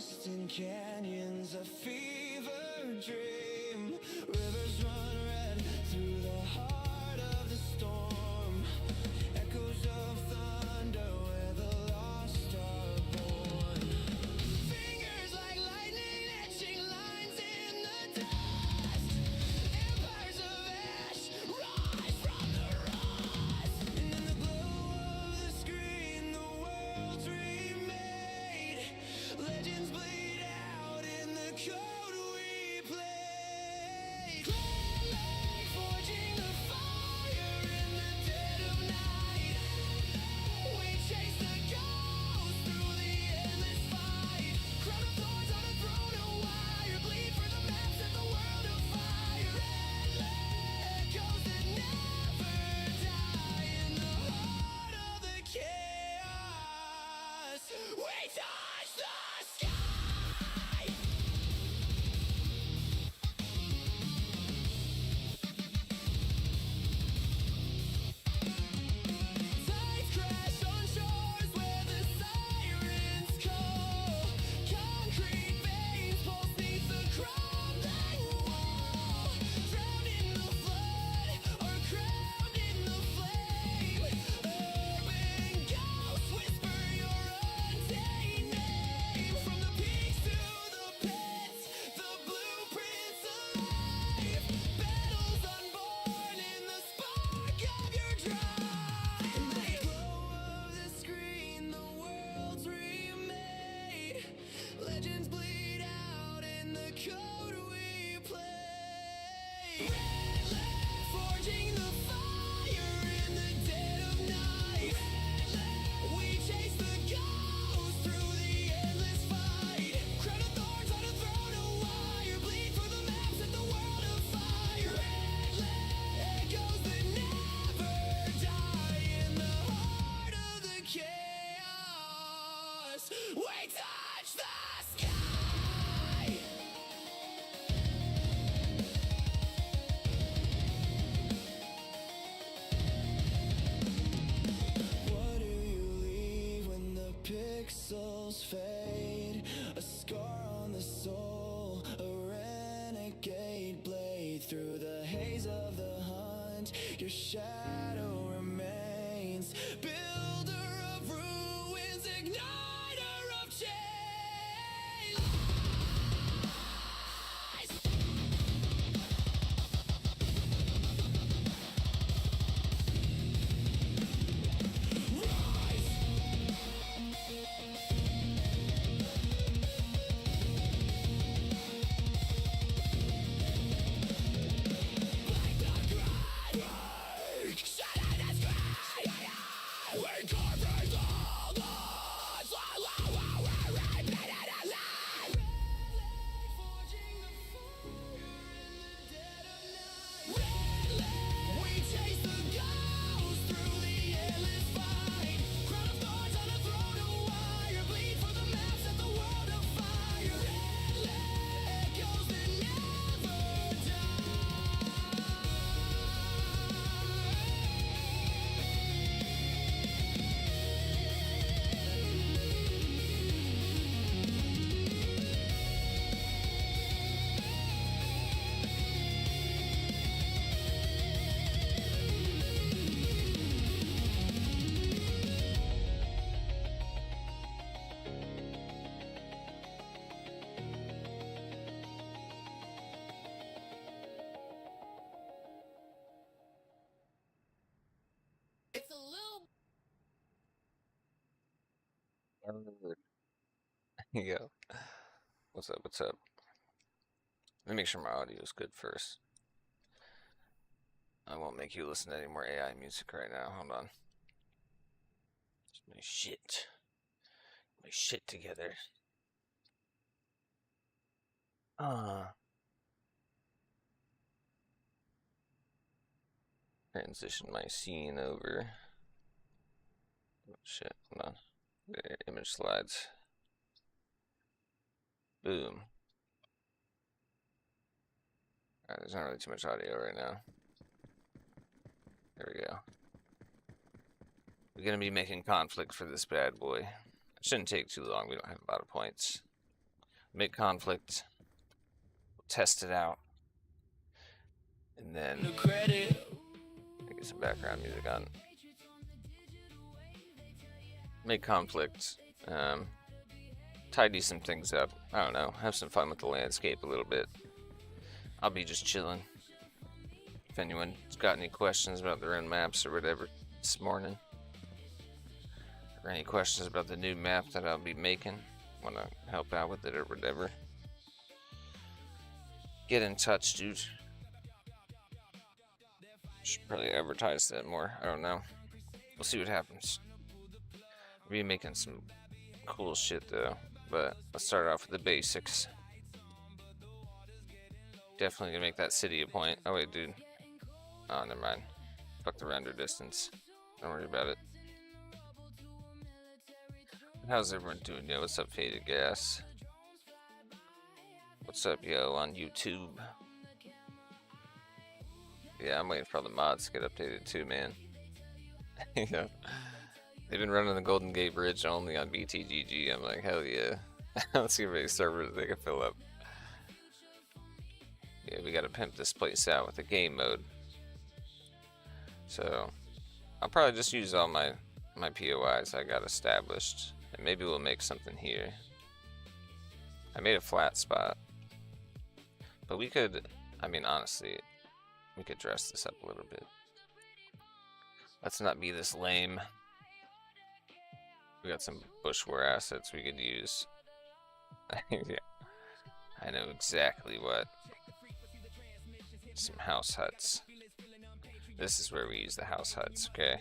twisting canyons, a fever dream. Rivers run red through the heart of the storm. Echoes of thunder where the lost are born. Fingers like lightning etching lines in the dust. Empires of ash rise from the rust. And in the glow of the screen, the world's remade. Legends bleed out in the code we play. Clan forging the fire in the dead of night. We chase the ghost through the endless fight. Crown of thorns on a throne of wire. Bleed for the maps at the world of fire. Red echoes that never die in the heart of the chaos. We touch the sky. Tides crash on shores where the sirens call. Concrete veins pulse beneath the crumbling wall. Drowned in the flood or crowned in the flame. Urban ghosts whisper your untamed name. From the peaks to the pits, the blueprints alive. Battles unborn in the spark of your drive. In the glow of the screen, the world's remade. Legends bleed out in the code we play. Red light forging the fire in the dead of night. We chase the ghost through the endless fight. Crown of thorns on a throne of wire. Bleed for the maps at the world of fire. Red echoes that never die in the heart of the chaos. We touch the sky. What do you leave when the pixels fade? A scar on the soul, a renegade blade. Through the haze of the hunt, your shadow remains. Builder of ruins, igniter of chains. Like the grave, shut in the sky. We carve all the we're repeated alive. Forging the fire in the dead of night. Red light, we chase the ghost through the endless fight. Crown of thorns on a throne of wire. Bleed for the maps at the world of fire. Red light echoes that never It's a little. Yo, what's up? What's up? Let me make sure my audio is good first. I won't make you listen to any more AI music right now. Hold on. Just my shit together. Transition my scene over. Oh, shit, hold on. There, image slides. Boom. Alright, there's not really too much audio right now. There we go. We're gonna be making conflict for this bad boy. It shouldn't take too long. We don't have a lot of points. make conflict, we'll test it out, and then The credit. get some background music on. Make conflict, tidy some things up. I don't know, have some fun with the landscape a little bit. I'll be just chilling. If anyone's got any questions about their own maps or whatever this morning, or any questions about the new map that I'll be making, want to help out with it or whatever, get in touch, dude. Should probably advertise that more. I don't know. We'll see what happens. We'll be making some cool shit though, but let's start off with the basics. Definitely gonna make that city a point. Oh wait, dude. Oh, never mind. Fuck the render distance. Don't worry about it. How's everyone doing? Yo, what's up, Faded Gas? What's up, yo, on YouTube? Yeah, I'm waiting for all the mods to get updated too, man. Yeah. They've been running the Golden Gate Bridge only on BTGG. I'm like, hell yeah. Let's see how many servers they can fill up. Yeah, we gotta pimp this place out with the game mode. So, I'll probably just use all my POIs I got established. And maybe we'll make something here. I made a flat spot. But we could, I mean, honestly, we could dress this up a little bit. Let's not be this lame. We got some bushware assets we could use. Yeah, I know exactly what. Some house huts. This is where we use the house huts, okay?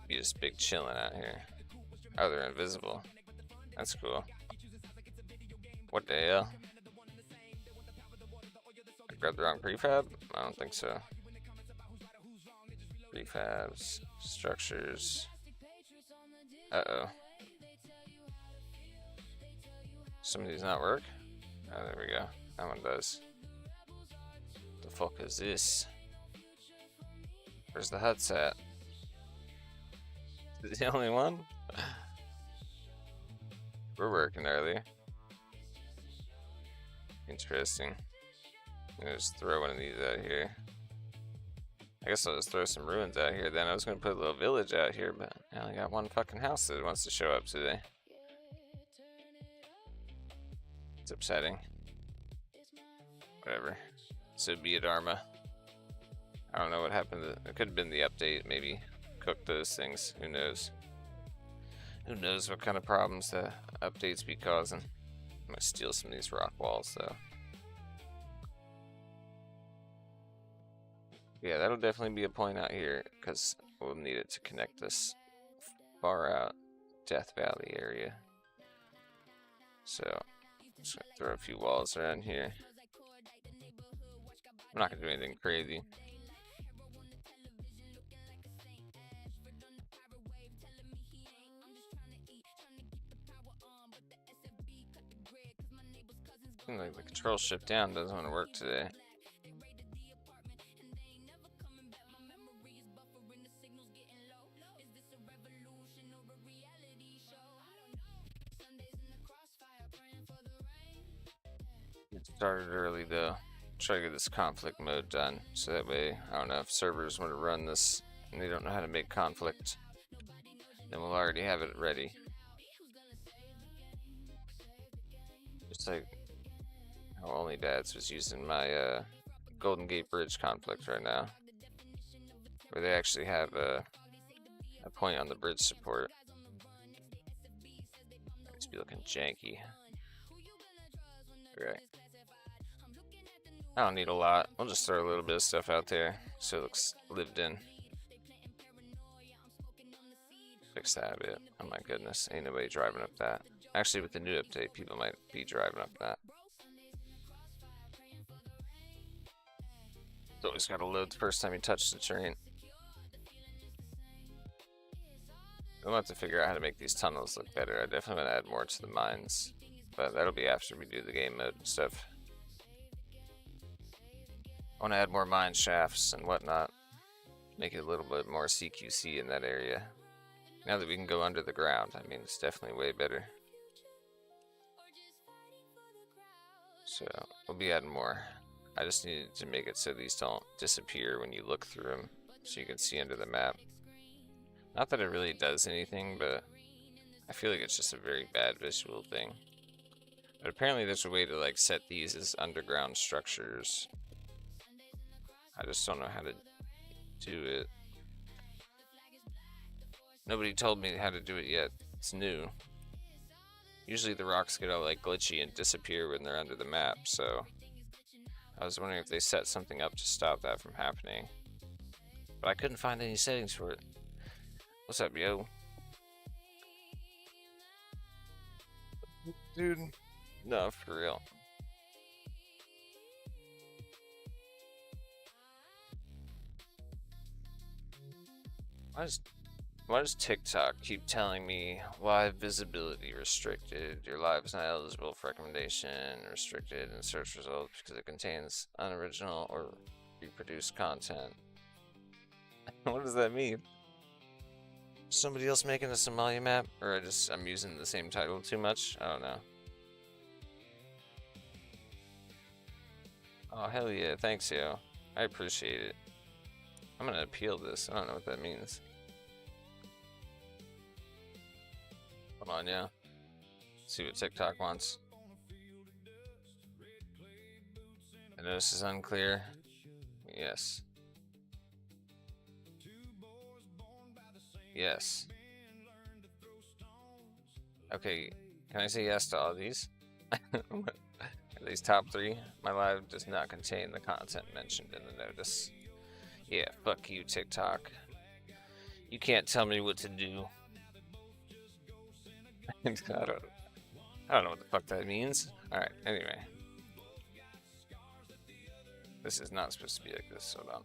Be just big chilling out here. Oh, they're invisible. That's cool. What the hell? I grabbed the wrong prefab? I don't think so. Prefabs, structures. Uh-oh. Some of these not work? Oh, there we go. That one does. The fuck is this? Where's the huts at? Is it the only one? We're working early. Interesting. I'm gonna just throw one of these out here. I guess I'll just throw some ruins out here then. I was gonna put a little village out here, but I only got one fucking house that wants to show up today. It's upsetting. Whatever. So be it, Arma. I don't know what happened. It could have been the update. Maybe cooked those things. Who knows? Who knows what kind of problems the updates be causing. I'm gonna steal some of these rock walls though. Yeah, that'll definitely be a point out here because we'll need it to connect this far out Death Valley area. So, just gonna throw a few walls around here. I'm not gonna do anything crazy. Seems like the control shift down doesn't want to work today. Get started early though. Try to get this conflict mode done so that way, I don't know, if servers want to run this and they don't know how to make conflict, then we'll already have it ready. Just like how Only Dads was using my Golden Gate Bridge conflict right now, where they actually have a point on the bridge support. It's be looking janky. Okay. I don't need a lot. I'll just throw a little bit of stuff out there so it looks lived in. Fix that a bit. Oh my goodness, ain't nobody driving up that. Actually, with the new update, people might be driving up that. It's always gotta load the first time you touch the terrain. We'll have to figure out how to make these tunnels look better. I definitely want to add more to the mines, but that'll be after we do the game mode and stuff. I want to add more mine shafts and whatnot. Make it a little bit more CQC in that area. Now that we can go under the ground, I mean, it's definitely way better. So we'll be adding more. I just needed to make it so these don't disappear when you look through them, so you can see under the map. Not that it really does anything, but I feel like it's just a very bad visual thing. But apparently there's a way to like set these as underground structures. I just don't know how to do it. Nobody told me how to do it yet. It's new. Usually the rocks get all like glitchy and disappear when they're under the map, so I was wondering if they set something up to stop that from happening. But I couldn't find any settings for it. What's up, yo? Dude, no, for real. Why does TikTok keep telling me live visibility restricted? Your live is not eligible for recommendation, restricted in search results because it contains unoriginal or reproduced content. What does that mean? Somebody else making a Somalia map? Or I'm using the same title too much? I don't know. Oh, hell yeah. Thanks, yo. I appreciate it. I'm gonna appeal this. I don't know what that means. Come on, yeah. See what TikTok wants. I know this is unclear. Yes. Yes. Okay, can I say yes to all these? These top 3? My live does not contain the content mentioned in the notice. Yeah, fuck you, TikTok. You can't tell me what to do. I don't know what the fuck that means. Alright, anyway. This is not supposed to be like this, hold on.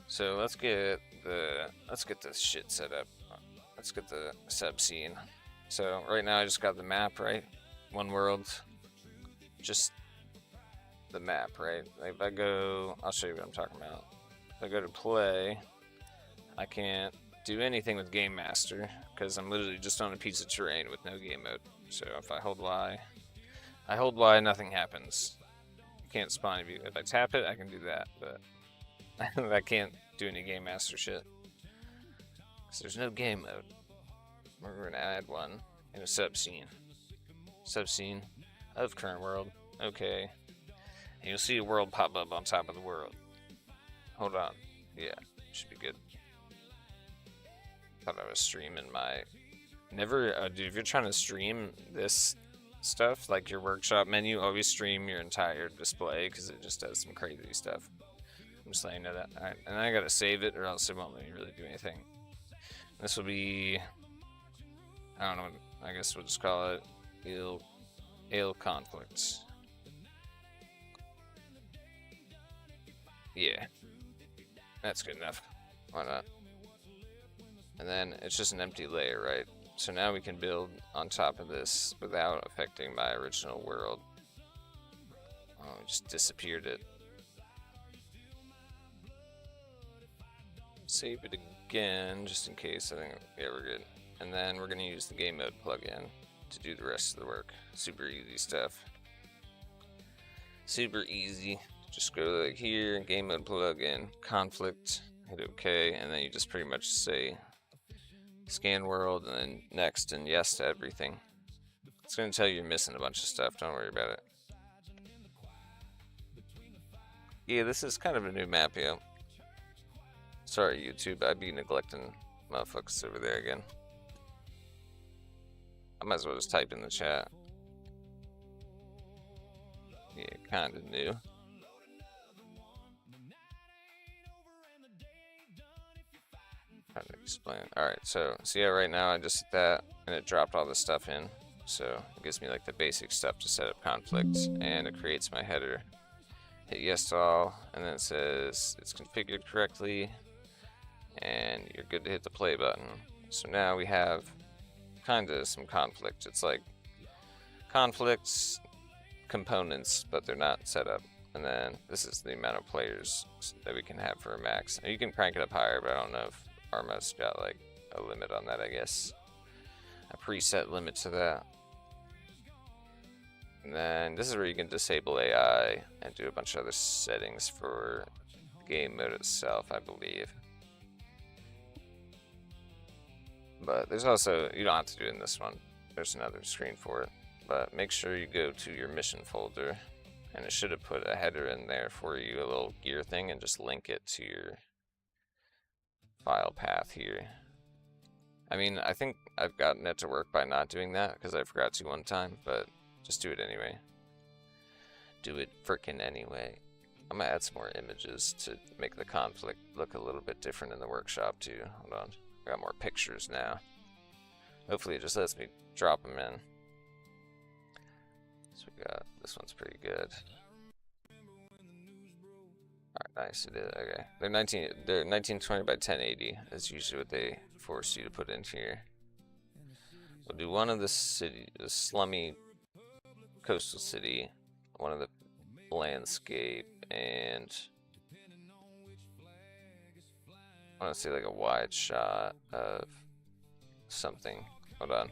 So let's get this shit set up. Let's get the sub scene. So right now I just got the map, right? One world. Just the map, right? Like if I go, I'll show you what I'm talking about. If I go to play, I can't do anything with Game Master because I'm literally just on a piece of terrain with no game mode. So if I hold Y, nothing happens. Can't spawn if you. If I tap it, I can do that, but I can't do any Game Master shit. Because there's no game mode. We're gonna add one in a sub scene. Sub scene of current world. Okay. And you'll see a world pop up on top of the world. Hold on. Yeah, should be good. Thought I was streaming my. Never, dude, if you're trying to stream this stuff, like your workshop menu, always stream your entire display because it just does some crazy stuff. I'm just letting you know that. Alright, and I gotta save it or else it won't let me really do anything. This will be. I don't know, I guess we'll just call it Ale Conflicts. Yeah. That's good enough. Why not? And then it's just an empty layer, right? So now we can build on top of this without affecting my original world. Oh, we just disappeared it. Save it again, just in case. I think, yeah, we're good. And then we're gonna use the game mode plugin to do the rest of the work. Super easy stuff. Super easy. Just go like here, game mode plugin, conflict, hit OK, and then you just pretty much say scan world and then next and yes to everything. It's gonna tell you you're missing a bunch of stuff, don't worry about it. Yeah, this is kind of a new map, yeah. Sorry YouTube, I'd be neglecting motherfuckers over there again. I might as well just type in the chat. Yeah, kinda new. Trying to explain. Alright, so yeah, right now I just hit that and it dropped all the stuff in. So it gives me like the basic stuff to set up conflicts and it creates my header. Hit yes to all and then it says it's configured correctly and you're good to hit the play button. So now we have kinda some conflict. It's like conflicts components, but they're not set up. And then this is the amount of players that we can have for a max. You can crank it up higher, but I don't know if Arma's got like a limit on that, I guess. A preset limit to that. And then this is where you can disable AI and do a bunch of other settings for the game mode itself, I believe. But there's also, you don't have to do it in this one. There's another screen for it. But make sure you go to your mission folder, and it should have put a header in there for you, a little gear thing, and just link it to your file path here. I mean, I think I've gotten it to work by not doing that because I forgot to one time, but just do it anyway. Do it frickin' anyway. I'm gonna add some more images to make the conflict look a little bit different in the workshop too. Hold on, I got more pictures now. Hopefully it just lets me drop them in. So we got, this one's pretty good. Alright, nice, it is, okay. They're 1920 by 1080 is usually what they force you to put in here. We'll do one of the city, the slummy coastal city, one of the landscape, and I want to see like a wide shot of something. Hold on.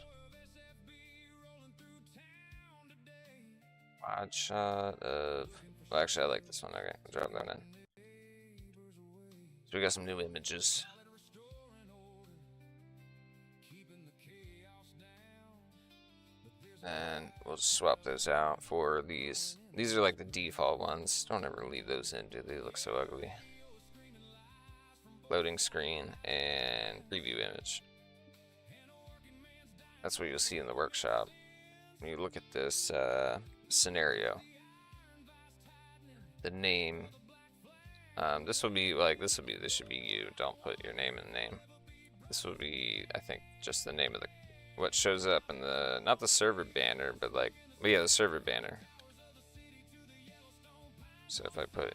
Wide shot of, well, actually I like this one. Okay, I'll drop that in. So we got some new images. And we'll just swap those out for these. These are like the default ones. Don't ever leave those in, dude. They look so ugly. Loading screen and preview image. That's what you'll see in the workshop. When you look at this scenario, the name. This should be you. Don't put your name in the name. This will be, I think, just the name of the, what shows up in the, not the server banner, but like, well, yeah, the server banner. So if I put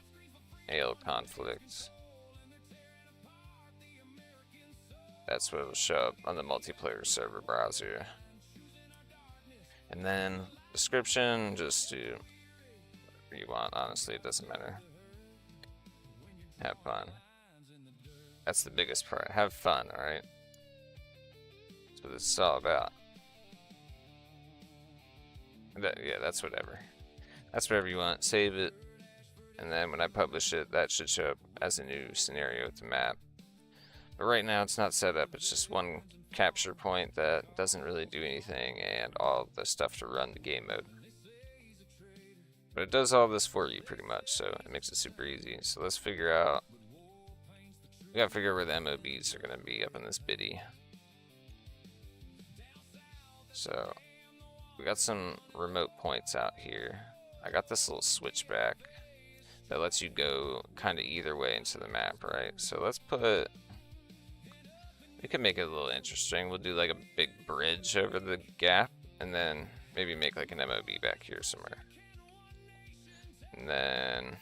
AL conflicts, that's what will show up on the multiplayer server browser. And then description, just do whatever you want. Honestly, it doesn't matter. Have fun. That's the biggest part. Have fun, alright? That's what this is all about. Yeah, that's whatever. That's whatever you want. Save it. And then when I publish it, that should show up as a new scenario with the map. But right now it's not set up. It's just one capture point that doesn't really do anything and all the stuff to run the game mode. But it does all this for you pretty much, so it makes it super easy. So let's figure out, we gotta figure out where the MOBs are gonna be up in this biddy. So we got some remote points out here. I got this little switchback that lets you go kind of either way into the map, right? So let's put, we can make it a little interesting. We'll do like a big bridge over the gap and then maybe make like an MOB back here somewhere. And then,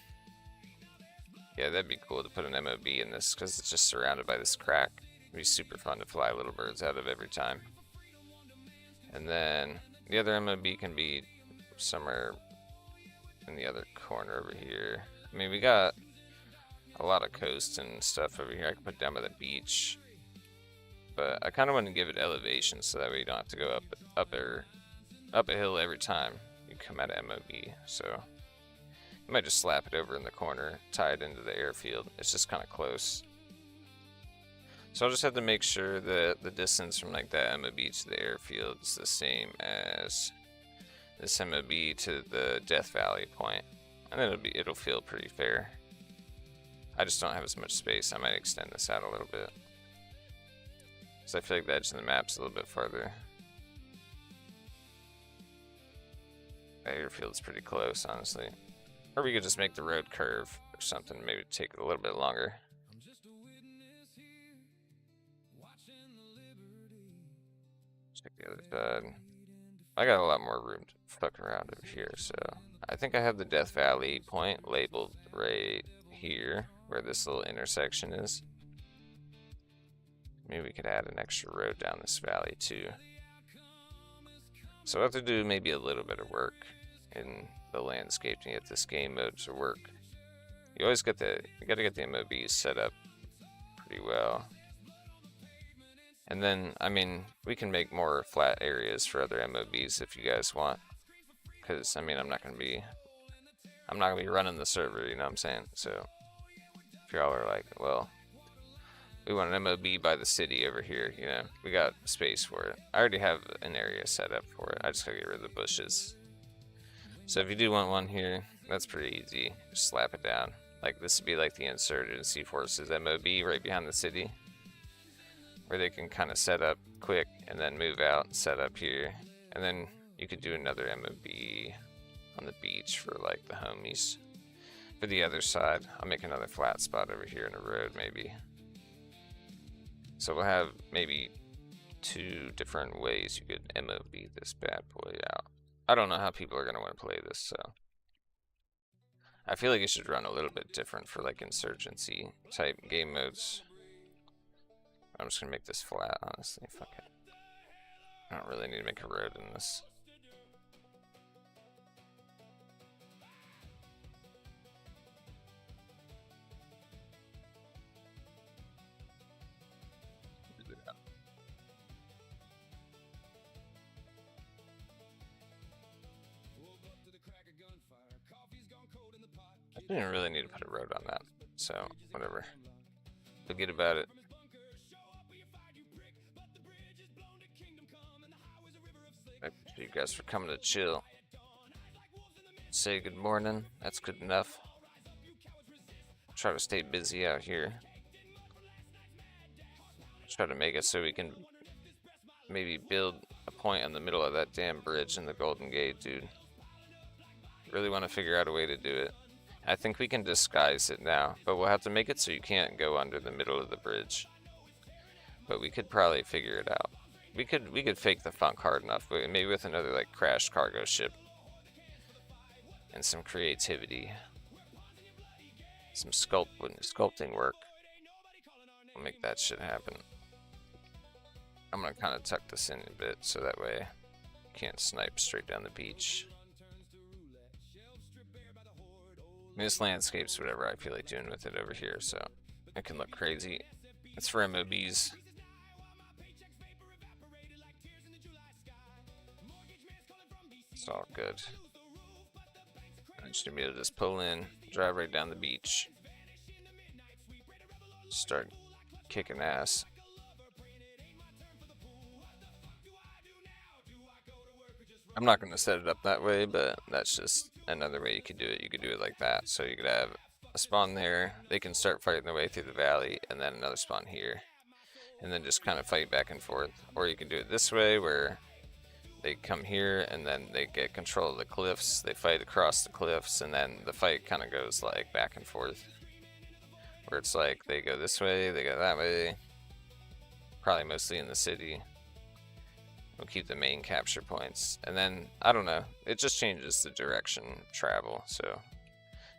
yeah, that'd be cool to put an MOB in this because it's just surrounded by this crack. It'd be super fun to fly little birds out of every time. And then the other MOB can be somewhere in the other corner over here. I mean, we got a lot of coast and stuff over here. I can put down by the beach, but I kind of want to give it elevation so that way you don't have to go up a hill every time you come out of MOB. So you might just slap it over in the corner, tie it into the airfield. It's just kind of close. So I'll just have to make sure that the distance from like that MOB to the airfield is the same as this MOB to the Death Valley point, and then it'll feel pretty fair. I just don't have as much space. I might extend this out a little bit, because I feel like the edge of the map's a little bit farther. The airfield's pretty close, honestly. Or we could just make the road curve or something, maybe take it a little bit longer. Check the other side. I got a lot more room to fuck around over here, so I think I have the Death Valley point labeled right here where this little intersection is. Maybe we could add an extra road down this valley too. So I have to do maybe a little bit of work in the landscape to get this game mode to work. You always got you gotta get the MOBs set up pretty well. And then, I mean, we can make more flat areas for other MOBs if you guys want. because I mean I'm not gonna be running the server, you know what I'm saying? So if y'all are like, well, we want an MOB by the city over here, you know, we got space for it. I already have an area set up for it. I just gotta get rid of the bushes. So if you do want one here, that's pretty easy. Just slap it down. Like this would be like the Insurgency Forces MOB right behind the city, where they can kind of set up quick and then move out and set up here. And then you could do another MOB on the beach for like the homies. For the other side, I'll make another flat spot over here in a road maybe. So we'll have maybe 2 different ways you could MOB this bad boy out. I don't know how people are going to want to play this, so I feel like it should run a little bit different for like insurgency type game modes. I'm just going to make this flat, honestly. Fuck it. I don't really need to make a road in this. I didn't really need to put a road on that, so whatever. Forget about it. Thank you guys for coming to chill. Say good morning. That's good enough. Try to stay busy out here. Try to make it so we can maybe build a point in the middle of that damn bridge in the Golden Gate, dude. Really want to figure out a way to do it. I think we can disguise it now, but we'll have to make it so you can't go under the middle of the bridge. But we could probably figure it out. We could fake the funk hard enough, but maybe with another like crashed cargo ship and some creativity, some sculpting work. We'll make that shit happen. I'm gonna kind of tuck this in a bit so that way you can't snipe straight down the beach. I mean, this landscape's whatever I feel like doing with it over here, so it can look crazy. It's for MOBs. It's all good. I just need to just pull in, drive right down the beach, start kicking ass. I'm not going to set it up that way, but that's just another way you could do it. You could do it like that. So you could have a spawn there. They can start fighting their way through the valley, and then another spawn here. And then just kind of fight back and forth. Or you can do it this way, where they come here, and then they get control of the cliffs. They fight across the cliffs, and then the fight kind of goes like back and forth. Where it's like they go this way, they go that way. Probably mostly in the city. We'll keep the main capture points, and then I don't know, it just changes the direction of travel, so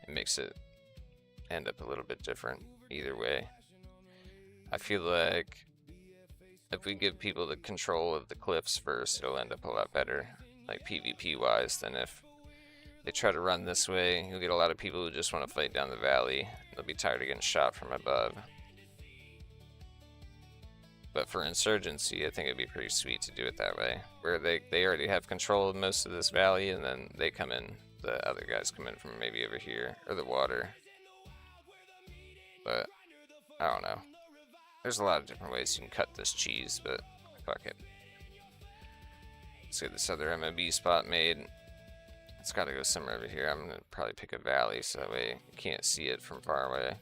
it makes it end up a little bit different either way. I feel like if we give people the control of the cliffs first, it'll end up a lot better, like PvP wise, than if they try to run this way. You'll get a lot of people who just want to fight down the valley. They'll be tired of getting shot from above. But for Insurgency, I think it'd be pretty sweet to do it that way, where they already have control of most of this valley, and then they come in, the other guys come in from maybe over here, or the water. But, I don't know. There's a lot of different ways you can cut this cheese, but fuck it. Let's get this other MOB spot made. It's gotta go somewhere over here. I'm gonna probably pick a valley, so that way you can't see it from far away.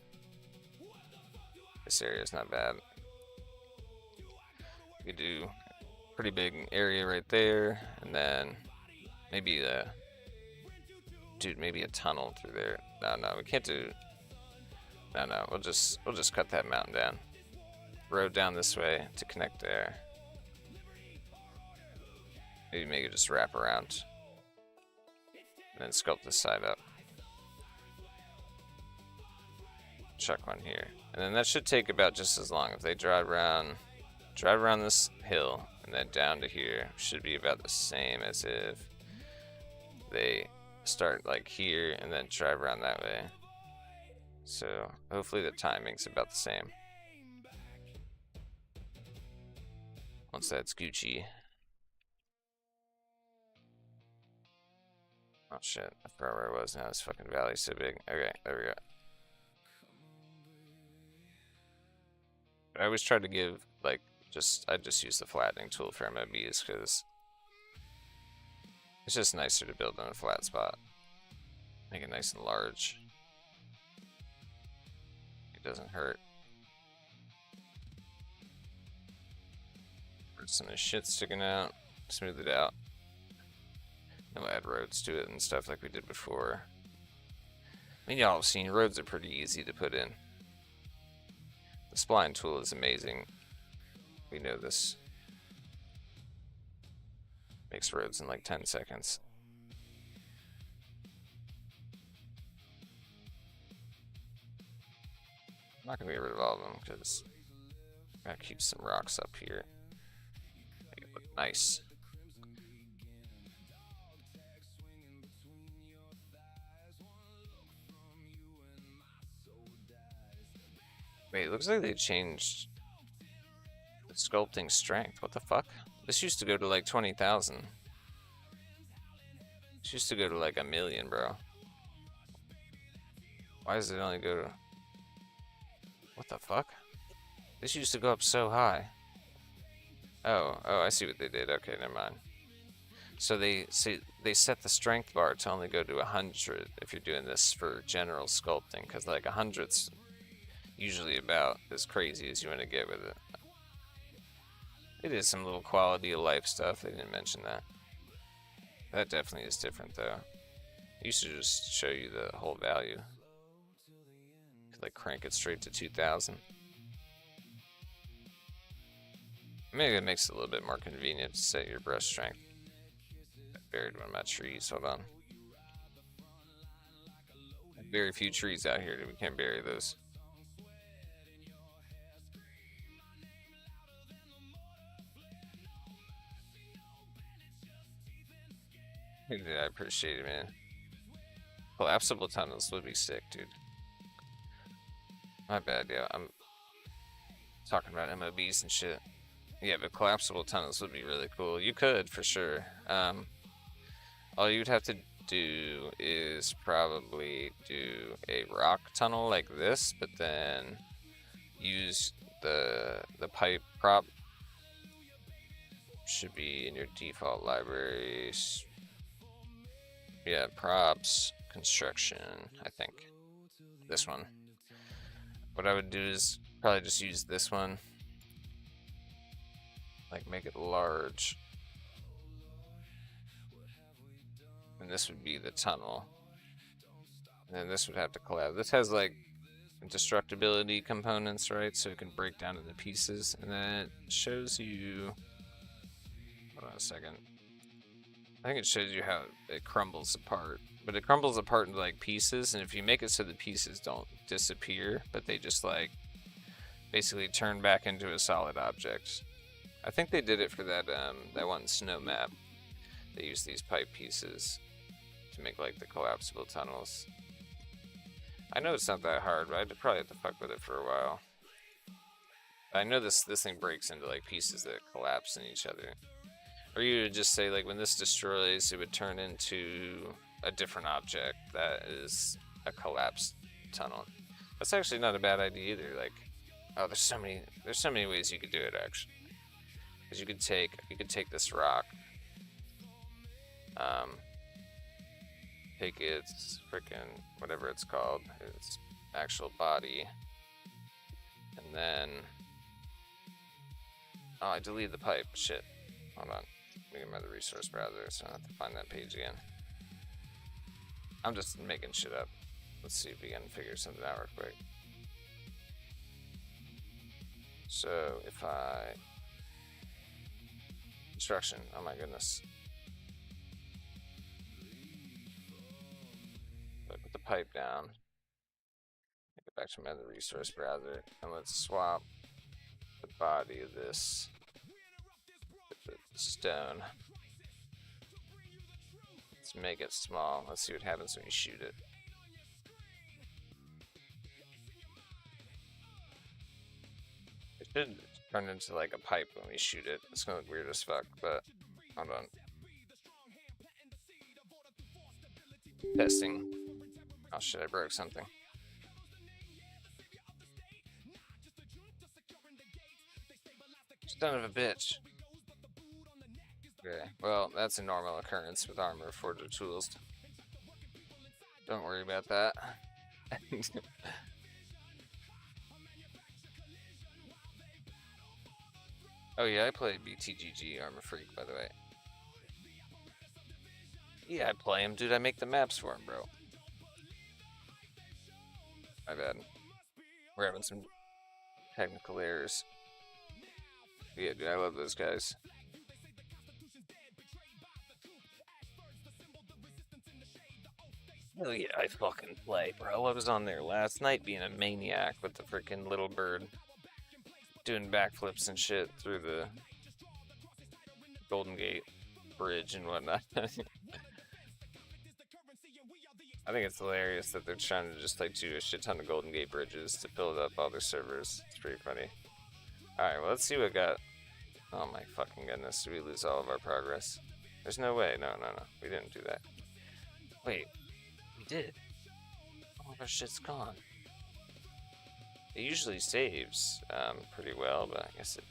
This area's not bad. We could do a pretty big area right there, and then maybe maybe a tunnel through there. No, we can't do. No, we'll just cut that mountain down. Road down this way to connect there. Maybe make it just wrap around, and then sculpt this side up. Chuck one here, and then that should take about just as long. If they drive around this hill and then down to here, should be about the same as if they start like here and then drive around that way. So hopefully the timing's about the same. Once that's Gucci. Oh shit, I forgot where I was now. This fucking valley's so big. Okay, there we go. I always try to give, like, I just use the flattening tool for MOBs because it's just nicer to build in a flat spot. Make it nice and large. It doesn't hurt. Some of the shit sticking out. Smooth it out. And we'll add roads to it and stuff like we did before. I mean, y'all have seen roads are pretty easy to put in. The spline tool is amazing. We know this. Makes roads in like 10 seconds. I'm not gonna get rid of all of them because I gotta keep some rocks up here. Make it look nice. Wait, it looks like they changed the sculpting strength. What the fuck? This used to go to like 20,000. This used to go to like 1,000,000, bro. Why does it only go to... What the fuck? This used to go up so high. Oh, I see what they did. Okay, never mind. So they set the strength bar to only go to 100 if you're doing this for general sculpting, because like 100's usually about as crazy as you want to get with it. It is some little quality of life stuff. They didn't mention that. That definitely is different though. It used to just show you the whole value. Could like crank it straight to 2,000. Maybe it makes it a little bit more convenient to set your brush strength. I buried one of my trees. Hold on. Very few trees out here that we can't bury those. I appreciate it, man. Collapsible tunnels would be sick, dude. My bad, yeah. I'm talking about MOBs and shit. Yeah, but collapsible tunnels would be really cool. You could, for sure. All you'd have to do is probably do a rock tunnel like this, but then use the pipe prop. Should be in your default libraries. Yeah, props, construction, I think. This one. What I would do is probably just use this one. Like, make it large. And this would be the tunnel. And then this would have to collapse. This has, like, destructibility components, right? So it can break down into pieces. And then it shows you... Hold on a second. I think it shows you how it crumbles apart. But it crumbles apart into like pieces, and if you make it so the pieces don't disappear, but they just like basically turn back into a solid object. I think they did it for that that one snow map. They used these pipe pieces to make like the collapsible tunnels. I know it's not that hard, but I'd probably have to fuck with it for a while. I know this thing breaks into like pieces that collapse in each other. Or you would just say, like, when this destroys, it would turn into a different object that is a collapsed tunnel. That's actually not a bad idea either. Like, oh, there's so many ways you could do it actually. Because you could take this rock, take its freaking whatever it's called, its actual body, and then oh, I deleted the pipe. Shit. Hold on. Let me get my resource browser, so I don't have to find that page again. I'm just making shit up. Let's see if we can figure something out real quick. So if I construction, oh my goodness. So I put the pipe down. Get back to my other resource browser, and let's swap the body of this. The stone. Let's make it small. Let's see what happens when you shoot it. It should turn into like a pipe when we shoot it. It's gonna look weird as fuck, but hold on. Testing. Oh shit, I broke something. Son of a bitch. Okay, well, that's a normal occurrence with Arma Reforger tools. Don't worry about that. Oh yeah, I play BTGG Arma Freak, by the way. Yeah, I play him, dude. I make the maps for him, bro. My bad. We're having some technical errors. Yeah, dude, I love those guys. Oh yeah, I fucking play, bro. I was on there last night being a maniac with the freaking little bird. Doing backflips and shit through the Golden Gate Bridge and whatnot. I think it's hilarious that they're trying to just like do a shit ton of Golden Gate bridges to build up all their servers. It's pretty funny. Alright, well, let's see what we got. Oh my fucking goodness, did we lose all of our progress? There's no way. No, we didn't do that. Wait, we did. All of our shit's gone. It usually saves pretty well, but I guess it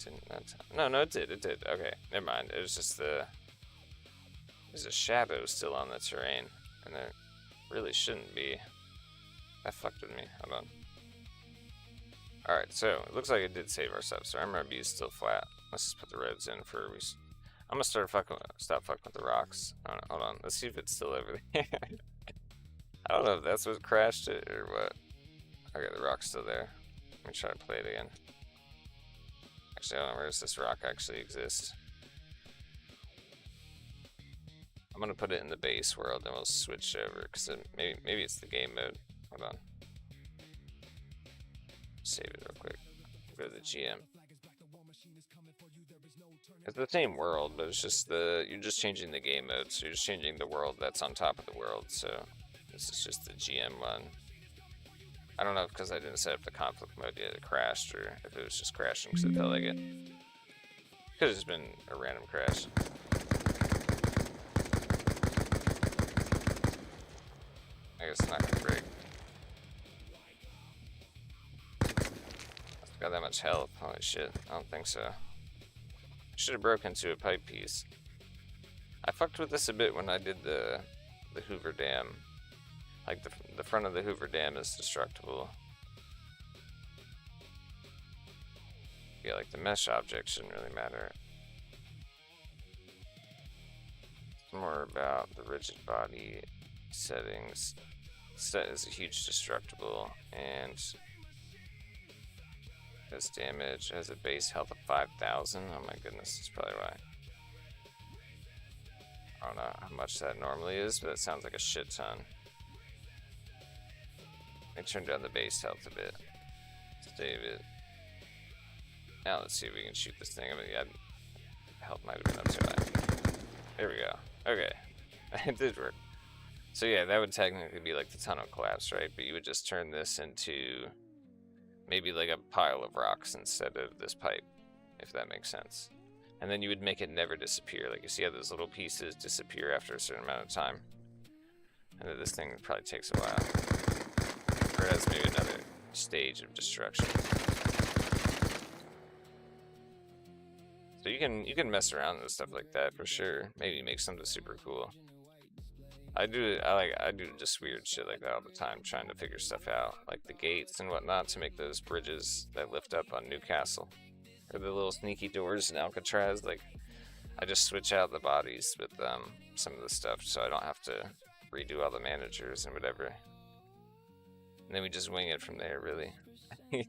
didn't that time. No, it did. Okay, never mind. It was just there's a shadow still on the terrain, and there really shouldn't be. That fucked with me. Hold on. Alright, so it looks like it did save our stuff, so MRB is still flat. Let's just put the reds in for I'm gonna stop fucking with the rocks. Hold on. Let's see if it's still over there. I don't know if that's what crashed it or what. Okay, the rock's still there. Let me try to play it again. Actually, I don't know, where does this rock actually exist? I'm gonna put it in the base world, then we'll switch over, because maybe it's the game mode. Hold on. Save it real quick. Go to the GM. It's the same world, but it's just you're just changing the game mode, so you're just changing the world that's on top of the world, so this is just the GM one. I don't know if because I didn't set up the conflict mode yet it crashed, or if it was just crashing because it felt like it. Could have just been a random crash. I guess it's not gonna break. It's got that much health. Holy shit. I don't think so. Should have broken into a pipe piece. I fucked with this a bit when I did the Hoover Dam. Like the front of the Hoover Dam is destructible. Yeah, like the mesh object shouldn't really matter. It's more about the rigid body settings. Set is a huge destructible and has damage, has a base health of 5,000. Oh my goodness, that's probably why. I don't know how much that normally is, but it sounds like a shit ton. I turn down the base health a bit. Save it. Now let's see if we can shoot this thing. I mean, yeah, health might have been up too high. There we go. Okay, it did work. So yeah, that would technically be like the tunnel collapse, right? But you would just turn this into maybe like a pile of rocks instead of this pipe, if that makes sense. And then you would make it never disappear. Like you see how those little pieces disappear after a certain amount of time. And then this thing probably takes a while. Or it has maybe another stage of destruction. So you can mess around with stuff like that for sure. Maybe make something super cool. I do just weird shit like that all the time, trying to figure stuff out, like the gates and whatnot to make those bridges that lift up on Newcastle, or the little sneaky doors in Alcatraz. Like, I just switch out the bodies with some of the stuff, so I don't have to redo all the managers and whatever. And then we just wing it from there, really. Yeah,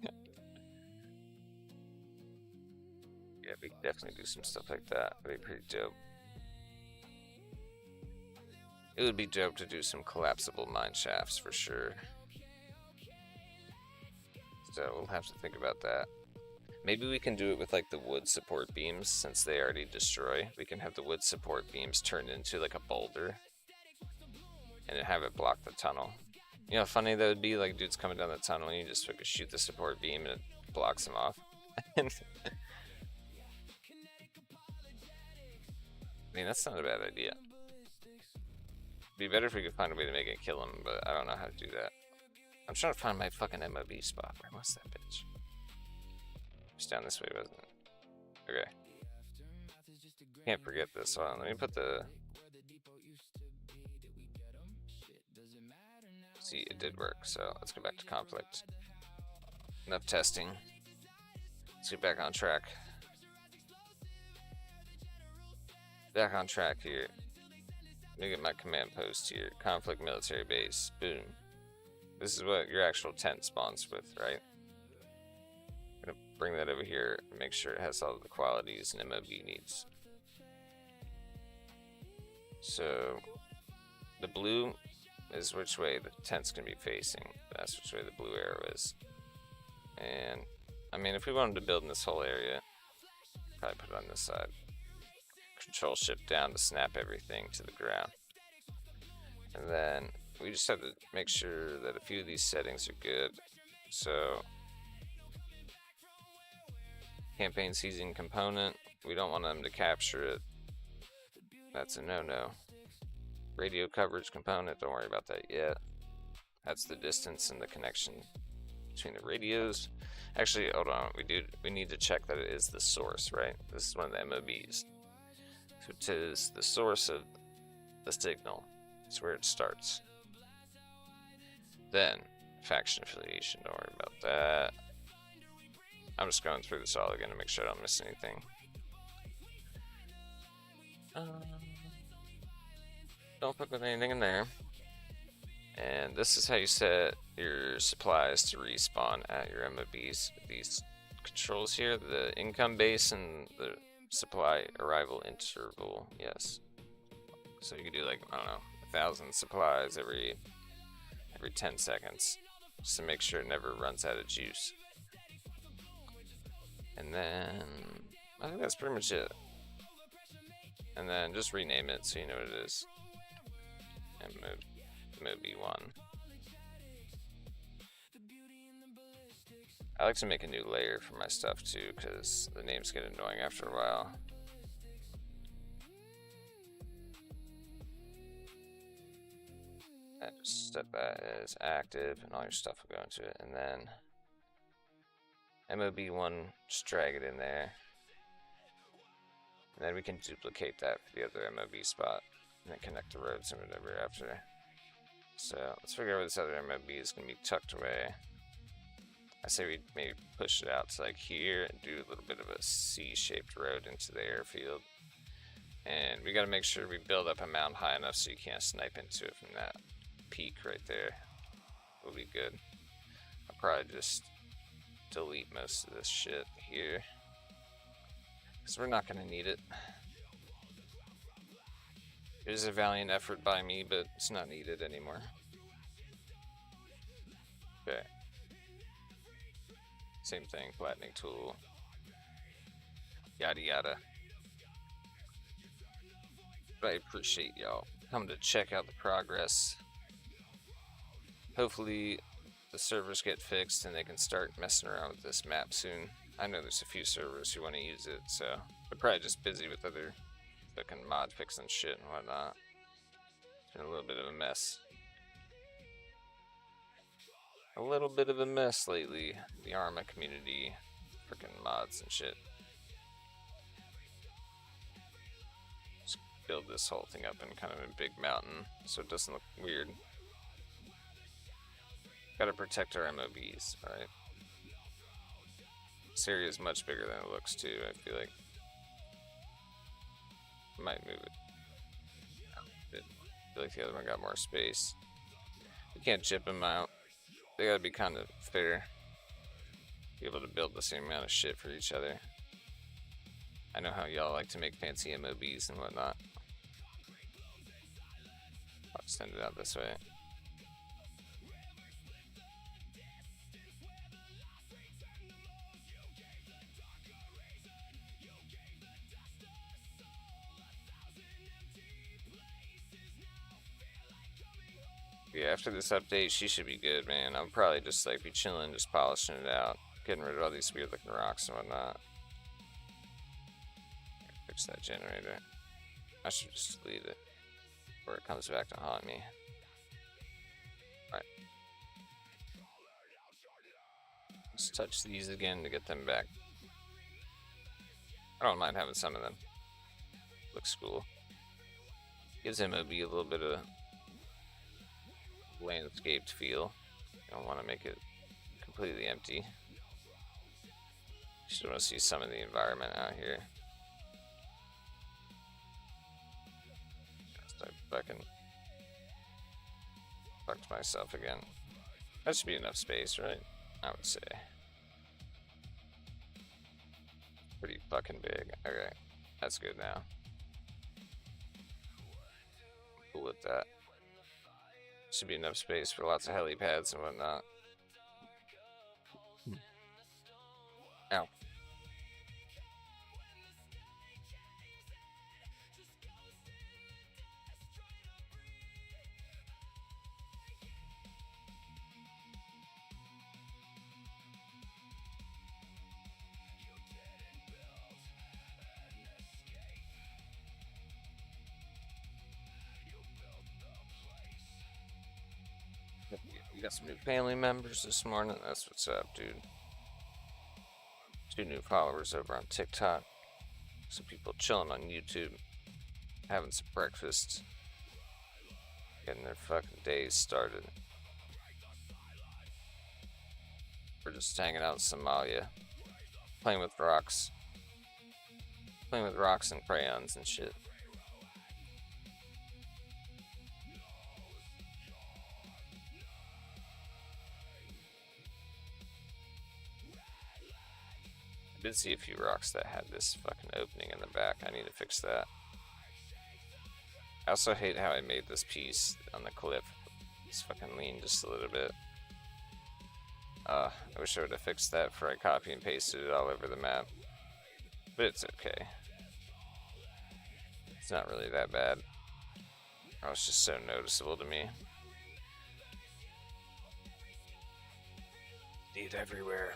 we could definitely do some stuff like that. It'd be pretty dope. It would be dope to do some collapsible mine shafts for sure. So we'll have to think about that. Maybe we can do it with like the wood support beams, since they already destroy. We can have the wood support beams turned into like a boulder and have it block the tunnel. You know how funny that would be? Like dude's coming down the tunnel and you just fucking shoot the support beam and it blocks him off. I mean, that's not a bad idea. Be better if we could find a way to make it kill him, but I don't know how to do that. I'm trying to find my fucking MOB spot. Where was that bitch? It's down this way, wasn't it? Okay. Can't forget this. Hold on, let me put the... See, it did work, so let's go back to conflict. Enough testing. Let's get back on track. Back on track here. Let me get my command post here. Conflict military base. Boom. This is what your actual tent spawns with, right? I'm gonna bring that over here and make sure it has all of the qualities an MOB needs. So the blue is which way the tent's gonna be facing. That's which way the blue arrow is. And I mean, if we wanted to build in this whole area, probably put it on this side. Control shift down to snap everything to the ground. And then we just have to make sure that a few of these settings are good. So campaign seizing component, we don't want them to capture it. That's a no-no. Radio coverage component, don't worry about that yet. That's the distance and the connection between the radios. Actually, hold on, we need to check that it is the source, right? This is one of the MOBs. So it is the source of the signal. It's where it starts. Then, faction affiliation, don't worry about that. I'm just going through this all again to make sure I don't miss anything. Don't fuck with anything in there. And this is how you set your supplies to respawn at your MOBs. These controls here, the income base and the supply arrival interval, yes. So you can do like, I don't know, 1,000 supplies every 10 seconds, just to make sure it never runs out of juice. And then, I think that's pretty much it. And then just rename it so you know what it is. MOB1. I like to make a new layer for my stuff too, because the names get annoying after a while. And just set that as active and all your stuff will go into it. And then MOB1, just drag it in there. And then we can duplicate that for the other MOB spot. And then connect the roads and whatever after. So let's figure out where this other MOB is going to be tucked away. I say we maybe push it out to like here and do a little bit of a C-shaped road into the airfield. And we got to make sure we build up a mound high enough so you can't snipe into it from that peak right there. Will be good. I'll probably just delete most of this shit here, because we're not going to need it. It is a valiant effort by me, but it's not needed anymore. Okay. Same thing, flattening tool. Yada yada. But I appreciate y'all coming to check out the progress. Hopefully the servers get fixed and they can start messing around with this map soon. I know there's a few servers who want to use it, so they're probably just busy with other fucking mod fixing shit and whatnot. It's been a little bit of a mess. A little bit of a mess lately. The Arma community, freaking mods and shit. Let's build this whole thing up in kind of a big mountain so it doesn't look weird. Gotta protect our MOBs, alright? This area is much bigger than it looks too, I feel like. Might move it. I feel like the other one got more space. We can't chip them out. They gotta be kind of fair. Be able to build the same amount of shit for each other. I know how y'all like to make fancy MOBs and whatnot. I'll extend it out this way. Yeah, after this update, she should be good, man. I'll probably just like be chilling, just polishing it out, getting rid of all these weird looking rocks and whatnot. Fix that generator. I should just delete it. Or it comes back to haunt me. Alright. Let's touch these again to get them back. I don't mind having some of them. Looks cool. Gives MOB a little bit of landscaped feel. You don't want to make it completely empty. Just want to see some of the environment out here. Start fucking fucked myself again. That should be enough space, right? I would say. Pretty fucking big. Okay, that's good now. Cool with that. Should be enough space for lots of helipads and whatnot. Ow. You got some new family members this morning. That's what's up, dude. 2 new followers over on TikTok. Some people chilling on YouTube, having some breakfast, getting their fucking days started. We're just hanging out in Somalia, playing with rocks and crayons and shit. I did see a few rocks that had this fucking opening in the back. I need to fix that. I also hate how I made this piece on the cliff. It's fucking lean just a little bit. I wish I would have fixed that before I copy and pasted it all over the map. But it's okay. It's not really that bad. Oh, it's just so noticeable to me. Indeed everywhere.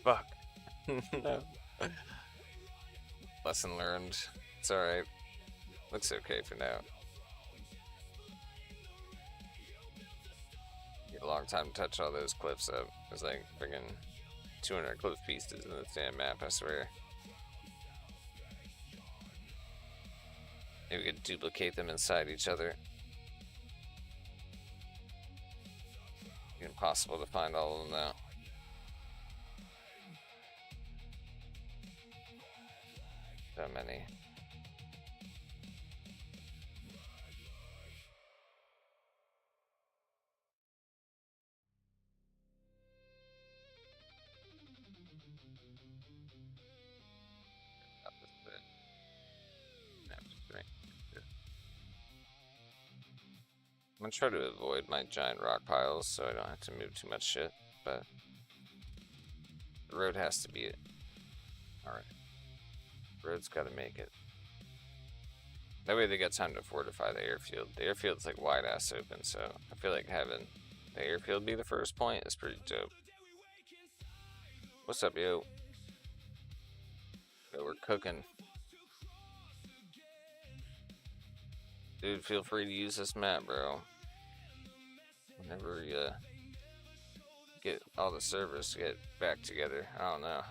Fuck. No. Lesson learned. It's alright. Looks okay for now. Need a long time to touch all those cliffs up. There's like friggin' 200 cliff pieces in this damn map, I swear. Maybe we could duplicate them inside each other. Impossible to find all of them now. So many. Got this bit. I'm gonna try to avoid my giant rock piles so I don't have to move too much shit, but the road has to be it. Alright. Road's gotta make it. That way they got time to fortify the airfield. The airfield's like wide ass open, so I feel like having the airfield be the first point is pretty dope. What's up, yo? Yo, we're cooking. Dude, feel free to use this map, bro. Whenever you get all the servers to get back together. I don't know.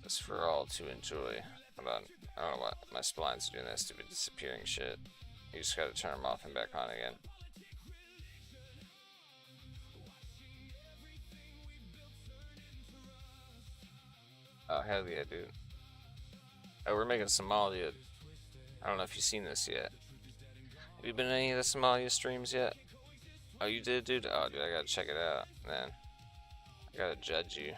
It's for all to enjoy. Hold on. I don't know what my splines are doing that stupid disappearing shit. You just gotta turn them off and back on again. Oh, hell yeah, dude. Oh, we're making Somalia. I don't know if you've seen this yet. Have you been in any of the Somalia streams yet? Oh, you did, dude? Oh, dude, I gotta check it out, man. I gotta judge you.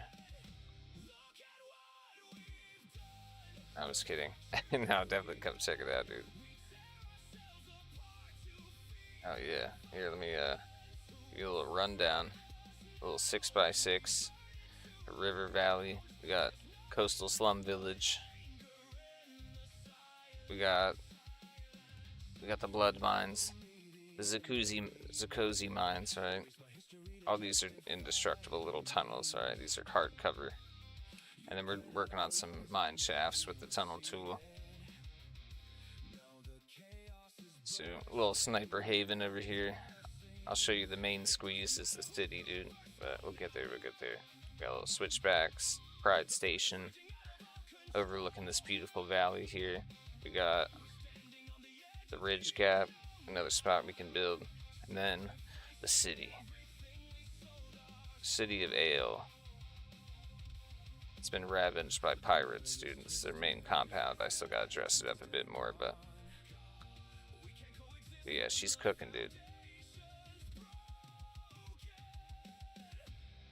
I was kidding. No, definitely come check it out, dude. Oh yeah. Here, let me give you a little rundown. A little 6x6. A river valley. We got coastal slum village. We got the blood mines. The Zakozi mines, right? All these are indestructible little tunnels, right? These are hardcover. And then we're working on some mine shafts with the tunnel tool. So, a little sniper haven over here. I'll show you the main squeeze is the city, dude. But we'll get there, we'll get there. Got a little switchbacks, Pride Station, overlooking this beautiful valley here. We got the ridge gap, another spot we can build, and then the city. City of Ale. It's been ravaged by pirates, dude. It's their main compound. I still gotta dress it up a bit more, but yeah, she's cooking, dude.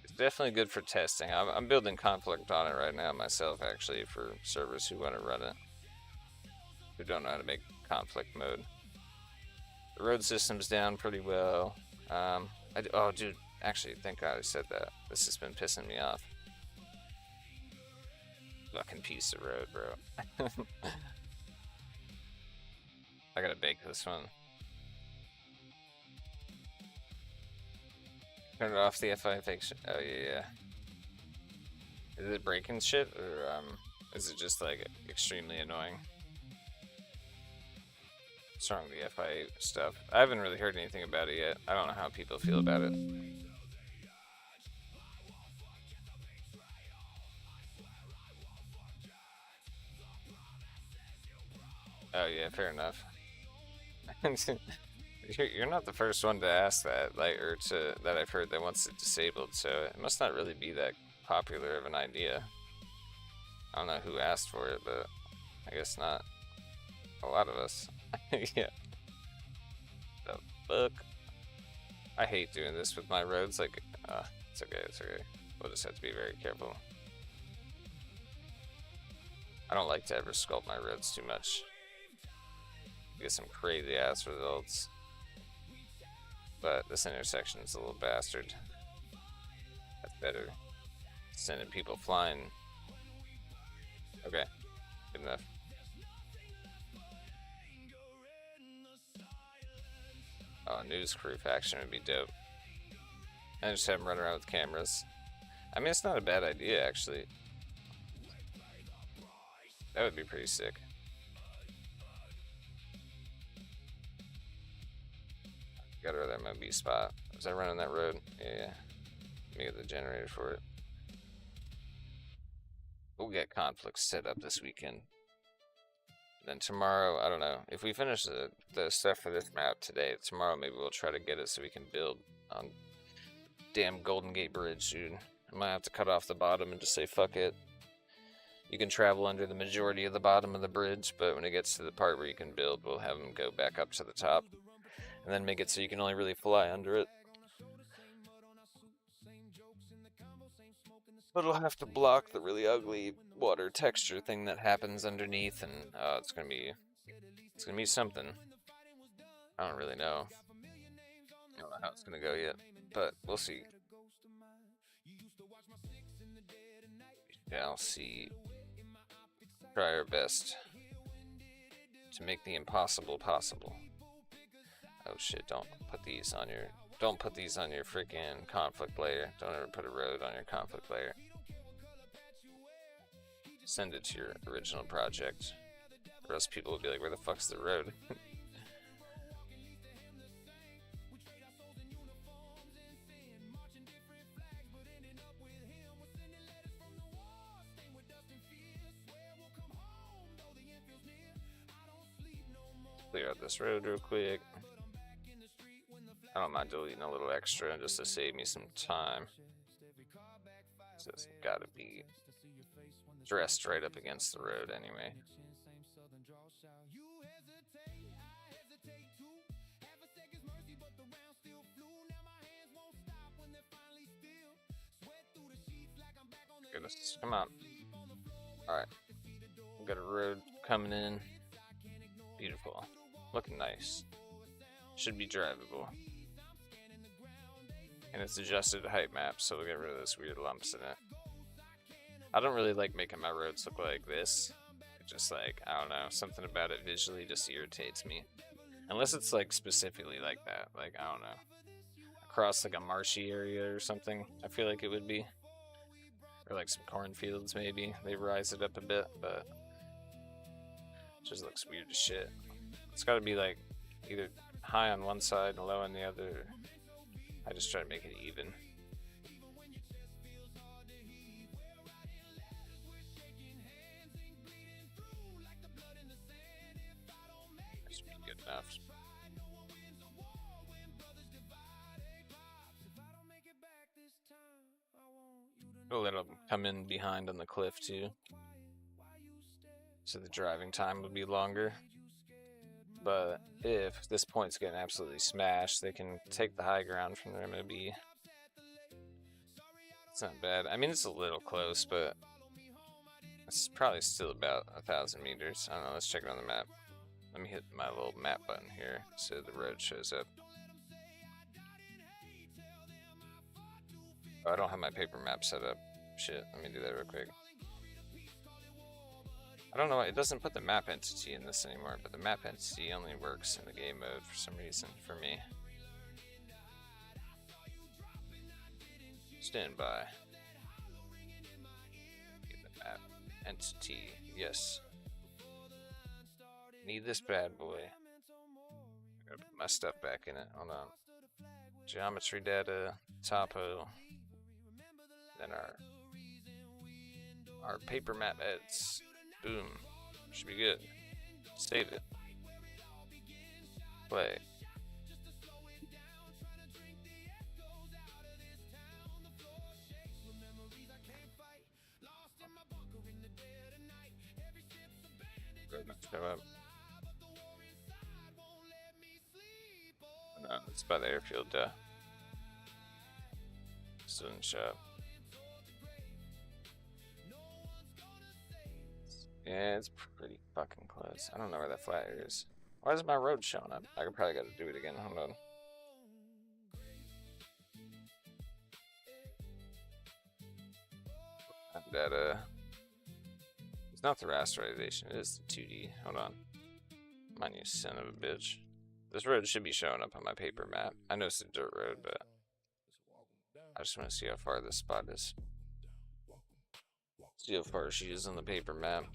It's definitely good for testing. I'm building conflict on it right now myself, actually, for servers who want to run it, who don't know how to make conflict mode. The road system's down pretty well. Oh, dude, actually, thank God I said that. This has been pissing me off. Fucking piece of road, bro. I gotta bake this one. Turn it off the FI fake shit. Oh, yeah. Is it breaking shit, or is it just like extremely annoying? What's wrong with the FI stuff? I haven't really heard anything about it yet. I don't know how people feel about it. Oh yeah, fair enough. You're not the first one to ask that, like, or that I've heard that wants it disabled, so it must not really be that popular of an idea. I don't know who asked for it, but I guess not a lot of us. Yeah. The fuck? I hate doing this with my roads, like, it's okay, it's okay. We'll just have to be very careful. I don't like to ever sculpt my roads too much. Get some crazy ass results. But this intersection is a little bastard. That's better. Sending people flying. Okay, good enough. Oh, news crew faction would be dope. I just have them run around with cameras. I mean, it's not a bad idea, actually. That would be pretty sick. Got another MOB spot. Was I running that road? Yeah. Let me get the generator for it. We'll get conflicts set up this weekend. Then tomorrow, I don't know. If we finish the stuff for this map today, tomorrow maybe we'll try to get it so we can build on damn Golden Gate Bridge, dude. I might have to cut off the bottom and just say fuck it. You can travel under the majority of the bottom of the bridge, but when it gets to the part where you can build, we'll have them go back up to the top. And then make it so you can only really fly under it. But it'll have to block the really ugly water texture thing that happens underneath, and it's gonna be something. I don't really know. I don't know how it's gonna go yet, but we'll see. Yeah, I'll see. Try our best to make the impossible possible. Oh shit, don't put these on your freaking conflict layer. Don't ever put a road on your conflict layer. Send it to your original project, or else people will be like, where the fuck's the road? Clear out this road real quick. I don't mind deleting a little extra just to save me some time. So it's gotta be dressed right up against the road anyway. Goodness, come on. Alright. We've got a road coming in. Beautiful. Looking nice. Should be drivable. And it's adjusted to height map, so we'll get rid of those weird lumps in it. I don't really like making my roads look like this. It just like, I don't know, something about it visually just irritates me. Unless it's like specifically like that, like, I don't know. Across like a marshy area or something, I feel like it would be. Or like some cornfields maybe. They rise it up a bit, but it just looks weird as shit. It's gotta be like either high on one side and low on the other. I just try to make it even. That should be good enough. We'll let them come in behind on the cliff too, so the driving time will be longer. But if this point's getting absolutely smashed, they can take the high ground from their MOB. It's not bad. I mean, it's a little close, but it's probably still about 1,000 meters. I don't know, let's check it on the map. Let me hit my little map button here so the road shows up. Oh, I don't have my paper map set up. Shit, let me do that real quick. I don't know, it doesn't put the map entity in this anymore, but the map entity only works in the game mode for some reason for me. Stand by. Get the map entity, yes. Need this bad boy. I gotta put my stuff back in it. Hold on. Geometry data, topo, then our paper map eds. Boom. Should be good. Save it. Play. Show up. No, it's by the airfield, duh. Still didn't show up. Yeah, it's pretty fucking close. I don't know where that flat is. Why is my road showing up? I could probably gotta do it again. Hold on. That it's not the rasterization, it is the 2D. Hold on. Mind you, son of a bitch. This road should be showing up on my paper map. I know it's a dirt road, but I just want to see how far this spot is. See how far she is on the paper map.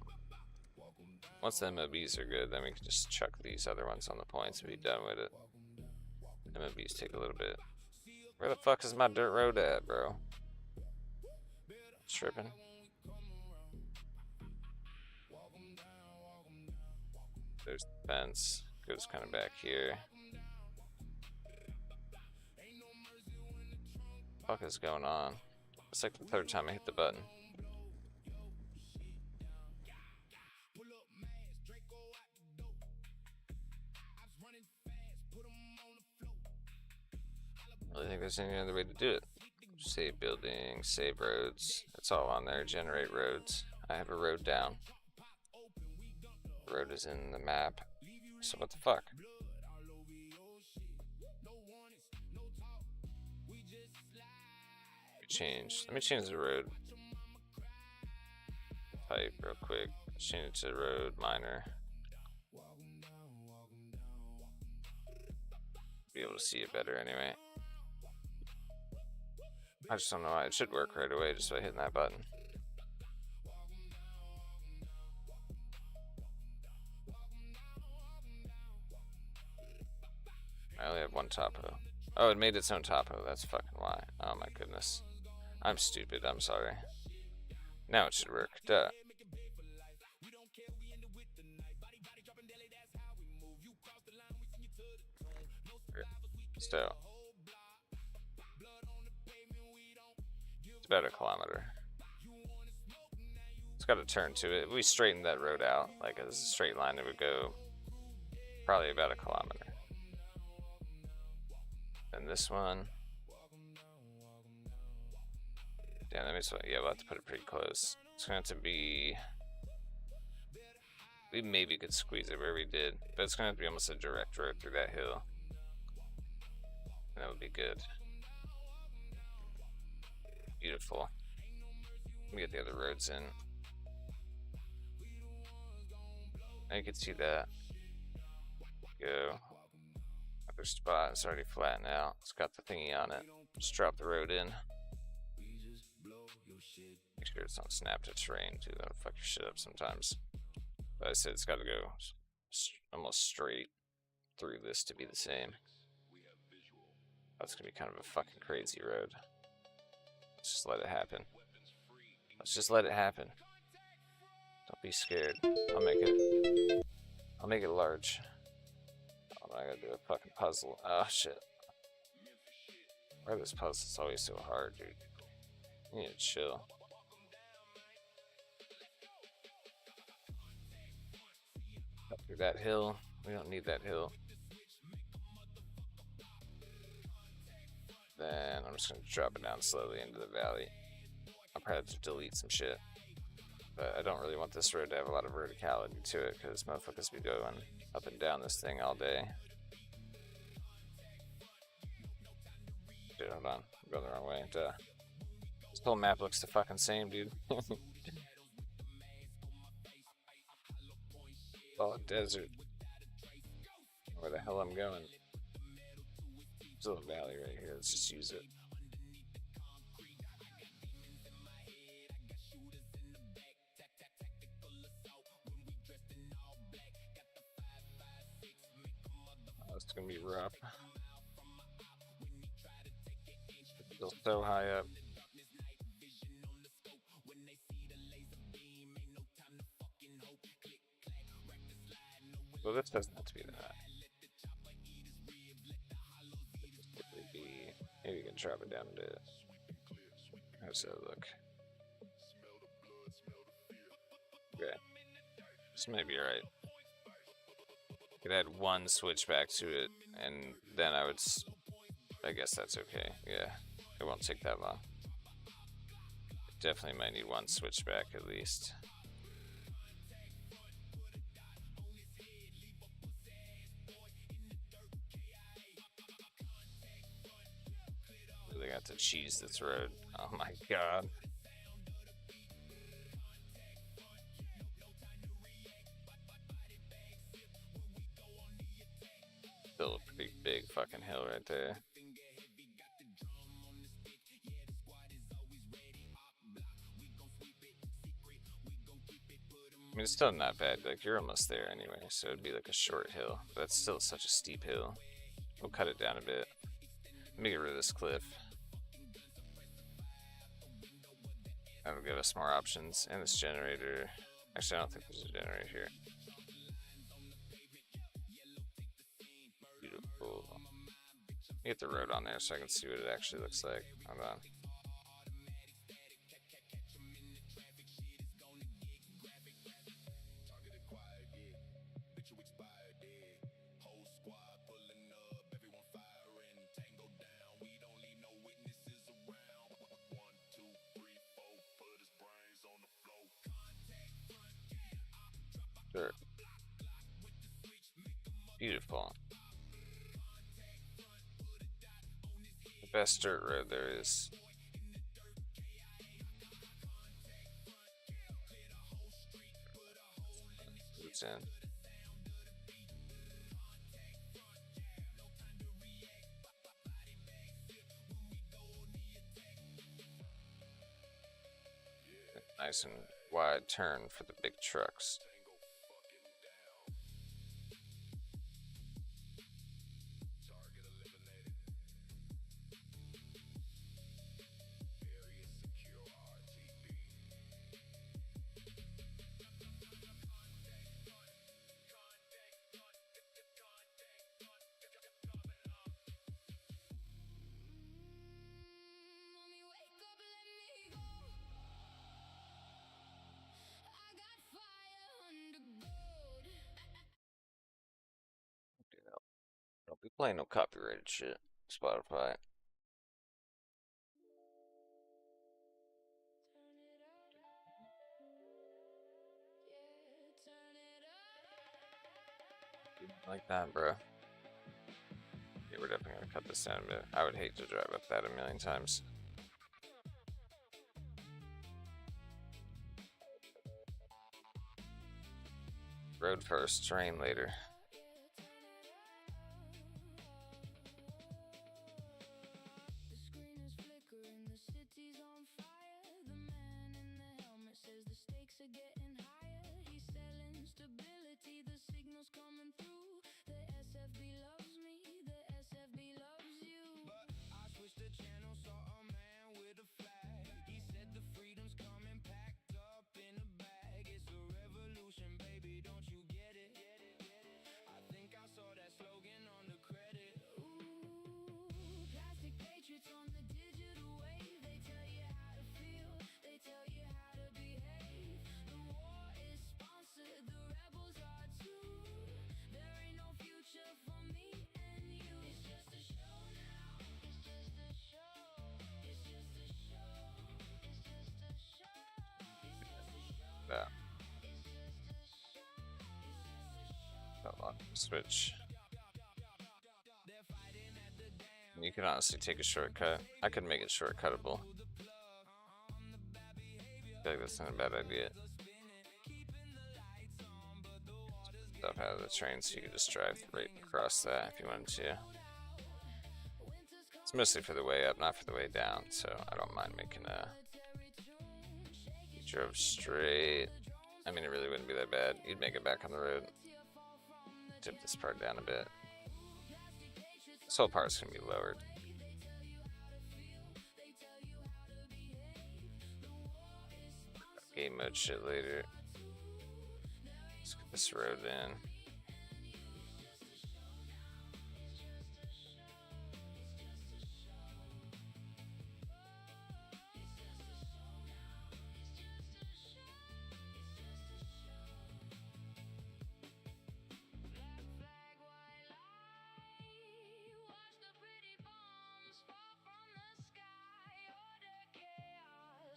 Once the MOBs are good, then we can just chuck these other ones on the points and be done with it. MOBs take a little bit. Where the fuck is my dirt road at, bro? Tripping. There's the fence. Goes kind of back here. What the fuck is going on? It's like the third time I hit the button. I don't really think there's any other way to do it. Save buildings, save roads. It's all on there. Generate roads. I have a road down. The road is in the map. So what the fuck? Let me change the road type real quick. Change it to road minor. Be able to see it better anyway. I just don't know why. It should work right away just by hitting that button. I only have one topo. Oh, it made its own topo. That's fucking why. Oh my goodness. I'm stupid. I'm sorry. Now it should work. Duh. So. It's about a kilometer. It's got a turn to it. If we straightened that road out, like as a straight line, it would go probably about a kilometer. And this one. Damn, that makes yeah, we'll have to put it pretty close. It's going to have to be. We maybe could squeeze it where we did, but it's going to have to be almost a direct road through that hill. And that would be good. Beautiful. Let me get the other roads in. Now you can see that. Go. Other spot, it's already flat now. It's got the thingy on it. Just drop the road in. Make sure it's not snap to terrain too. That'll fuck your shit up sometimes. But I said it's got to go almost straight through this to be the same. That's gonna be kind of a fucking crazy road. Let's just let it happen. Let's just let it happen. Don't be scared. I'll make it large. Oh, I gotta do a fucking puzzle. Oh shit. Why are those puzzles always so hard, dude? You need to chill. Up through that hill. We don't need that hill. Then I'm just gonna drop it down slowly into the valley. I'll probably have to delete some shit. But I don't really want this road to have a lot of verticality to it, because motherfuckers be going up and down this thing all day. Dude, hold on. I'm going the wrong way. Duh. This whole map looks the fucking same, dude. All desert. Where the hell I'm going? There's a little valley right here. Let's just use it. Oh, it's gonna be rough. It's still so high up. Well, this doesn't have to be that high. Maybe you can drop it down a bit. How's that look? Okay. This may be alright. Could add one switchback to it, and then I guess that's okay. Yeah, it won't take that long. Definitely might need one switchback at least. Really got to cheese this road. Oh my god. Still a pretty big fucking hill right there. I mean, it's still not bad. Like, you're almost there anyway, so it'd be like a short hill. But that's still such a steep hill. We'll cut it down a bit. Let me get rid of this cliff. That'll give us more options. And this generator. Actually, I don't think there's a generator here. Beautiful. Get the road on there so I can see what it actually looks like. Hold on. Sure. Beautiful. The best dirt road there is. It's in. Nice and wide turn for the big trucks. Don't be playing no copyrighted shit, Spotify. Like that, bro. Yeah, we're definitely gonna cut this down a bit. I would hate to drive up that a million times. Road first, terrain later. switch. You can honestly take a shortcut. I could make it shortcuttable. I feel like that's not a bad idea. Stuff out of the train so you can just drive right across that if you wanted to. It's mostly for the way up, not for the way down, so I don't mind making a... You drove straight. I mean, it really wouldn't be that bad. You'd make it back on the road. Tip this part down a bit. This whole part's gonna be lowered. Game mode shit later. Let's get this road in.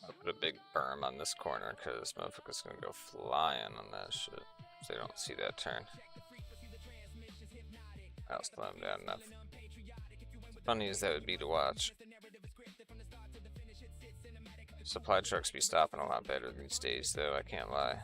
I'll put a big berm on this corner because this motherfucker's gonna go flying on that shit if they don't see that turn. I'll slow him down enough. Funny as that would be to watch. Supply trucks be stopping a lot better these days, though, I can't lie.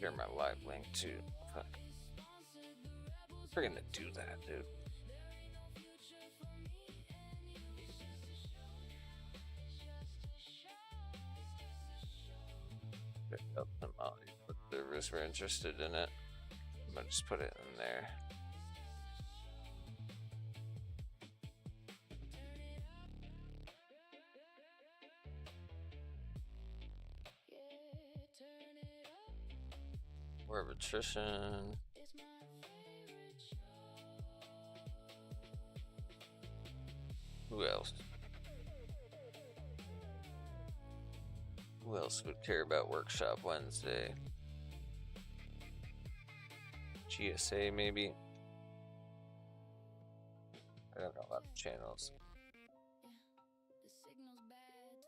Hear my live link too. Fuck. We're gonna do that, dude. Pick up some audio, but servers were interested in it. I'm gonna just put it in there. War of attrition. Who else? Who else would care about Workshop Wednesday? GSA maybe? I don't know about the channels.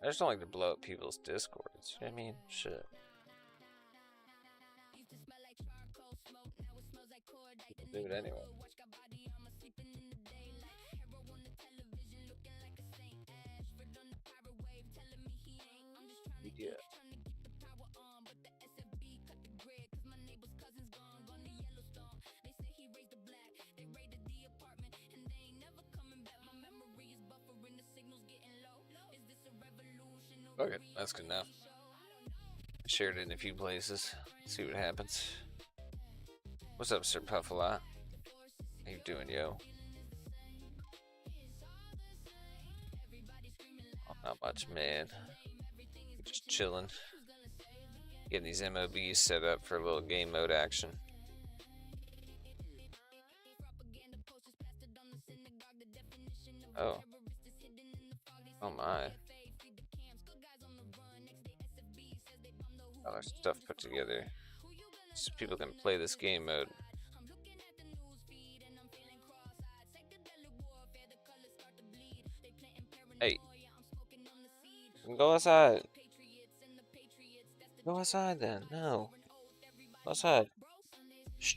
I just don't like to blow up people's discords. You know what I mean? Shit. Do it anyway. Yeah. Okay, that's good enough. Shared it in a few places. See what happens. What's up, Sir Puffalot? How you doing, yo? Oh, not much, man. Just chilling. Getting these MOBs set up for a little game mode action. Oh. Oh my. Other stuff put together so people can play this game mode. Hey, go outside. Go outside then. No, go outside. Shh.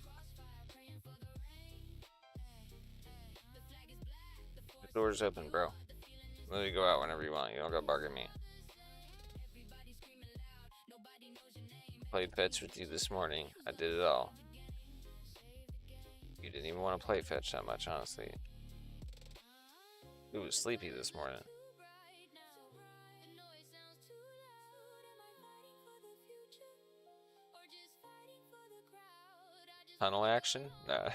The door's open, bro. Let you go out whenever you want. You don't gotta bargain me. Played fetch with you this morning. I did it all. You didn't even want to play fetch that much, honestly. You was sleepy this morning. Tunnel action? Nah.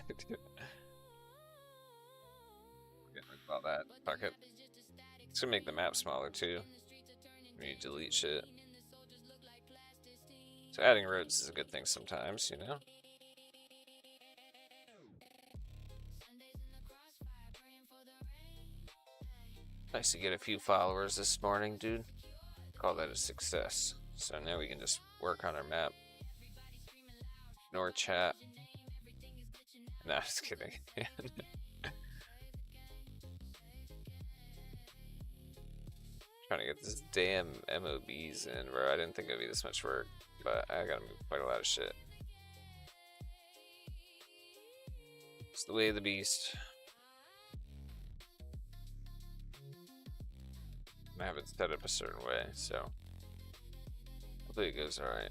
About that. Fuck it. It's gonna make the map smaller too. When you delete shit. So adding roads is a good thing sometimes, you know? Nice to get a few followers this morning, dude. Call that a success. So now we can just work on our map. Ignore chat. No, just kidding. Trying to get this damn MOBs in, bro. I didn't think it'd be this much work, but I gotta move quite a lot of shit. It's the way of the beast. I have it set up a certain way, so hopefully it goes alright.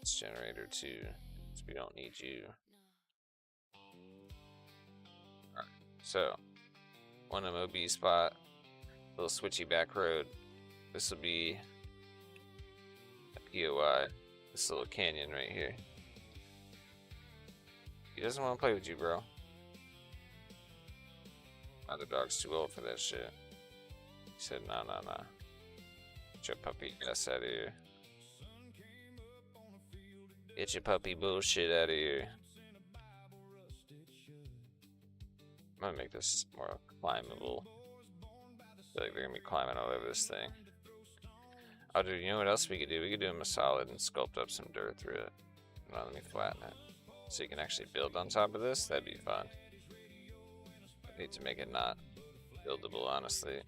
It's generator 2, so we don't need you. Alright, so 1 MOB spot, little switchy back road. This will be a POI, this little canyon right here. He doesn't want to play with you, bro. My other dog's too old for that shit. He said, nah. Get your puppy ass out of here. Get your puppy bullshit out of here. I'm gonna make this more climbable. I feel like they're gonna be climbing all over this thing. Oh, dude, you know what else we could do? We could do him a solid and sculpt up some dirt through it. Now, let me flatten it. So you can actually build on top of this? That'd be fun. I need to make it not buildable, honestly.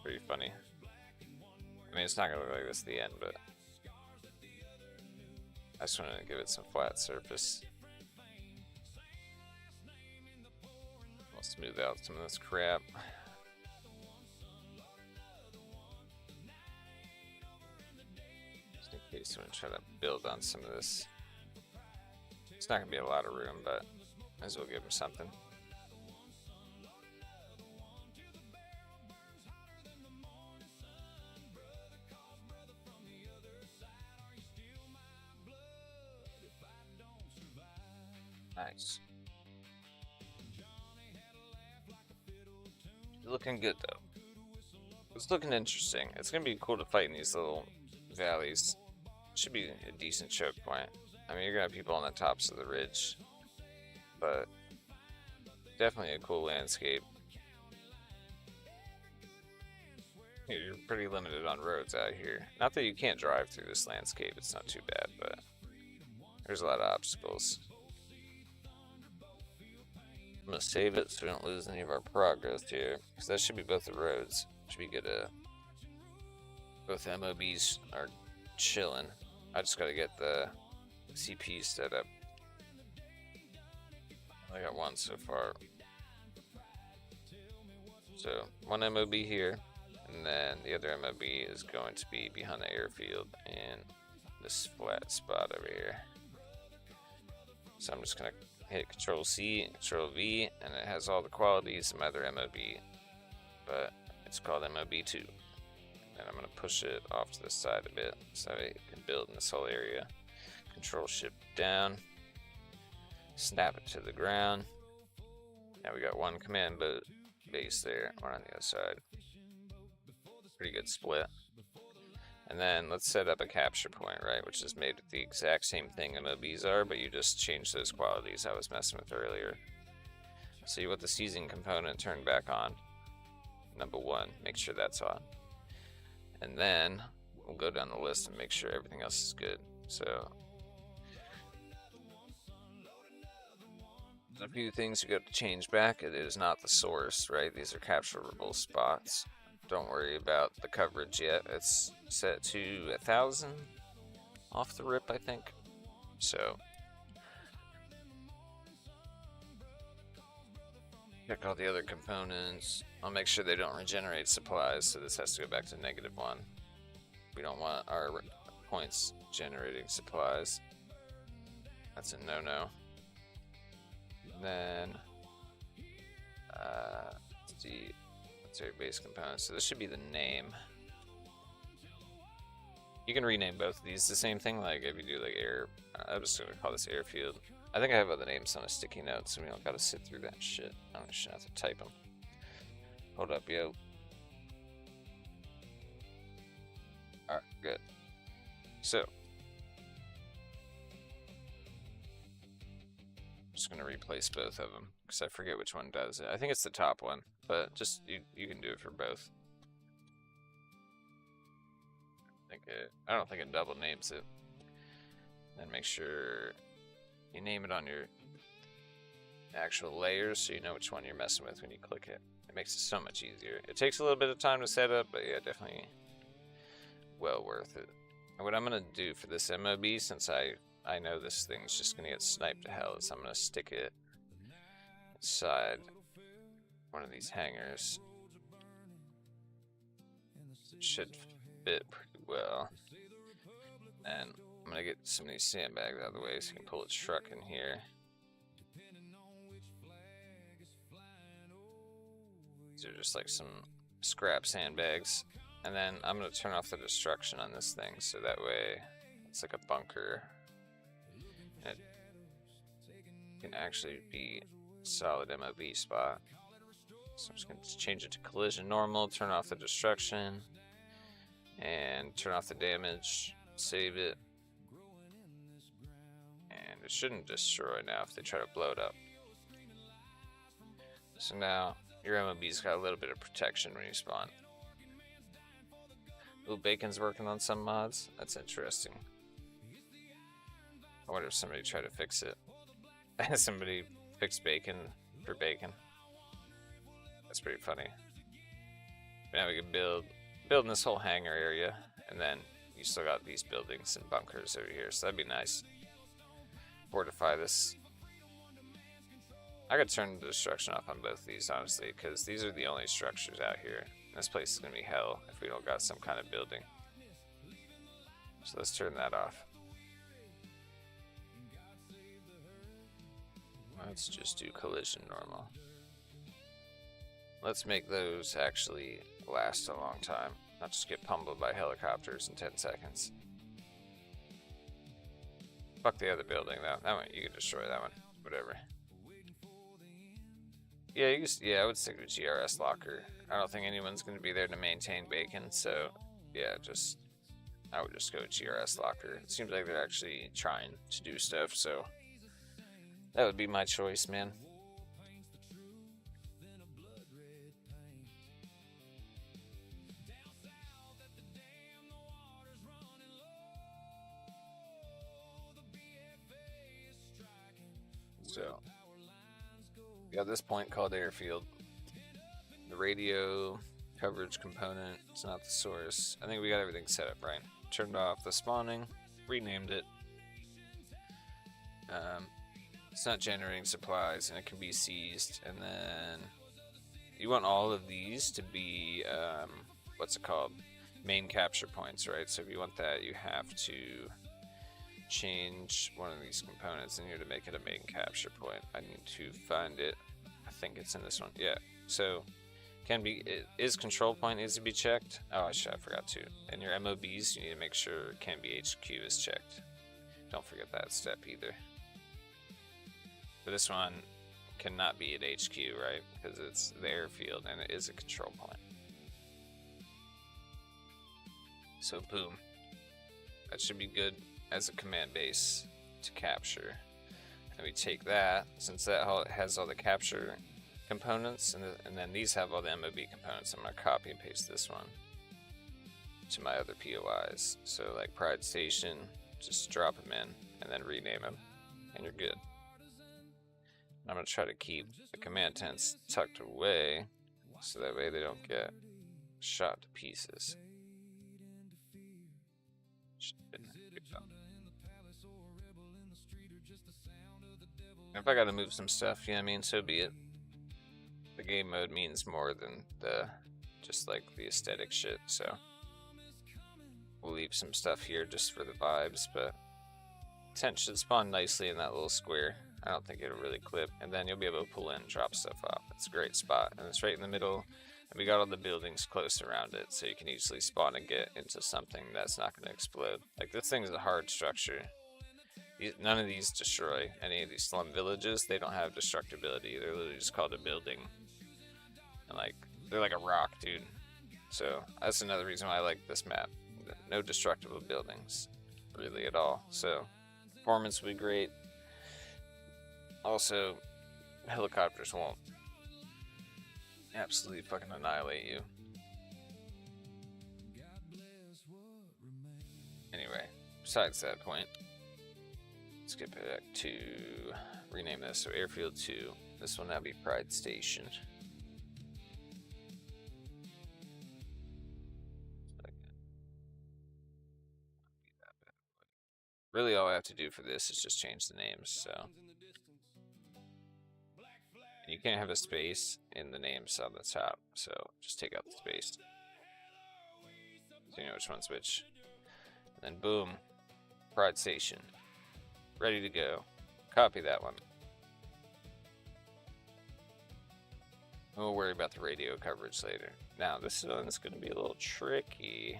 Pretty funny. I mean, it's not gonna look like this at the end, but I just wanted to give it some flat surface. I'll smooth out some of this crap. Just in case you want to try to build on some of this. It's not gonna be a lot of room, but might as well give him something. Nice. Looking good though. It's looking interesting. It's gonna be cool to fight in these little valleys. Should be a decent choke point. I mean, you're gonna have people on the tops of the ridge, but definitely a cool landscape. You're pretty limited on roads out here. Not that you can't drive through this landscape, it's not too bad, but there's a lot of obstacles. I'm gonna save it so we don't lose any of our progress here, because that should be both the roads. Should be good. Both MOBs are chilling. I just gotta get the CP set up. I got one so far. So 1 MOB here, and then the other MOB is going to be behind the airfield in this flat spot over here. So I'm just gonna hit Control C, Control V, and it has all the qualities of my other MOB, but it's called MOB2. And I'm gonna push it off to the side a bit so I can build in this whole area. Control Shift down, snap it to the ground. Now we got one command base there, one on the other side. Pretty good split. And then let's set up a capture point, right, which is made with the exact same thing MOBs are, but you just change those qualities I was messing with earlier. So you want the seizing component turned back on. Number 1, make sure that's on. And then we'll go down the list and make sure everything else is good. So there's a few things you got to change back. It is not the source, right? These are capturable spots. Don't worry about the coverage yet. It's set to 1,000 off the rip, I think. So check all the other components. I'll make sure they don't regenerate supplies, so this has to go back to -1. We don't want our points generating supplies. That's a no-no. Then let's see. Our base components. So this should be the name. You can rename both of these the same thing, like if you do like air. I'm just gonna call this airfield. I think I have other names on a sticky note, so we don't gotta sit through that shit. I don't have to type them. Hold up, yo. Alright, good. So I'm just gonna replace both of them because I forget which one does it. I think it's the top one, but just you can do it for both. I think I don't think it double names it. Then make sure you name it on your actual layers so you know which one you're messing with when you click it. It makes it so much easier. It takes a little bit of time to set up, but yeah, definitely well worth it. And what I'm gonna do for this MOB, since I know this thing's just gonna get sniped to hell, is I'm gonna stick it inside one of these hangars. It should fit pretty well. And I'm gonna get some of these sandbags out of the way so you can pull its truck in here. These are just like some scrap sandbags. And then I'm gonna turn off the destruction on this thing so that way it's like a bunker. And it can actually be a solid MOB spot. So I'm just gonna change it to collision normal, turn off the destruction, and turn off the damage, save it. And it shouldn't destroy now if they try to blow it up. So now your MOB's got a little bit of protection when you spawn. Ooh, Bacon's working on some mods. That's interesting. I wonder if somebody tried to fix it. Somebody fixed Bacon for Bacon. That's pretty funny. Now we can build in this whole hangar area, and then you still got these buildings and bunkers over here, so that'd be nice. Fortify this. I could turn the destruction off on both of these, honestly, because these are the only structures out here. This place is gonna be hell if we don't got some kind of building. So let's turn that off. Let's just do collision normal. Let's make those actually last a long time, not just get pummeled by helicopters in 10 seconds. Fuck the other building though. That one, you can destroy that one. Whatever. Yeah, I would stick with GRS locker. I don't think anyone's going to be there to maintain Bacon, so yeah, I would just go with GRS locker. It seems like they're actually trying to do stuff, so that would be my choice, man. So we got this point called airfield. The radio coverage component is not the source. I think we got everything set up right. Turned off the spawning, renamed it. It's not generating supplies and it can be seized. And then you want all of these to be what's it called? Main capture points, right? So if you want that, you have to change one of these components in here to make it a main capture point. I need to find it. I think it's in this one. Yeah. So is control point needs to be checked. Oh, I forgot to. And your MOBs, you need to make sure can be HQ is checked. Don't forget that step either. But this one cannot be at HQ, right? Because it's the airfield and it is a control point. So boom. That should be good as a command base to capture. And we take that, since that has all the capture components, and then these have all the MOB components, I'm going to copy and paste this one to my other POIs. So like Pride Station, just drop them in and then rename them, and you're good. I'm going to try to keep the command tents tucked away, so that way they don't get shot to pieces. If I gotta move some stuff, you know what I mean, so be it. The game mode means more than just like the aesthetic shit, so we'll leave some stuff here just for the vibes, but tent should spawn nicely in that little square. I don't think it'll really clip, and then you'll be able to pull in and drop stuff off. It's a great spot, and it's right in the middle, and we got all the buildings close around it, so you can easily spawn and get into something that's not going to explode. Like, this thing's a hard structure. None of these destroy any of these slum villages. They don't have destructibility. They're literally just called a building. And like, they're like a rock, dude. So that's another reason why I like this map. No destructible buildings, really, at all. So performance will be great. Also, helicopters won't absolutely fucking annihilate you. besides that point, let's get back to rename this. So Airfield 2. This will now be Pride Station. Really, all I have to do for this is just change the names. So you can't have a space in the names on the top. So just take out the space, so you know which one's which. And then boom, Pride Station, ready to go. Copy that one. We'll worry about the radio coverage later. Now this one's going to be a little tricky.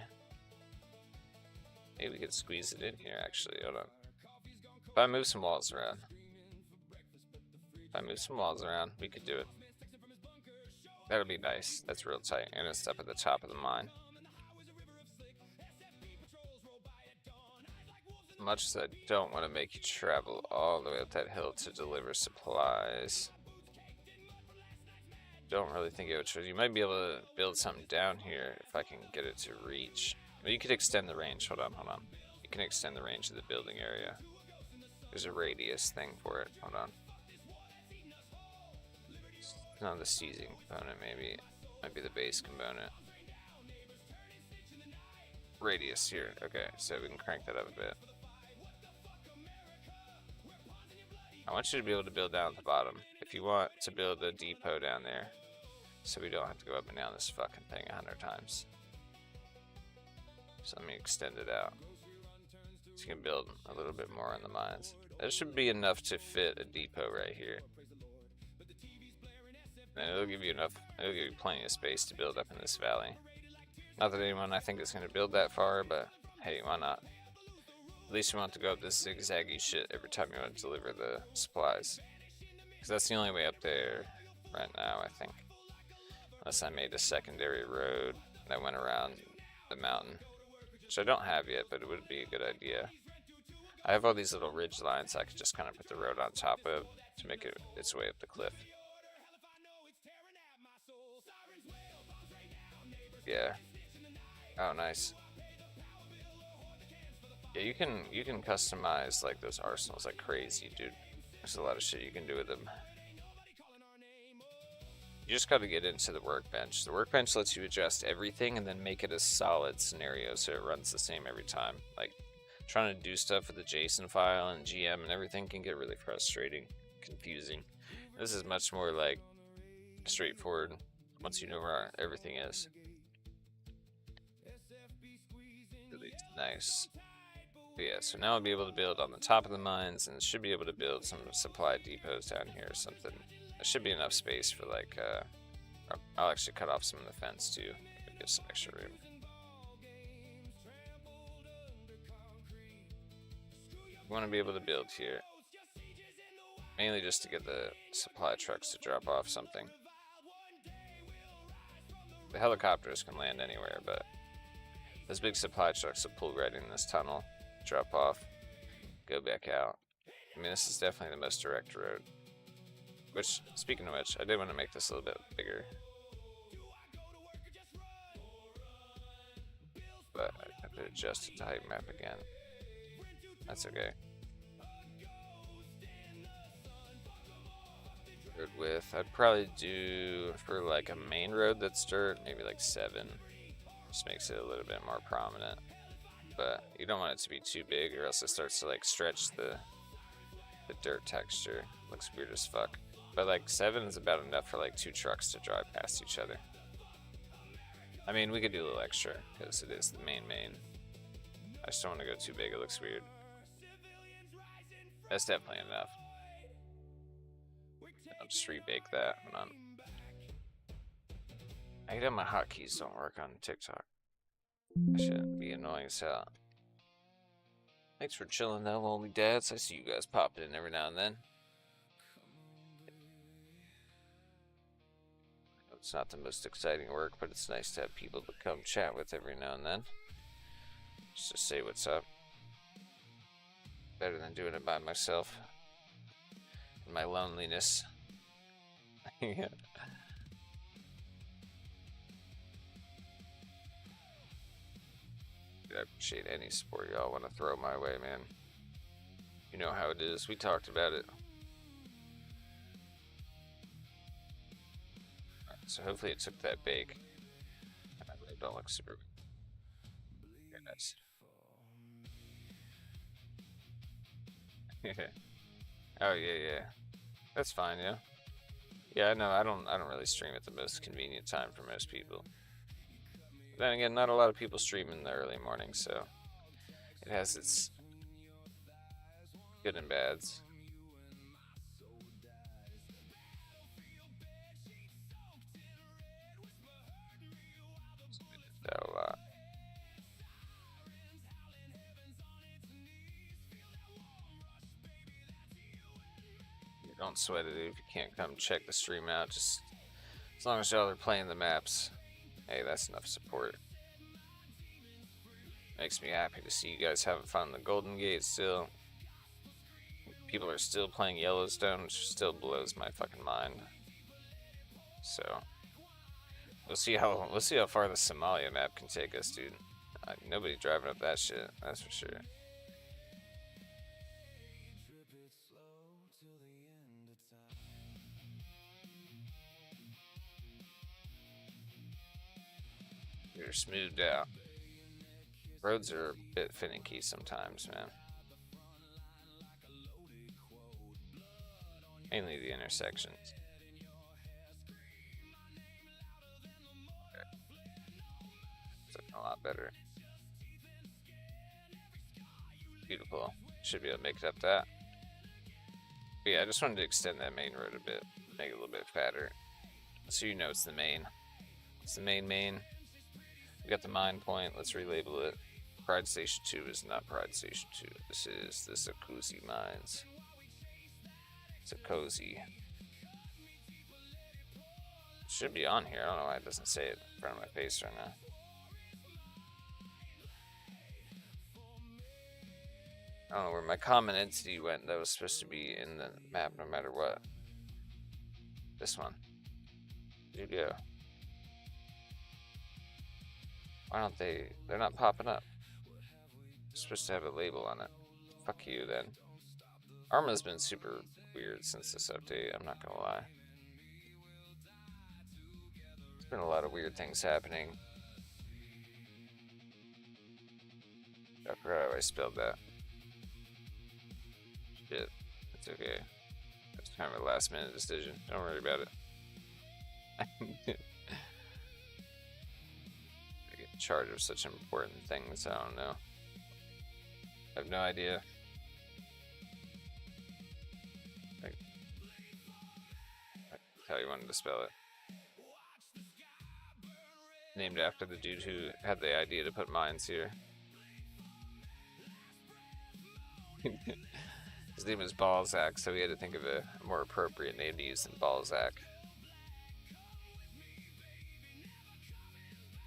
Maybe we could squeeze it in here, actually. Hold on. If I move some walls around. We could do it. That'll be nice. That's real tight. And it's up at the top of the mine. As much as I don't want to make you travel all the way up that hill to deliver supplies, don't really think it would show. You might be able to build something down here if I can get it to reach. Well, you could extend the range. Hold on. You can extend the range of the building area. There's a radius thing for it. Hold on. It's not the seizing component, maybe. Might be the base component. Radius here. Okay, so we can crank that up a bit. I want you to be able to build down at the bottom. If you want to build a depot down there, so we don't have to go up and down this fucking thing 100 times. So let me extend it out. So you can build a little bit more on the mines. That should be enough to fit a depot right here. And it'll give you plenty of space to build up in this valley. Not that anyone I think is going to build that far, but hey, why not? At least you want to go up this zigzaggy shit every time you want to deliver the supplies. Because that's the only way up there right now, I think. Unless I made a secondary road that went around the mountain. Which I don't have yet, but it would be a good idea. I have all these little ridge lines I could just kind of put the road on top of to make it its way up the cliff. Yeah. Oh, nice. Yeah, you can customize like those arsenals like crazy, dude. There's a lot of shit you can do with them. You just got to get into the workbench. The workbench lets you adjust everything and then make it a solid scenario so it runs the same every time. Like, trying to do stuff with the JSON file and GM and everything can get really frustrating, confusing. This is much more like straightforward once you know where everything is. Really nice. But yeah, so now I'll be able to build on the top of the mines and should be able to build some supply depots down here or something. There should be enough space for like, I'll actually cut off some of the fence too, give some extra room. You want to be able to build here, mainly just to get the supply trucks to drop off something. The helicopters can land anywhere, but those big supply trucks will pull right in this tunnel, drop off, go back out. I mean, this is definitely the most direct road. Which, speaking of which, I did want to make this a little bit bigger. But I have to adjust it to height map again. That's okay. Road width, I'd probably do for like a main road that's dirt, maybe like 7. Just makes it a little bit more prominent. But you don't want it to be too big or else it starts to like stretch the dirt texture. Looks weird as fuck. But like 7 is about enough for like 2 trucks to drive past each other. I mean, we could do a little extra because it is the main. I just don't want to go too big, it looks weird. That's definitely enough. I'll just rebake that. Hold on. I hate how my hotkeys don't work on TikTok. That should be annoying as hell. Thanks for chilling though, lonely dads. I see you guys popping in every now and then. It's not the most exciting work, but it's nice to have people to come chat with every now and then. Just to say what's up. Better than doing it by myself. In my loneliness. Yeah. I appreciate any support y'all want to throw my way, man. You know how it is. We talked about it. Right, so hopefully it took that bake. I really don't look super. Okay, nice. Oh yeah. That's fine, yeah. Yeah, no, I don't really stream at the most convenient time for most people. But then again, not a lot of people stream in the early morning, so it has its good and bads. That a lot. Don't sweat it if you can't come check the stream out. Just as long as y'all are playing the maps, hey, that's enough support. Makes me happy to see you guys having fun in the Golden Gate still. People are still playing Yellowstone, which still blows my fucking mind. So we'll see how far the Somalia map can take us, dude. Nobody driving up that shit, that's for sure. You're smoothed out. Roads are a bit finicky sometimes, man. Mainly the intersections. Okay. It's looking a lot better. Beautiful. Should be able to make it up that. But yeah, I just wanted to extend that main road a bit, make it a little bit fatter. So you know it's the main. It's the main. We got the mine point, let's relabel it. Pride Station 2 is not Pride Station 2. This is the Sakuzi Mines. Sakuzi. Should be on here. I don't know why it doesn't say it in front of my face right now. I don't know where my common entity went that was supposed to be in the map no matter what. This one. Where'd you go? Why don't they? They're not popping up. They're supposed to have a label on it. Fuck you then. Arma's been super weird since this update, I'm not gonna lie. There's been a lot of weird things happening. I forgot how I spelled that. Shit. It's okay. That's kind of a last minute decision. Don't worry about it. I get in charge of such important things, I don't know. I have no idea. How you wanted to spell it. Named after the dude who had the idea to put mines here. His name was Balzac, so we had to think of a more appropriate name to use than Balzac.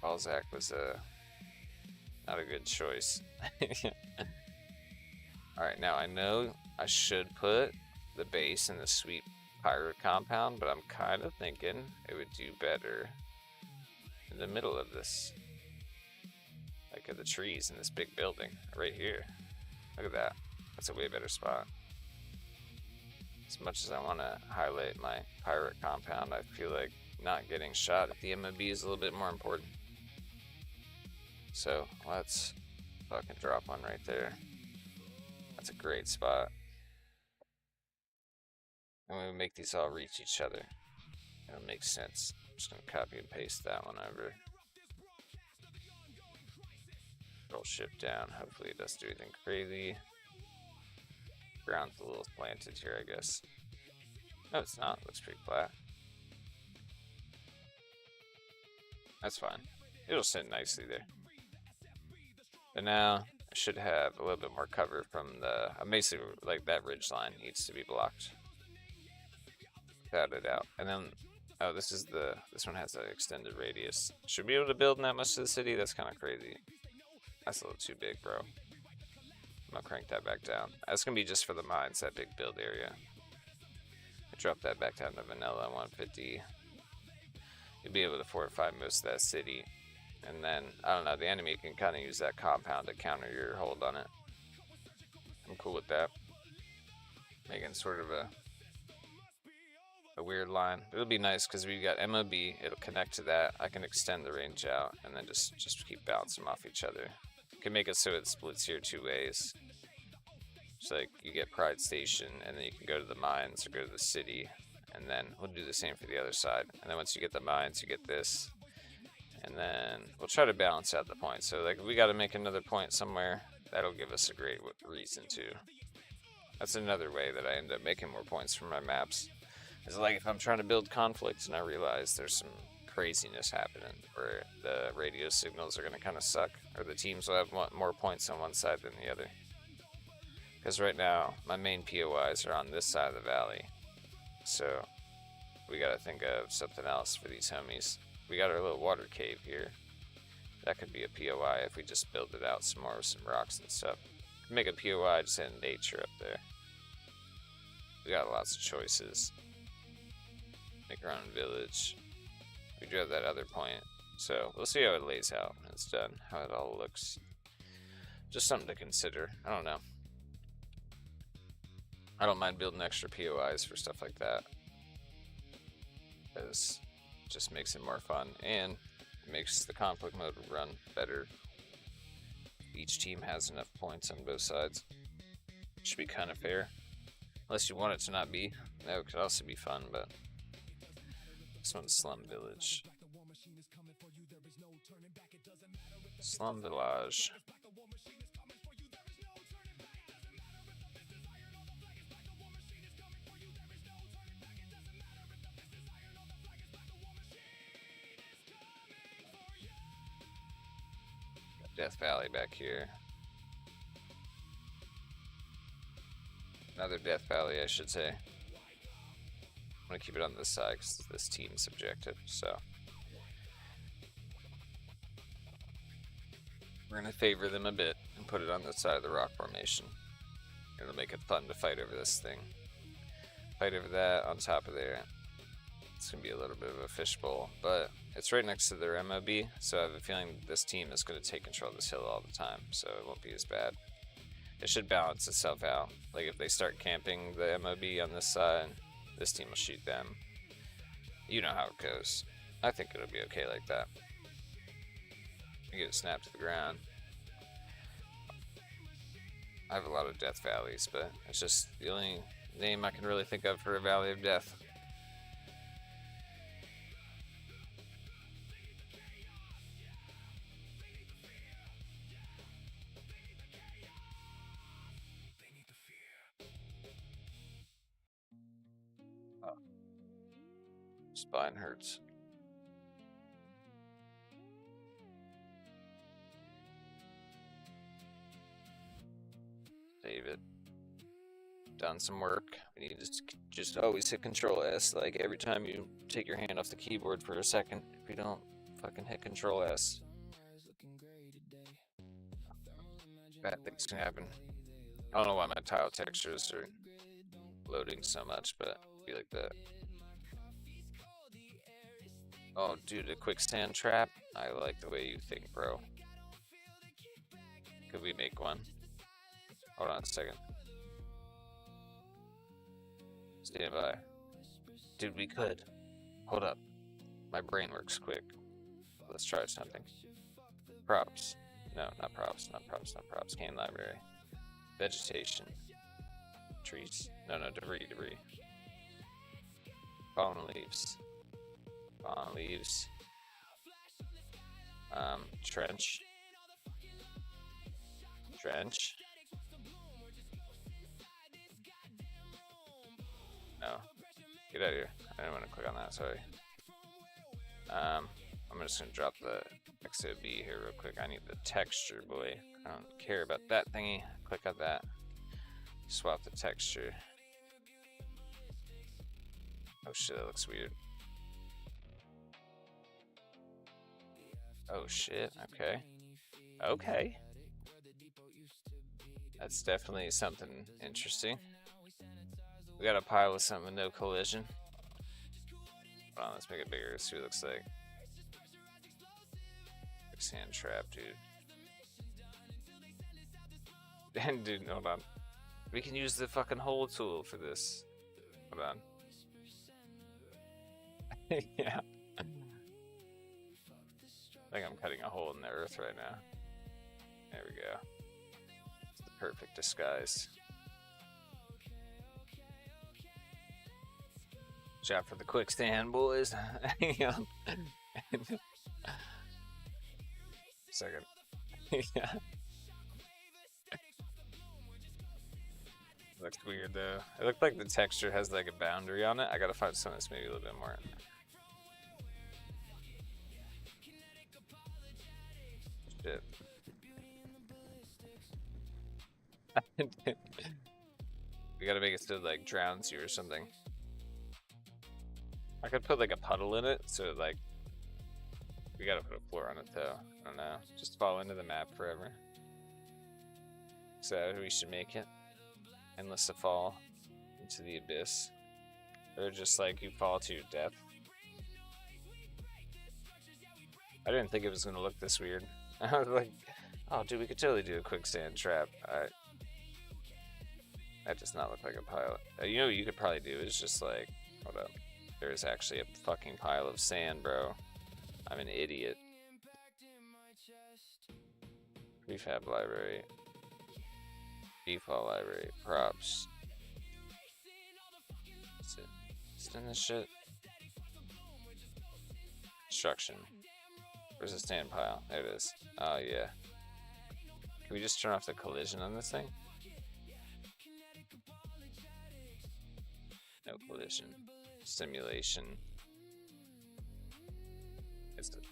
Balzac was not a good choice. Alright, now I know I should put the base in the sweet pirate compound, but I'm kind of thinking it would do better in the middle of this. Like of the trees in this big building right here. Look at that. That's a way better spot. As much as I want to highlight my pirate compound, I feel like not getting shot at the MOB is a little bit more important. So let's fucking drop one right there. That's a great spot. And we make these all reach each other. It'll make sense. I'm just gonna copy and paste that one over. Roll shift down. Hopefully it doesn't do anything crazy. Ground's a little slanted here, I guess. No, it's not. It looks pretty flat. That's fine. It'll sit nicely there. But now I should have a little bit more cover from the. Basically, like that ridge line needs to be blocked. Without it out. And then, oh, this one has an extended radius. Should be able to build in that much to the city? That's kind of crazy. That's a little too big, bro. I'm gonna crank that back down. That's gonna be just for the mines, that big build area. I drop that back down to vanilla 150. You'll be able to fortify most of that city. And then, I don't know, the enemy can kind of use that compound to counter your hold on it. I'm cool with that. Making sort of a weird line. It'll be nice because we got MOB, it'll connect to that. I can extend the range out and then just keep bouncing off each other. Can make it so it splits here 2 ways. So like you get Pride Station and then you can go to the mines or go to the city, and then we'll do the same for the other side. And then once you get the mines, you get this. And then we'll try to balance out the points. So like if we got to make another point somewhere, that'll give us a great reason to. That's another way that I end up making more points from my maps. It's like if I'm trying to build conflicts and I realize there's some craziness happening where the radio signals are going to kind of suck, or the teams will have more points on one side than the other. Because right now, my main POIs are on this side of the valley. So we got to think of something else for these homies. We got our little water cave here. That could be a POI if we just build it out some more with some rocks and stuff. Make a POI just in nature up there. We got lots of choices. Make our own village. We do have that other point. So we'll see how it lays out when it's done, how it all looks. Just something to consider. I don't know. I don't mind building extra POIs for stuff like that. Because it just makes it more fun. And it makes the conflict mode run better. Each team has enough points on both sides. Should be kind of fair. Unless you want it to not be. That could also be fun, but this one's Slum Village. Slum Village. Death Valley back here. Another Death Valley, I should say. I'm gonna keep it on this side because this team's objective, so. We're gonna favor them a bit and put it on the side of the rock formation. It'll make it fun to fight over this thing. Fight over that on top of there. It's gonna be a little bit of a fishbowl, but it's right next to their MOB, so I have a feeling this team is gonna take control of this hill all the time, so it won't be as bad. It should balance itself out. Like if they start camping the MOB on this side, this team will shoot them. You know how it goes. I think it'll be okay like that. I get it snapped to the ground. I have a lot of Death Valleys, but it's just the only name I can really think of for a Valley of Death. Oh. Spine hurts. Save it. Done some work. We need to just always hit Control S, like every time you take your hand off the keyboard for a second. If you don't fucking hit Control S, bad things can happen. I don't know why my tile textures are loading so much, but it'll be like that. Oh, dude, a quicksand trap? I like the way you think, bro. Could we make one? Hold on a second. Stand by. Dude, we could. Hold up. My brain works quick. Let's try something. Props. No, not props, not props, not props. Cane library. Vegetation. Trees. No, debris. Fallen leaves. Fallen leaves. Trench. Trench. No. Get out of here. I didn't want to click on that, sorry. I'm just gonna drop the XOB here real quick. I need the texture, boy. I don't care about that thingy. Click on that. Swap the texture. Oh shit, that looks weird. Oh shit, okay. Okay. That's definitely something interesting. We got a pile with something with no collision. Hold on, let's make it bigger, see what it looks like. quicksand trap, dude. And dude, hold on. We can use the fucking hole tool for this. Hold on. Yeah. I think I'm cutting a hole in the earth right now. There we go. It's the perfect disguise. Shot for the quicksand, boys. Yeah. Second. Yeah. Looks weird though. It looked like the texture has like a boundary on it. I gotta find something that's maybe a little bit more. Shit. We gotta make it so it like drowns you or something. I could put like a puddle in it, so like we gotta put a floor on it though. I don't know. Just fall into the map forever. So we should make it. Endless to fall into the abyss. Or just like you fall to your death. I didn't think it was gonna look this weird. I was like, oh dude, we could totally do a quicksand trap. That does not look like a pile. You know what you could probably do is just like, hold up. There's actually a fucking pile of sand, bro. I'm an idiot. Prefab library. Default library. Props. What's it? What's in this shit? Construction. Where's the sand pile? There it is. Oh yeah. Can we just turn off the collision on this thing? No collision. Simulation.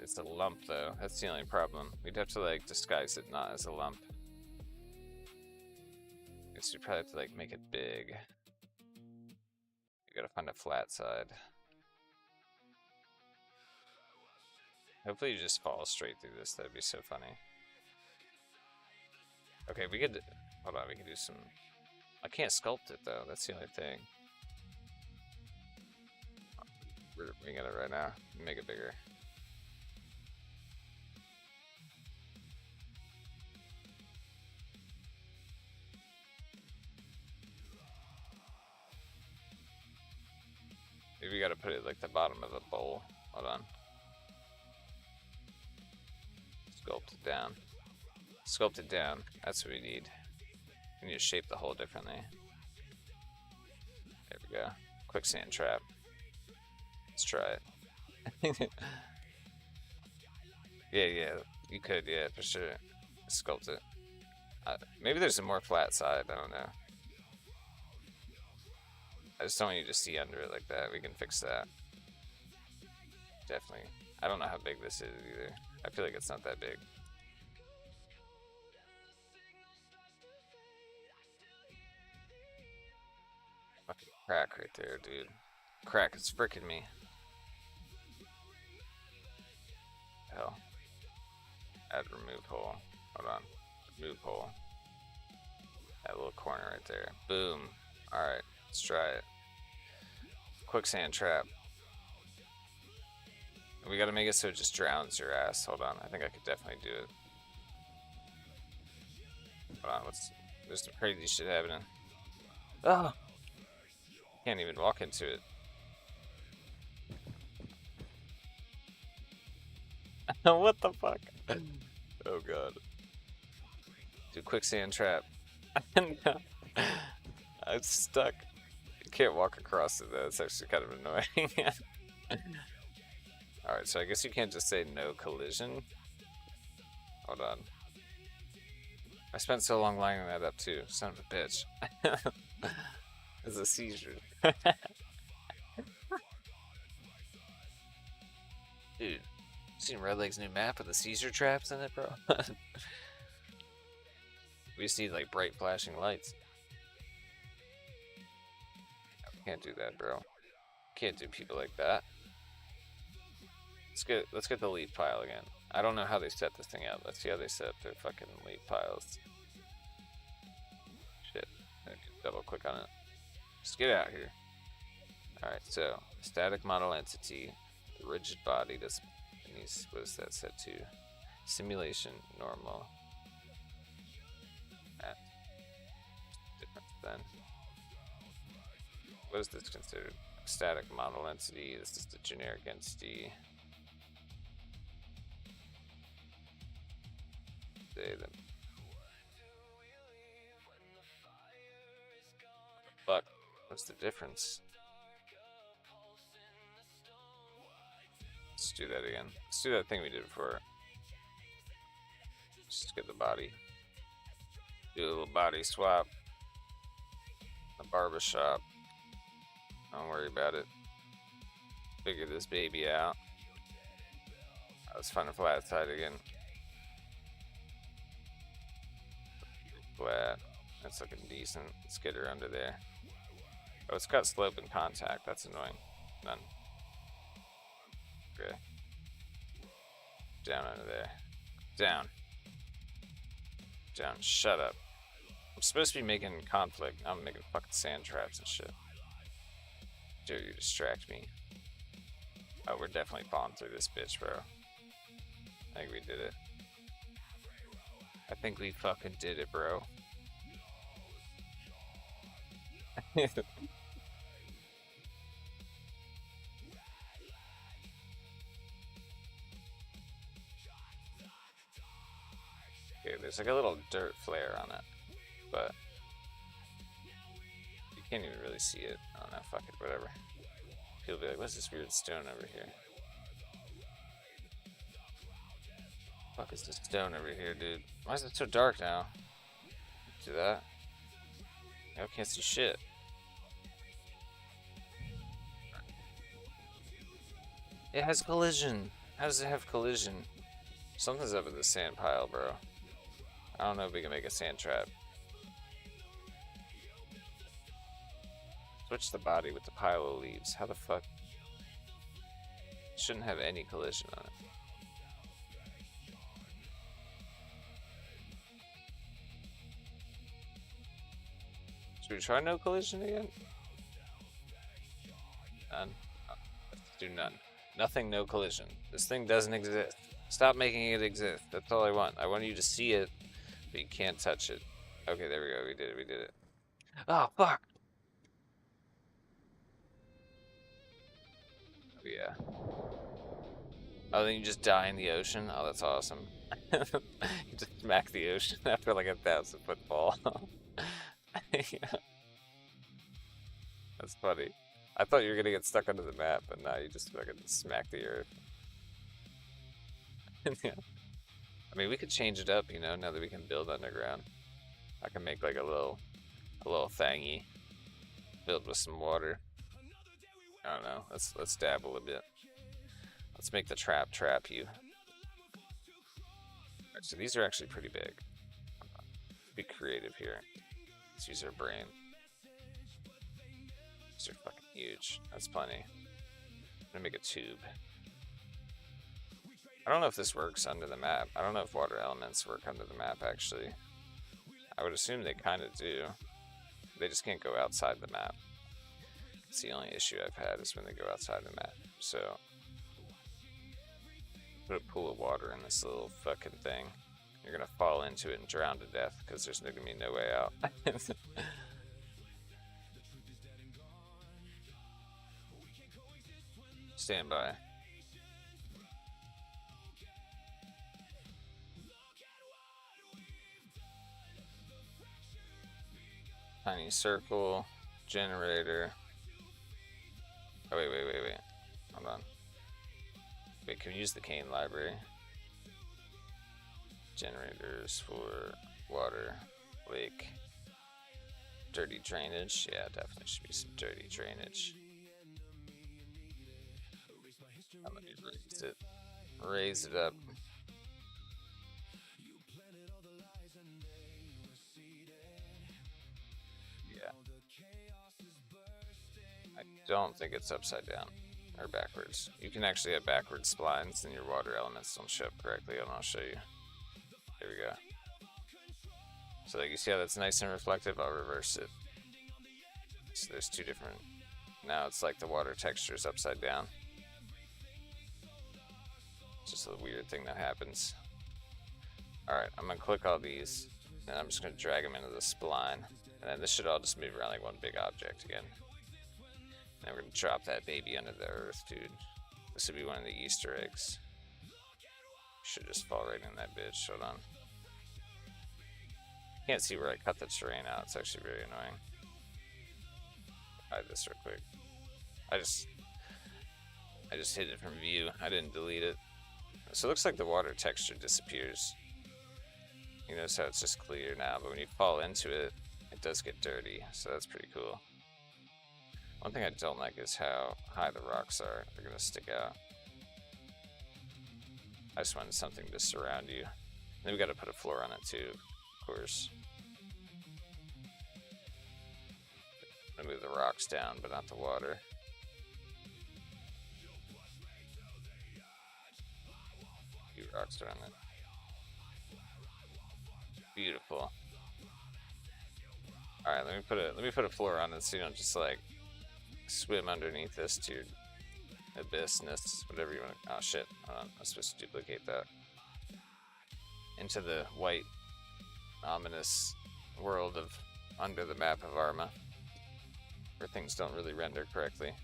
It's a lump though. That's the only problem. We'd have to like disguise it not as a lump. Guess we probably have to like make it big. We gotta find a flat side. Hopefully you just fall straight through this. That'd be so funny. Okay, we could. Hold on, we can do some. I can't sculpt it though. That's the only thing. We're doing it right now. Make it bigger. Maybe we gotta put it like the bottom of a bowl. Hold on. Sculpt it down. Sculpt it down. That's what we need. We need to shape the hole differently. There we go. Quicksand trap. Let's try it. Yeah, you could, yeah, for sure. Sculpt it. Maybe there's a more flat side, I don't know. I just don't want you to see under it like that. We can fix that. Definitely. I don't know how big this is either. I feel like it's not that big. Fucking crack right there, dude. Crack is fricking me. Hell. Add remove hole. Hold on. Remove hole. That little corner right there. Boom. Alright, let's try it. Quicksand trap. We gotta make it so it just drowns your ass. Hold on, I think I could definitely do it. Hold on, there's some crazy shit happening. Oh! Can't even walk into it. What the fuck? Oh god. Dude, quicksand trap. I'm stuck. You can't walk across it though, it's actually kind of annoying. Alright, so I guess you can't just say no collision. Hold on. I spent so long lining that up too. Son of a bitch. It's a seizure. Dude, seen Redleg's new map with the seizure traps in it, bro? We just need like bright flashing lights. Can't do that, bro. Can't do people like that. Let's get the leaf pile again. I don't know how they set this thing up. Let's see how they set up their fucking leaf piles. Shit. I can double click on it. Just get out here. Alright, so static model entity. The rigid body does what is that set to? Simulation normal. Different then. What is this considered? Static model entity. This is the generic entity. Fuck. What's the difference? Let's do that again. Let's do that thing we did before. Just get the body. Do a little body swap. The barbershop. Don't worry about it. Figure this baby out. Let's find a flat side again. Flat. That's looking decent. Let's get her under there. Oh, it's got slope and contact. That's annoying. None. Okay. Down under there. Down. Down. Shut up. I'm supposed to be making conflict. I'm making fucking sand traps and shit. Dude, you distract me. Oh, we're definitely falling through this bitch, bro. I think we did it. I think we fucking did it, bro. Okay, there's like a little dirt flare on it, but you can't even really see it. I don't know, fuck it, whatever. People be like, what's this weird stone over here? Fuck is this stone over here, dude? Why is it so dark now? Do that. I can't see shit. It has collision. How does it have collision? Something's up with the sand pile, bro. I don't know if we can make a sand trap. Switch the body with the pile of leaves. How the fuck? Shouldn't have any collision on it. Should we try no collision again? None. Oh, let's do none. Nothing, no collision. This thing doesn't exist. Stop making it exist. That's all I want. I want you to see it, but you can't touch it. Okay, there we go. We did it. We did it. Oh, fuck. Oh, yeah. Oh, then you just die in the ocean? Oh, that's awesome. You just smack the ocean after like 1,000-foot fall. Yeah. That's funny. I thought you were gonna get stuck under the map, but now you just fucking smack the earth. Yeah. I mean, we could change it up, you know, now that we can build underground. I can make like a little thingy, filled with some water. I don't know. Let's dabble a bit. Let's make the trap you. Alright, so these are actually pretty big. Be creative here. Let's use our brain. These are fucking huge. That's plenty. I'm gonna make a tube. I don't know if this works under the map. I don't know if water elements work under the map, actually. I would assume they kind of do. They just can't go outside the map. It's the only issue I've had is when they go outside the map. So, put a pool of water in this little fucking thing. You're gonna fall into it and drown to death because there's gonna be no way out. Stand by. Tiny circle, generator. Oh, wait. Hold on. Wait, can we use the cane library? Generators for water, lake, dirty drainage. Yeah, definitely should be some dirty drainage. Let me raise it up. Yeah. I don't think it's upside down or backwards. You can actually have backwards splines and your water elements don't show up correctly, and I'll show you. There we go. So like you see how that's nice and reflective? I'll reverse it. So there's two different. Now it's like the water texture is upside down. It's just a weird thing that happens. Alright, I'm gonna click all these, and I'm just gonna drag them into the spline. And then this should all just move around like one big object again. And we're gonna drop that baby under the earth, dude. This would be one of the Easter eggs. Should just fall right in that bitch. Hold on. Can't see where I cut the terrain out. It's actually very annoying. Hide this real quick. I just hid it from view. I didn't delete it. So it looks like the water texture disappears. You notice how it's just clear now, but when you fall into it, it does get dirty. So that's pretty cool. One thing I don't like is how high the rocks are. They're gonna stick out. I just wanted something to surround you. And then we gotta put a floor on it too, of course. I'm gonna move the rocks down, but not the water. A few rocks around it. Beautiful. Alright, let me put a floor on it so you don't just like swim underneath this to your abyssness, whatever you want to. Oh shit, hold on, I'm supposed to duplicate that. Into the white, ominous world of under the map of Arma, where things don't really render correctly.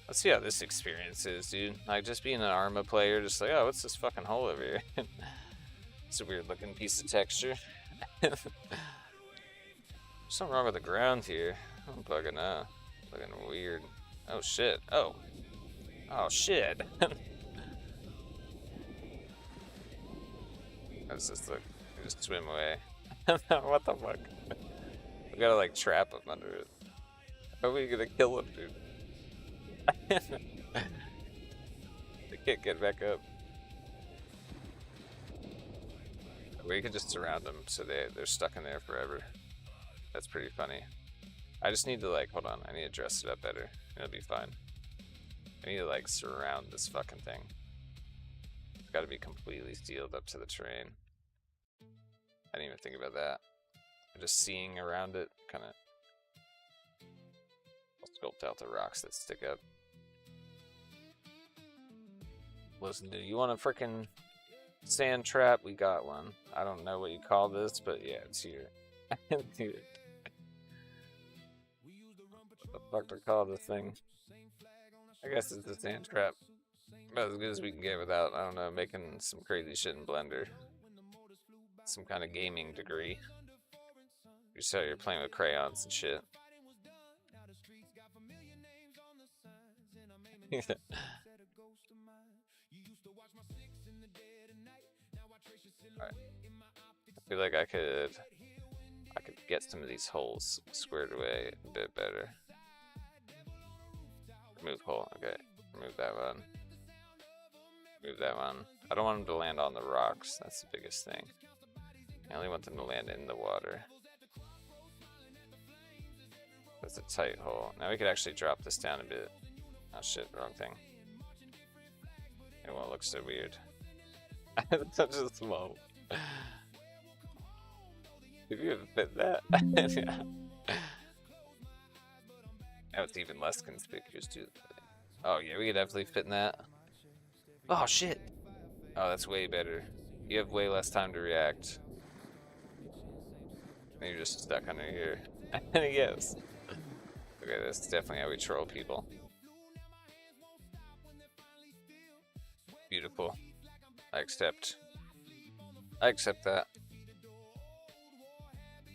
Let's see how this experience is, dude. Like, just being an Arma player, just like, oh, what's this fucking hole over here? It's a weird looking piece of texture. Something wrong with the ground here. I'm bugging out. Looking weird. Oh shit. Oh. Oh shit. How does this look? We just swim away. What the fuck? We gotta like trap him under it. How are we gonna kill him, dude? They can't get back up. We could just surround them so they're stuck in there forever. That's pretty funny. I just need to like, hold on, I need to dress it up better. It'll be fine. I need to like surround this fucking thing. It's gotta be completely sealed up to the terrain. I didn't even think about that. Just seeing around it, kinda. I'll sculpt out the rocks that stick up. Listen, dude, you want a frickin' sand trap? We got one. I don't know what you call this, but yeah, it's here. Dude. What the fuck to call this thing? I guess it's a sand trap. About as good as we can get without, I don't know, making some crazy shit in Blender. Some kind of gaming degree. You saw you're playing with crayons and shit. Alright. I feel like I could get some of these holes squared away a bit better. Remove hole, okay. Remove that one. Move that one. I don't want them to land on the rocks, that's the biggest thing. I only want them to land in the water. That's a tight hole. Now we could actually drop this down a bit. Oh shit, wrong thing. It won't look so weird. It's such a small. If you have fit that. Yeah. Now it's even less conspicuous too. Oh yeah, we could definitely fit in that. Oh shit! Oh, that's way better. You have way less time to react. And you're just stuck under here. Yes. Okay, that's definitely how we troll people. Beautiful. I accept. I accept that.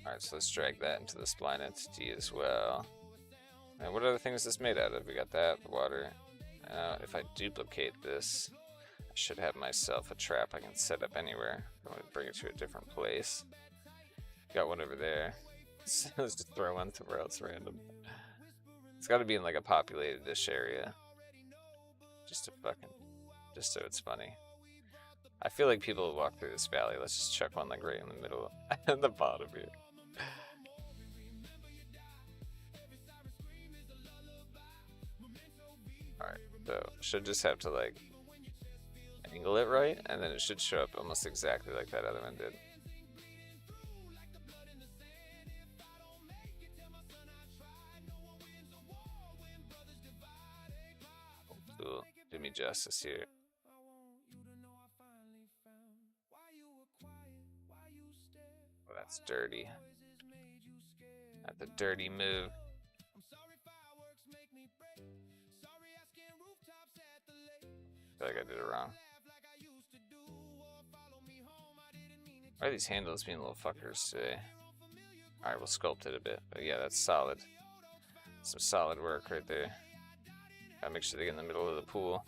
Alright, so let's drag that into the spline entity as well. And what other things is this made out of? We got that, the water. If I duplicate this, I should have myself a trap I can set up anywhere. I'm going to bring it to a different place. Got one over there. Let's just throw one somewhere else random. It's got to be in like a populated-ish area. Just so it's funny. I feel like people will walk through this valley. Let's just chuck one like right in the middle, at the bottom here. Alright, so should just have to like angle it right, and then it should show up almost exactly like that other one did. Cool. Do me justice here. That's dirty. That's a dirty move. I feel like I did it wrong. Why are these handles being little fuckers today? Alright, we'll sculpt it a bit. But yeah, that's solid. Some solid work right there. Gotta make sure they get in the middle of the pool.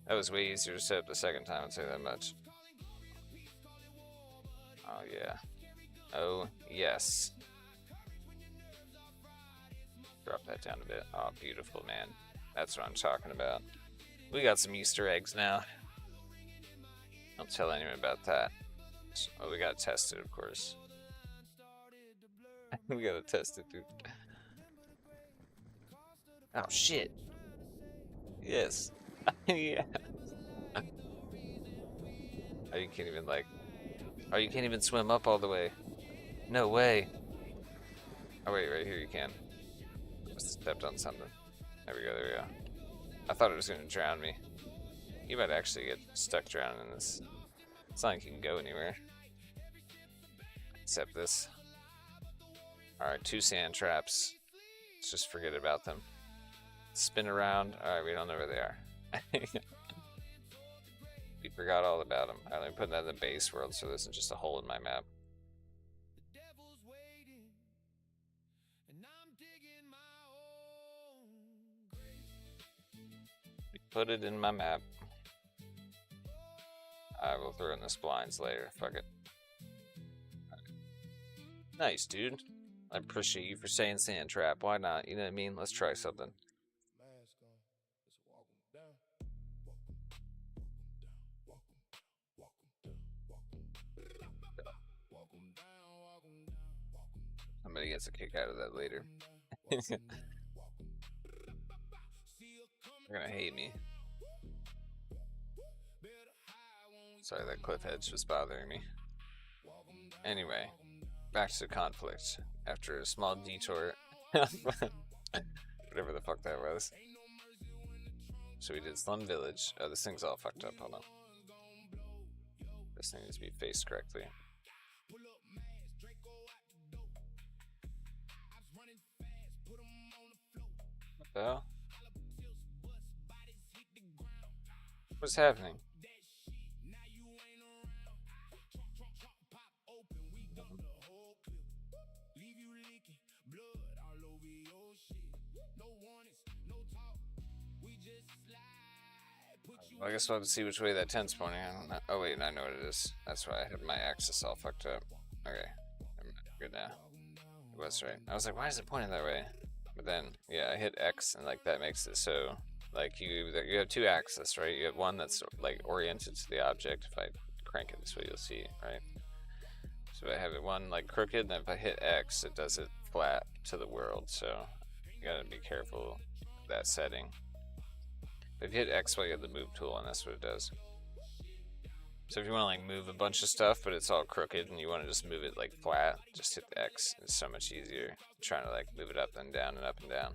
That was way easier to set up the second time, I'd say that much. Oh yeah. Oh yes. Drop that down a bit. Oh, beautiful, man. That's what I'm talking about. We got some Easter eggs now. Don't tell anyone about that. Oh, we gotta test it, of course. We gotta test it, dude. Oh, shit. Yes. Yeah. Oh, you can't even, like... Oh, you can't even swim up all the way. No way. Oh, wait, right here you can. Just stepped on something. There we go, there we go. I thought it was gonna drown me. You might actually get stuck drowning in this. It's not like you can go anywhere. Except this. Alright, 2 sand traps. Let's just forget about them. Spin around. Alright, we don't know where they are. We forgot all about them. Alright, let me put that in the base world so this isn't just a hole in my map. Put it in my map. I will throw in the splines later. Fuck it. Right. Nice, dude. I appreciate you for saying sand trap. Why not? You know what I mean? Let's try something. Somebody gets a kick out of that later. They're gonna hate me. Sorry, that cliff edge was bothering me. Anyway, back to conflict. After a small detour. Whatever the fuck that was. So we did Slum Village. Oh, this thing's all fucked up. Hold on. This thing needs to be faced correctly. What the hell? What's happening? Well, I guess we'll have to see which way that tent's pointing. I don't know. Oh wait, I know what it is. That's why I had my axis all fucked up. Okay, I'm good now. It was right. I was like, why is it pointing that way? But then, yeah, I hit X, and like that makes it so, like you have 2 axes, right? You have one that's like oriented to the object. If I crank it this way, you'll see, right? So I have it one like crooked, and if I hit X, it does it flat to the world. So you gotta be careful of that setting. But if you hit X while you have the move tool, and that's what it does. So if you want to like move a bunch of stuff, but it's all crooked, and you want to just move it like flat, just hit the X. It's so much easier than trying to like move it up and down and up and down.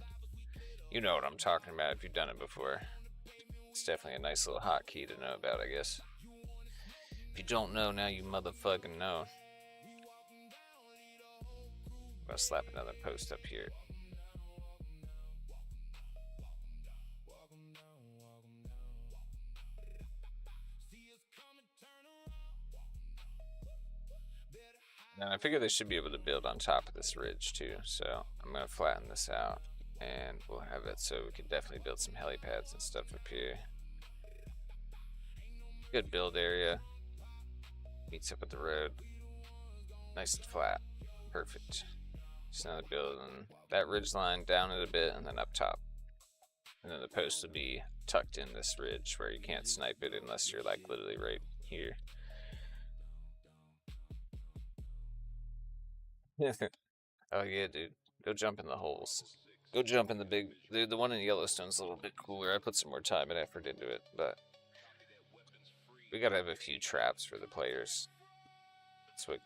You know what I'm talking about if you've done it before. It's definitely a nice little hotkey to know about, I guess. If you don't know, now you motherfucking know. I'm gonna slap another post up here. And I figure they should be able to build on top of this ridge too, so I'm going to flatten this out, and we'll have it so we can definitely build some helipads and stuff up here. Good build area. Meets up with the road. Nice and flat. Perfect. Just another building that ridge line down it a bit, and then up top. And then the post will be tucked in this ridge where you can't snipe it unless you're like literally right here. Oh yeah, dude. Go jump in the holes. Go jump in the big... The one in Yellowstone's a little bit cooler. I put some more time and effort into it, but... we gotta have a few traps for the players. That's what...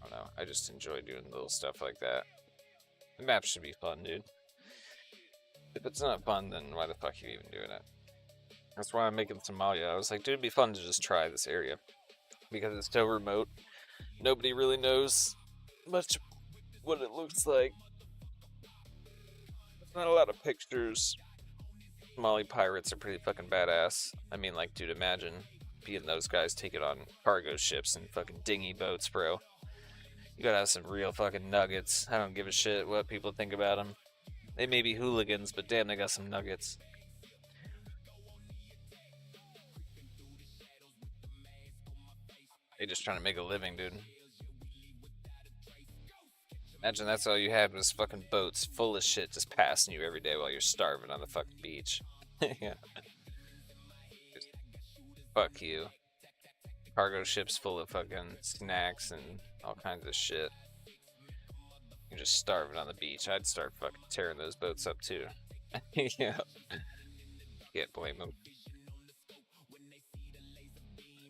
I don't know. I just enjoy doing little stuff like that. The map should be fun, dude. If it's not fun, then why the fuck are you even doing it? That's why I'm making Somalia. I was like, dude, it'd be fun to just try this area. because it's so remote. Nobody really knows much what it looks like. Not a lot of pictures. Somali pirates are pretty fucking badass. I mean, like, dude, imagine being those guys taking on cargo ships and fucking dinghy boats, bro. You gotta have some real fucking nuggets. I don't give a shit what people think about them. They may be hooligans, but damn, they got some nuggets. They just trying to make a living, dude. Imagine that's all you had was fucking boats full of shit just passing you every day while you're starving on the fucking beach. Yeah. Just fuck you. Cargo ships full of fucking snacks and all kinds of shit. You're just starving on the beach. I'd start fucking tearing those boats up too. Yeah. Can't blame them.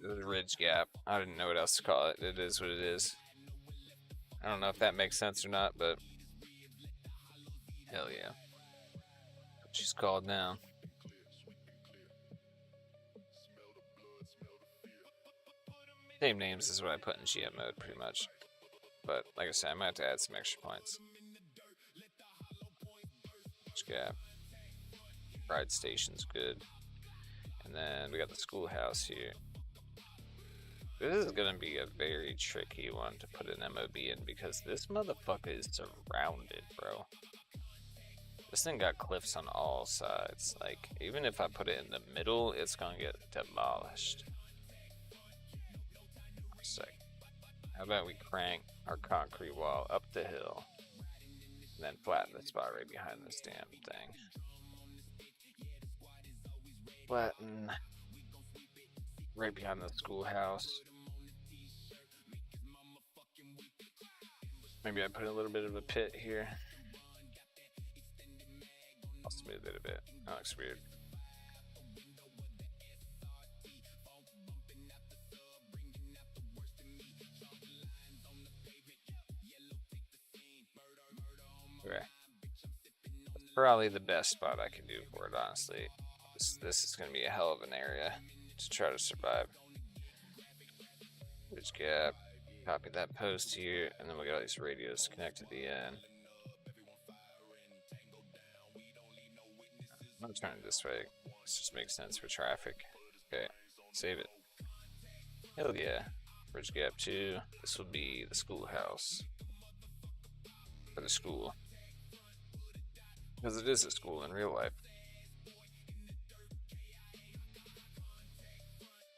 The ridge gap. I didn't know what else to call it. It is what it is. I don't know if that makes sense or not, but hell yeah. What she's called now. Same names as what I put in GM mode, pretty much. But like I said, I might have to add some extra points. Ridge gap. Ride station's good. And then we got the schoolhouse here. This is gonna be a very tricky one to put an MOB in because this motherfucker is surrounded, bro. This thing got cliffs on all sides. Like, even if I put it in the middle, it's gonna get demolished. Sec. How about we crank our concrete wall up the hill and then flatten the spot right behind this damn thing. Flatten right behind the schoolhouse. Maybe I put a little bit of a pit here. I'll smooth it a bit. That looks weird. Okay. That's probably the best spot I can do for it, honestly. This is going to be a hell of an area to try to survive. Ridge gap. Copy that post here, and then we got all these radios connected to the end. I'm gonna turn it this way. This just makes sense for traffic. Okay, save it. Hell yeah. Ridge gap 2. This will be the schoolhouse. For the school. Because it is a school in real life.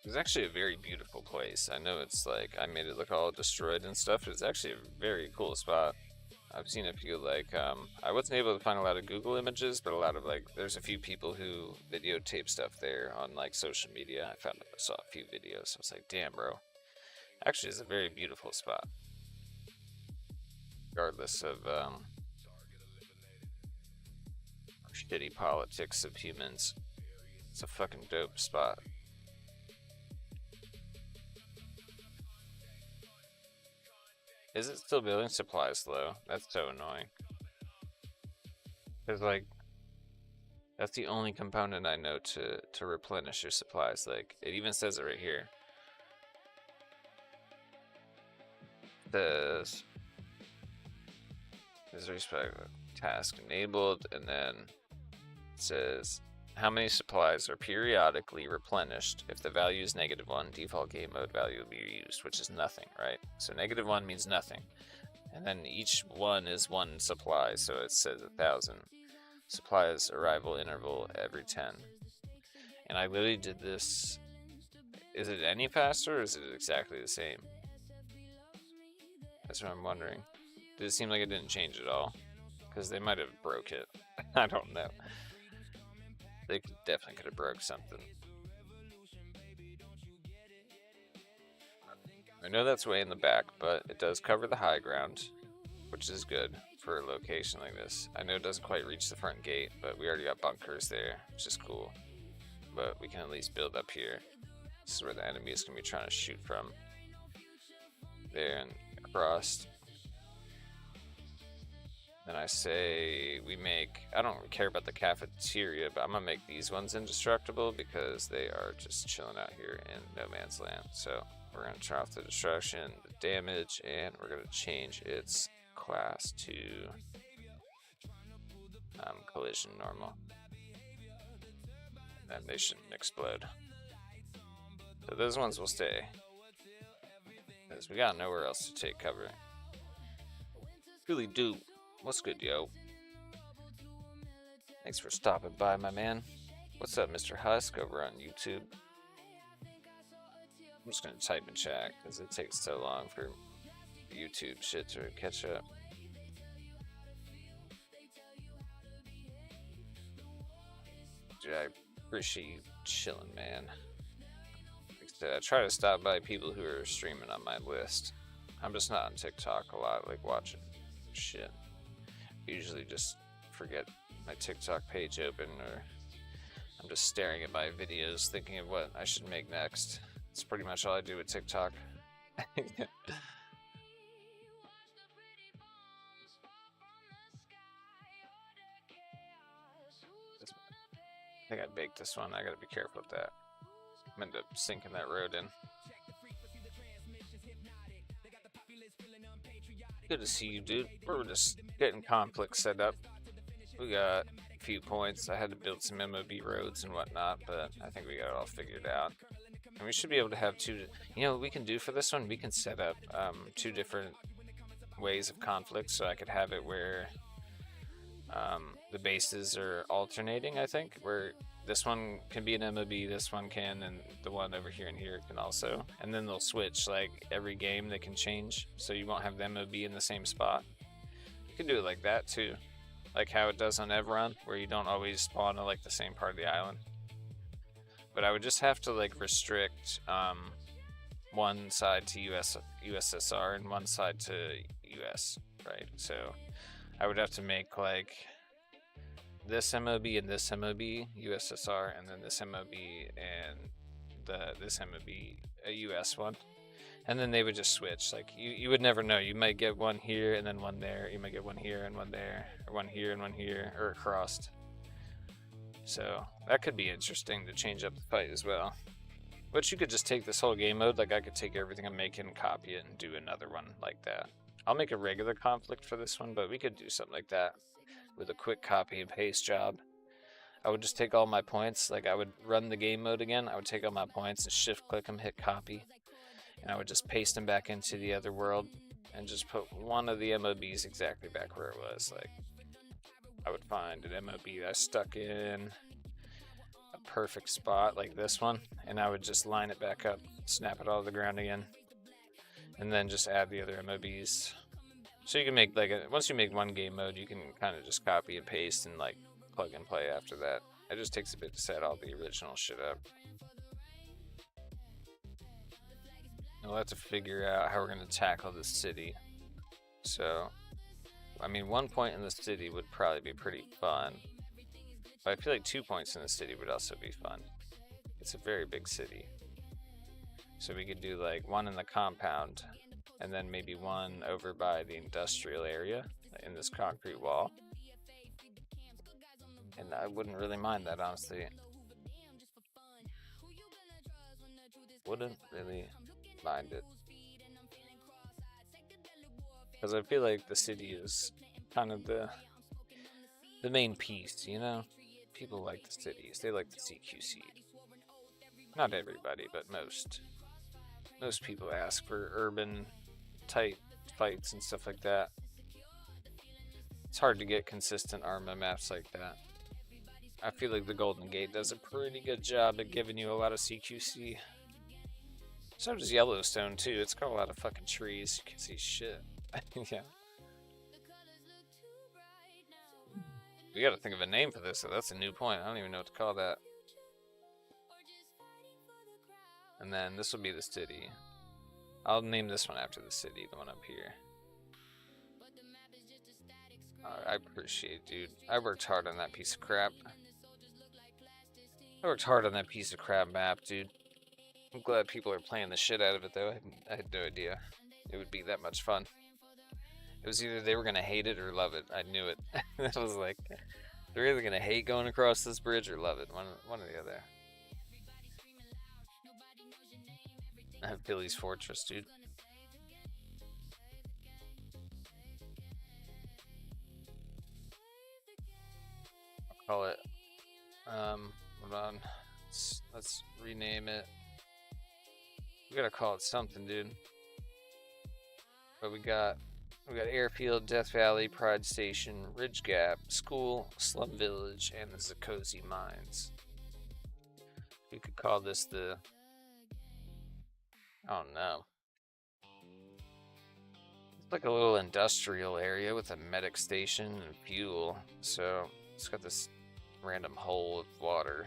It's actually a very beautiful place. I know it's like, I made it look all destroyed and stuff, but it's actually a very cool spot. I've seen a few, like, I wasn't able to find a lot of Google images, but a lot of, like, there's a few people who videotape stuff there on, like, social media. I saw a few videos. I was like, damn, bro. Actually, it's a very beautiful spot. Regardless of, shitty politics of humans. It's a fucking dope spot. Is it still building supplies though? That's so annoying. Cause like, that's the only component I know to replenish your supplies. Like, it even says it right here. There's respect task enabled, and then it says how many supplies are periodically replenished. If the value is -1, default game mode value will be used, which is nothing, right? So -1 means nothing. And then each one is 1 supply, so it says 1,000. Supplies arrival interval every 10. And I literally did this. Is it any faster or is it exactly the same? That's what I'm wondering. Did it seem like it didn't change at all? Because they might have broke it. I don't know. They definitely could have broke something. I know that's way in the back, but it does cover the high ground, which is good for a location like this. I know it doesn't quite reach the front gate, but we already got bunkers there, which is cool. But we can at least build up here. This is where the enemy is going to be trying to shoot from. There and across. Then I say we make, I don't care about the cafeteria, but I'm gonna make these ones indestructible because they are just chilling out here in no man's land. So We're going to turn off the destruction, the damage, and we're going to change its class to collision normal. And they shouldn't explode. So those ones will stay. Because we got nowhere else to take cover. Really do. What's good, yo? Thanks for stopping by, my man. What's up, Mr. Husk over on YouTube? I'm just gonna type in chat because it takes so long for YouTube shit to catch up. Dude, I appreciate you chilling, man. Like I said, I try to stop by people who are streaming on my list. I'm just not on TikTok a lot, like watching shit. Usually just forget my TikTok page open, or I'm just staring at my videos thinking of what I should make next. It's pretty much all I do with TikTok. I think I baked this one. I gotta be careful with that. I'm end up sinking that road in. Good to see you, dude. We're just getting conflict set up. We got a few points. I had to build some MOB roads and whatnot, but I think we got it all figured out. And we should be able to have two, you know what we can do for this one? We can set up 2 different ways of conflict, so I could have it where the bases are alternating, I think, where this one can be an MOB, this one can, and the one over here and here can also. And then they'll switch, like, every game they can change, so you won't have the MOB in the same spot. You can do it like that, too. Like how it does on Evron, where you don't always spawn on, like, the same part of the island. But I would just have to, like, restrict one side to USSR and one side to US, right? So I would have to make, like, this MOB and this MOB USSR, and then this MOB and this MOB a US one, and then they would just switch. Like you would never know. You might get one here and then one there. You might get one here and one there, or one here and one here, or crossed. So that could be interesting to change up the fight as well. But you could just take this whole game mode. Like I could take everything I'm making, copy it, and do another one like that. I'll make a regular conflict for this one, but we could do something like that with a quick copy and paste job. I would just take all my points, like I would run the game mode again, I would take all my points and shift click them, hit copy, and I would just paste them back into the other world and just put one of the MOBs exactly back where it was. Like I would find an MOB that I stuck in a perfect spot like this one, and I would just line it back up, snap it all to the ground again, and then just add the other MOBs. So you can make, like, once you make one game mode, you can kind of just copy and paste and, like, plug and play after that. It just takes a bit to set all the original shit up. And we'll have to figure out how we're going to tackle this city. So, I mean, 1 point in the city would probably be pretty fun. But I feel like 2 points in the city would also be fun. It's a very big city. So we could do, like, 1 in the compound, and then maybe 1 over by the industrial area in this concrete wall. And I wouldn't really mind that, honestly. Wouldn't really mind it. Because I feel like the city is kind of the main piece, you know? People like the cities. They like the CQC. Not everybody, but most. Most people ask for urban tight fights and stuff like that. It's hard to get consistent Arma maps like that. I feel like the Golden Gate does a pretty good job at giving you a lot of CQC. So does Yellowstone too. It's got a lot of fucking trees. You can see shit. Yeah. We gotta think of a name for this, so that's a new point. I don't even know what to call that. And then this will be the city. I'll name this one after the city, the one up here. I appreciate it, dude. I worked hard on that piece of crap. I worked hard on that piece of crap map, dude. I'm glad people are playing the shit out of it, though. I had no idea it would be that much fun. It was either they were going to hate it or love it. I knew it. It was like, they're either going to hate going across this bridge or love it. One or the other. I have Billy's Fortress, dude. I'll call it. Hold on. Let's rename it. We gotta call it something, dude. But we got Airfield, Death Valley, Pride Station, Ridge Gap, School, Slum Village, and the Zakozy Mines. We could call this the... Oh no. It's like a little industrial area with a medic station and fuel. So it's got this random hole of water.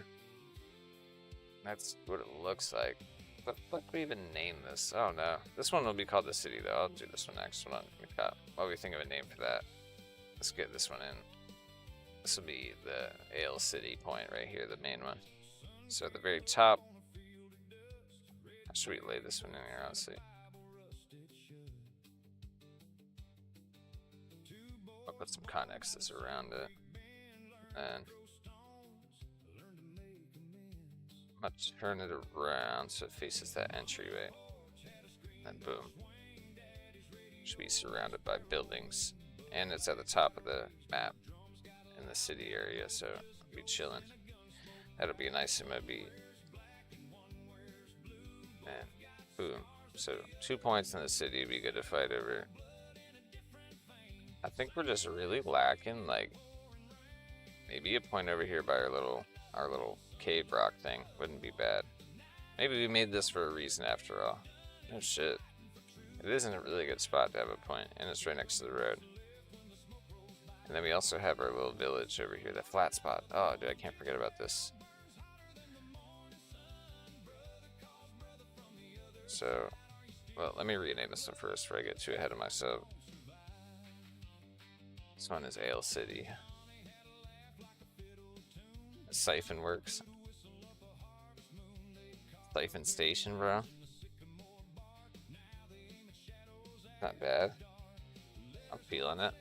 That's what it looks like. What the fuck do we even name this? I don't know. This one will be called the city though. I'll do this one next. Hold on. While we think of a name for that, let's get this one in. This will be the Ale City point right here, the main one. So at the very top, how should we lay this one in here, honestly? I'll put some connexes around it. And I'm going to turn it around so it faces that entryway. And boom. Should be surrounded by buildings. And it's at the top of the map in the city area, so it'll be chilling. That'll be a nice MOB. And boom. So 2 points in the city would be good to fight over. I think we're just really lacking, like, maybe a point over here by our little cave rock thing wouldn't be bad. Maybe we made this for a reason after all. No shit. It isn't a really good spot to have a point, and it's right next to the road. And then we also have our little village over here, the flat spot. Oh, dude, I can't forget about this. So, well, let me rename this one first before I get too ahead of myself. This one is Ale City. Siphon works. Siphon Station, bro. Not bad. I'm feeling it.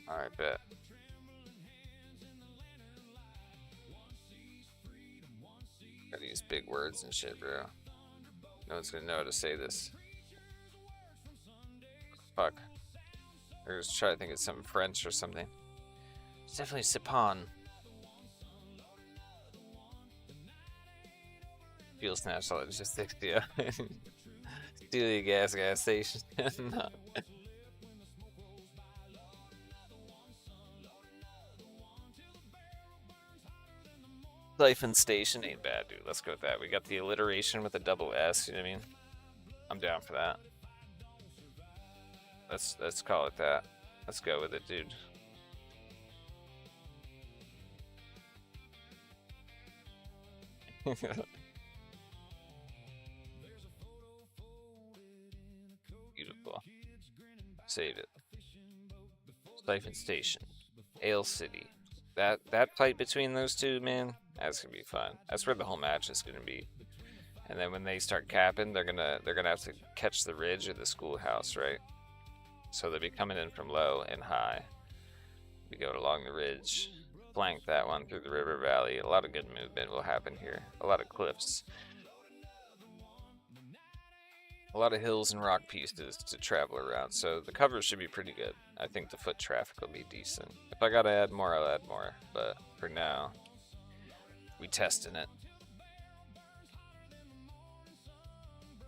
Alright, bet. Gotta use big words and shit, bro. No one's gonna know how to say this. Fuck. Or just try to think it's something French or something. It's definitely Sipon. Fuel snaps all logistics, yeah. Steal the gas station. No. Siphon Station ain't bad, dude. Let's go with that. We got the alliteration with a double S, you know what I mean? I'm down for that. Let's call it that. Let's go with it, dude. Beautiful. Save it. Siphon Station. Ale City. That fight between those two, man, that's gonna be fun. That's where the whole match is gonna be. And then when they start capping, they're gonna have to catch the ridge or the schoolhouse, right? So they'll be coming in from low and high. We go along the ridge, flank that one through the river valley. A lot of good movement will happen here. A lot of cliffs. A lot of hills and rock pieces to travel around, so the cover should be pretty good. I think the foot traffic will be decent. If I gotta add more, I'll add more, but for now, we testing it.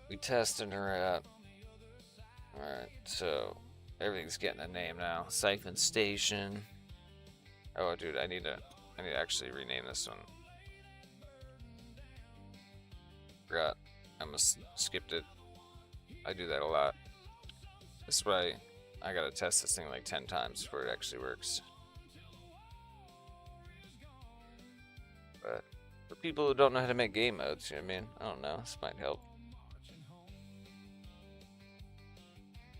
We testing her out. Alright, so everything's getting a name now. Siphon Station. Oh, dude, I need to actually rename this one. Forgot. I must skipped it. I do that a lot. That's why I gotta test this thing like 10 times before it actually works. But for people who don't know how to make game modes, you know what I mean? I don't know, this might help.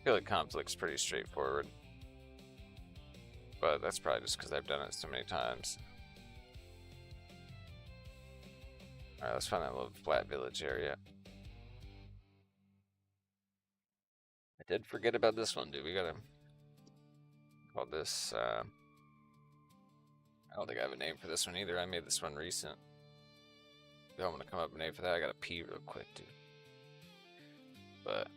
I feel like conflict's pretty straightforward. But that's probably just because I've done it so many times. Alright, let's find that little flat village area. I did forget about this one, dude. We gotta call this, I don't think I have a name for this one either. I made this one recent. If I'm gonna come up with a name for that, I gotta pee real quick, dude. But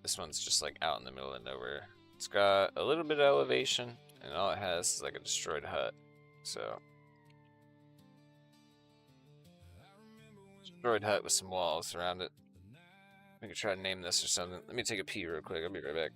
this one's just like out in the middle of nowhere. It's got a little bit of elevation, and all it has is like a destroyed hut. So, destroyed hut with some walls around it. We could try to name this or something. Let me take a pee real quick. I'll be right back.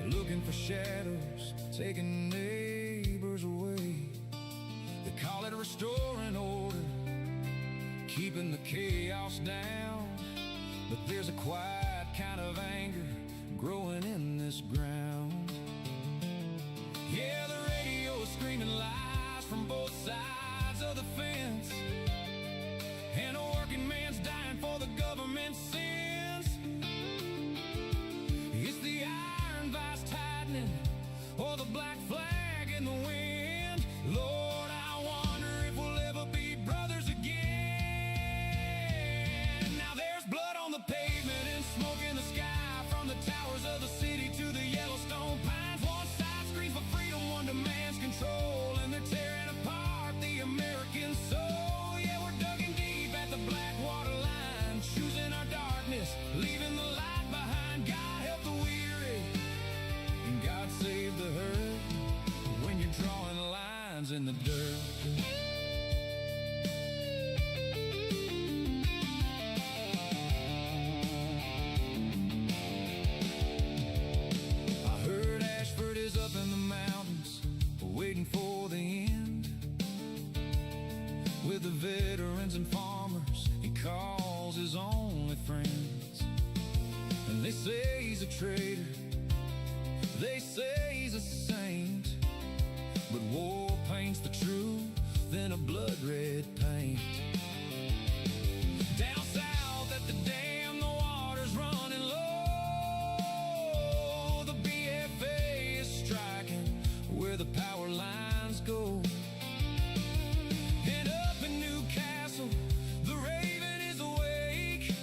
Looking for shadows, taking neighbors away. They call it restoring order, keeping the chaos down. But there's a quiet kind of anger growing in this ground. Yeah, the radio is screaming lies from both sides of the fence, and a working man's dying for the government's sins. It's the iron vise tightening, or the black flag in the wind. Lord, I wonder if we'll ever be brothers again. Now there's blood on the pavement and smoke in the sky, from the towers of the city to the Yellowstone pines. One side screams for freedom, one demands control, and they're tearing apart the American soul. Yeah, we're digging deep at the Blackwater line, choosing our darkness, leaving the light behind. God help the weary, and God save the hurt, when you're drawing lines in the dirt. I heard Ashford is up in the mountains, waiting for the end. With the veterans and farmers, he calls his only friends. And they say he's a traitor, they say he's a saint, but war paints the truth in a blood red paint. Down south at the dam, the water's running low. The BFA is striking where the power lines go. And up in Newcastle, the raven is awake.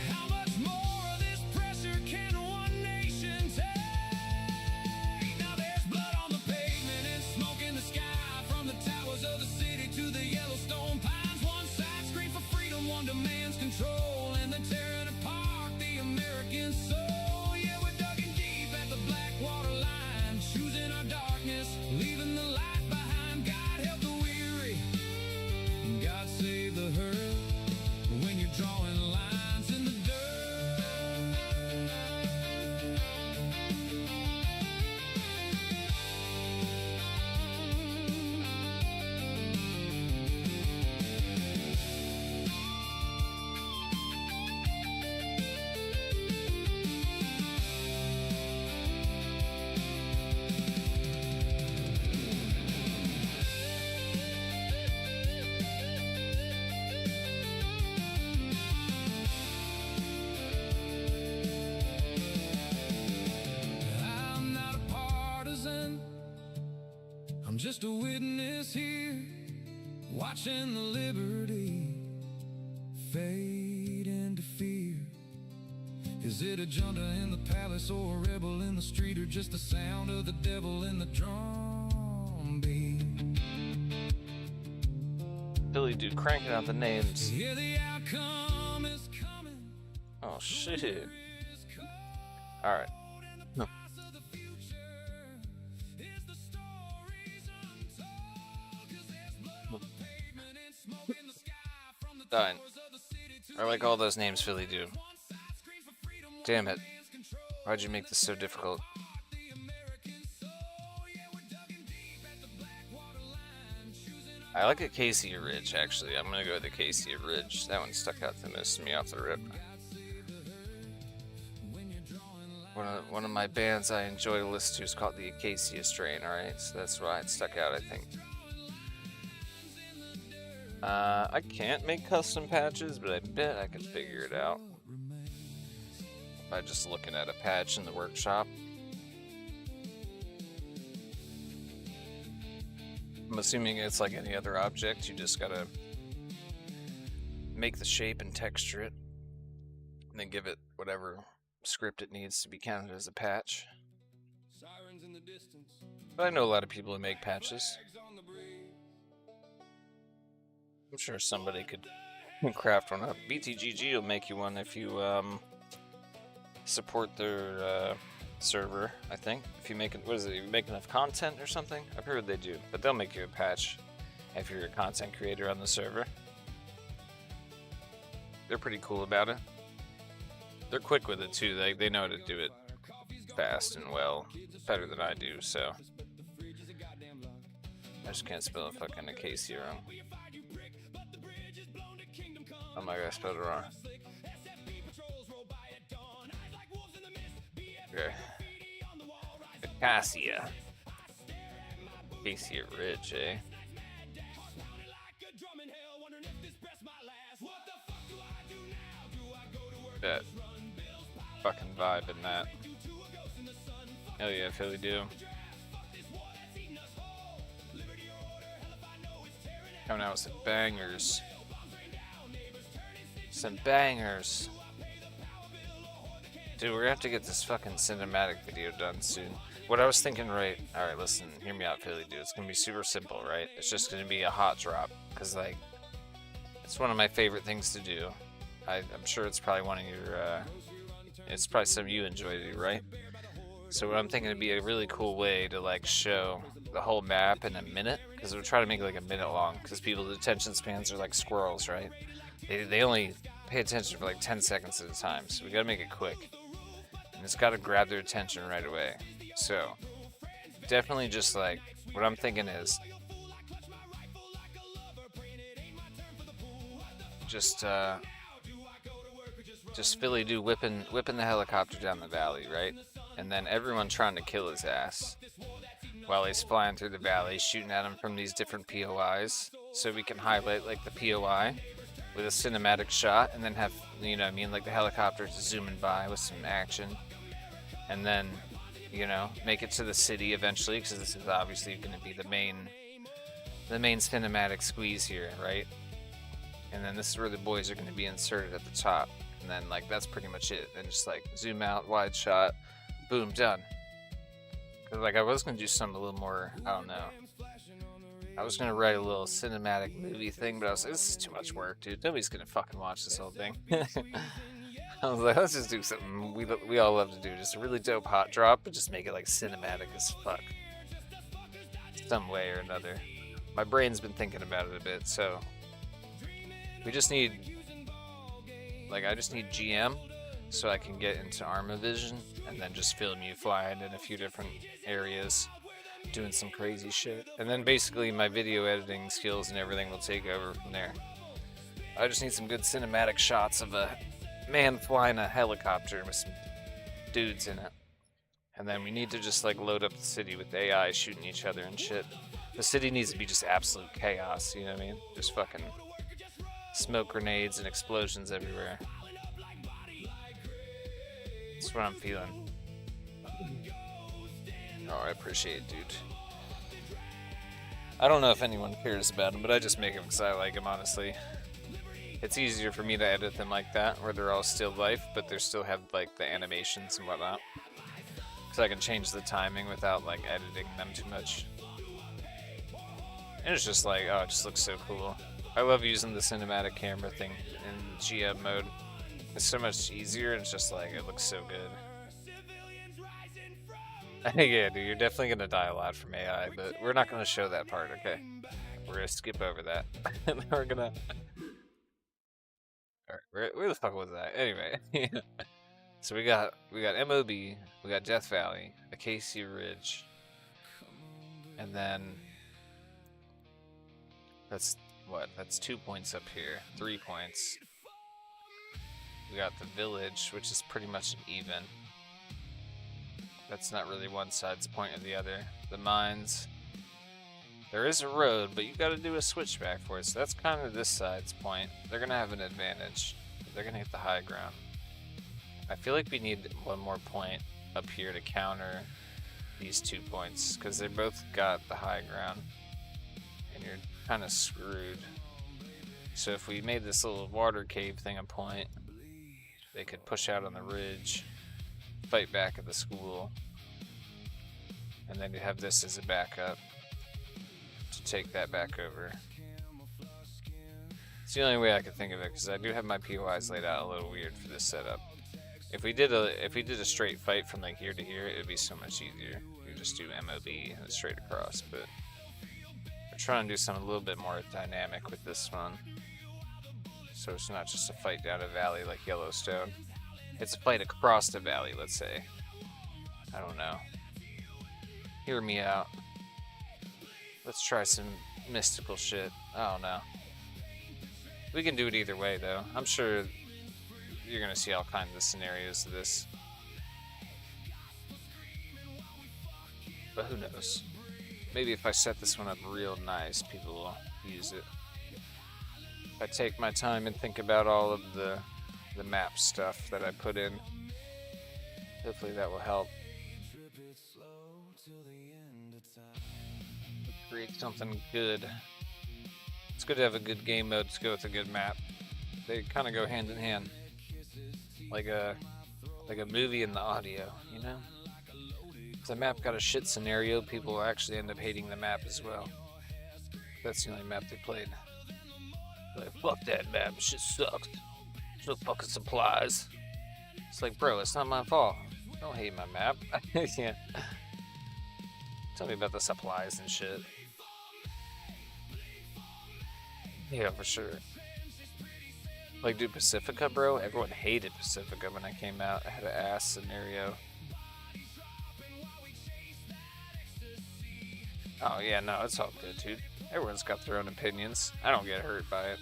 How much more of this pressure can one nation take? Now there's blood on the pavement and smoke in the sky, from the towers of the city to the Yellowstone pines. One side screams for freedom, one demands control, and they're tearing apart the American soul. Yeah, we're digging deep at the Blackwater line, choosing our darkness, leaving the light behind. God help the weary, and God save the hurt, when you're drawing lines in the dirt. I'm not a partisan, I'm just a witness here, watching the liberty fade into fear. Is it a junta in the palace, or a rebel in the street, or just the sound of the devil in the drum beat? Billy dude cranking out the names. Yeah, the outcome is coming. Oh shit. Alright. No. Done. I like all those names Philly do. Damn it. Why'd you make this so difficult? I like Acacia Ridge, actually. I'm gonna go with Acacia Ridge. That one stuck out the most to me off the rip. One of my bands I enjoy to listen to is called the Acacia Strain, alright? So that's why it stuck out, I think. I can't make custom patches, but I bet I can figure it out. by just looking at a patch in the workshop. I'm assuming it's like any other object, you just gotta make the shape and texture it, and then give it whatever script it needs to be counted as a patch. But I know a lot of people who make patches. I'm sure somebody could craft one up. BTGG will make you one if you support their server, I think. If you make it, what is it, you make enough content or something? I've heard they do, but they'll make you a patch if you're a content creator on the server. They're pretty cool about it. They're quick with it too. They know how to do it fast and well, better than I do, so. I just can't spell a fucking Acacia wrong. Oh my god, I spelled it wrong. Okay. Acacia. Acacia Ridge, eh? That fucking vibe in that. Hell yeah, Philly do. Coming out with some bangers. Some bangers. Dude, we're gonna have to get this fucking cinematic video done soon. What I was thinking, right? Alright, listen, hear me out, Philly dude. It's gonna be super simple, right? It's just gonna be a hot drop. Because, like, it's one of my favorite things to do. I'm sure it's probably one of your, it's probably something you enjoy to do, right? So what I'm thinking would be a really cool way to, like, show the whole map in a minute. Because we're trying to make it, like, a minute long. Because people's attention spans are like squirrels, right? They only pay attention for, like, 10 seconds at a time. So we gotta make it quick. And it's gotta grab their attention right away. So, definitely just, like, what I'm thinking is just Philly do whipping the helicopter down the valley, right? And then everyone trying to kill his ass while he's flying through the valley, shooting at him from these different POIs, so we can highlight, like, the POI with a cinematic shot, and then have, you know what I mean, like the helicopters zooming by with some action, and then, you know, make it to the city eventually, because this is obviously going to be the main cinematic squeeze here, right? And then this is where the boys are going to be inserted at the top. And then, like, that's pretty much it. And just, like, zoom out, wide shot, boom, done. Cause, like, I was going to do something a little more, I don't know. I was going to write a little cinematic movie thing, but I was like, this is too much work, dude. Nobody's going to fucking watch this whole thing. I was like, let's just do something we all love to do. Just a really dope hot drop, but just make it, like, cinematic as fuck. Some way or another. My brain's been thinking about it a bit, so... We just need, like, I just need GM so I can get into Arma Vision and then just film you flying in a few different areas doing some crazy shit. And then basically my video editing skills and everything will take over from there. I just need some good cinematic shots of a man flying a helicopter with some dudes in it. And then we need to just, like, load up the city with AI shooting each other and shit. The city needs to be just absolute chaos, you know what I mean? Just fucking... smoke grenades and explosions everywhere. That's what I'm feeling. Oh, I appreciate it, dude. I don't know if anyone cares about them, but I just make them because I like them, honestly. It's easier for me to edit them like that, where they're all still life, but they still have, like, the animations and whatnot. So I can change the timing without, like, editing them too much. And it's just like, oh, it just looks so cool. I love using the cinematic camera thing in GM mode. It's so much easier, and it's just like, it looks so good. Yeah, dude, you're definitely gonna die a lot from AI, but we're not gonna show that part, okay? We're gonna skip over that. And we're gonna... Alright, where the fuck was that? Anyway. So we got MOB, we got Death Valley, Acacia Ridge, and then... That's... What? That's 2 points up here. 3 points. We got the village, which is pretty much an even. That's not really one side's point or the other. The mines. There is a road, but you gotta do a switchback for it, so that's kind of this side's point. They're gonna have an advantage. They're gonna hit the high ground. I feel like we need one more point up here to counter these 2 points, because they both got the high ground, and you're kind of screwed. So if we made this little water cave thing a point, they could push out on the ridge, fight back at the school, and then you have this as a backup to take that back over. It's the only way I could think of it, because I do have my POIs laid out a little weird for this setup. If we did a straight fight from like here to here, it would be so much easier. We just do MOB and straight across, but we're trying to do something a little bit more dynamic with this one. So it's not just a fight down a valley like Yellowstone. It's a fight across the valley, let's say. I don't know. Hear me out. Let's try some mystical shit. I don't know. We can do it either way, though. I'm sure you're gonna see all kinds of scenarios of this. But who knows? Maybe if I set this one up real nice, people will use it. If I take my time and think about all of the map stuff that I put in, hopefully that will help create something good. It's good to have a good game mode to go with a good map. They kind of go hand in hand. Like a movie and the audio, you know? If the map got a shit scenario, people will actually end up hating the map as well. That's the only map they played. Like, fuck that map, shit sucks. There's no fucking supplies. It's like, bro, it's not my fault. Don't hate my map. Yeah. Tell me about the supplies and shit. Yeah, for sure. Like, dude, Pacifica, bro? Everyone hated Pacifica when I came out. I had an ass scenario. Oh, yeah, no, it's all good, dude. Everyone's got their own opinions. I don't get hurt by it.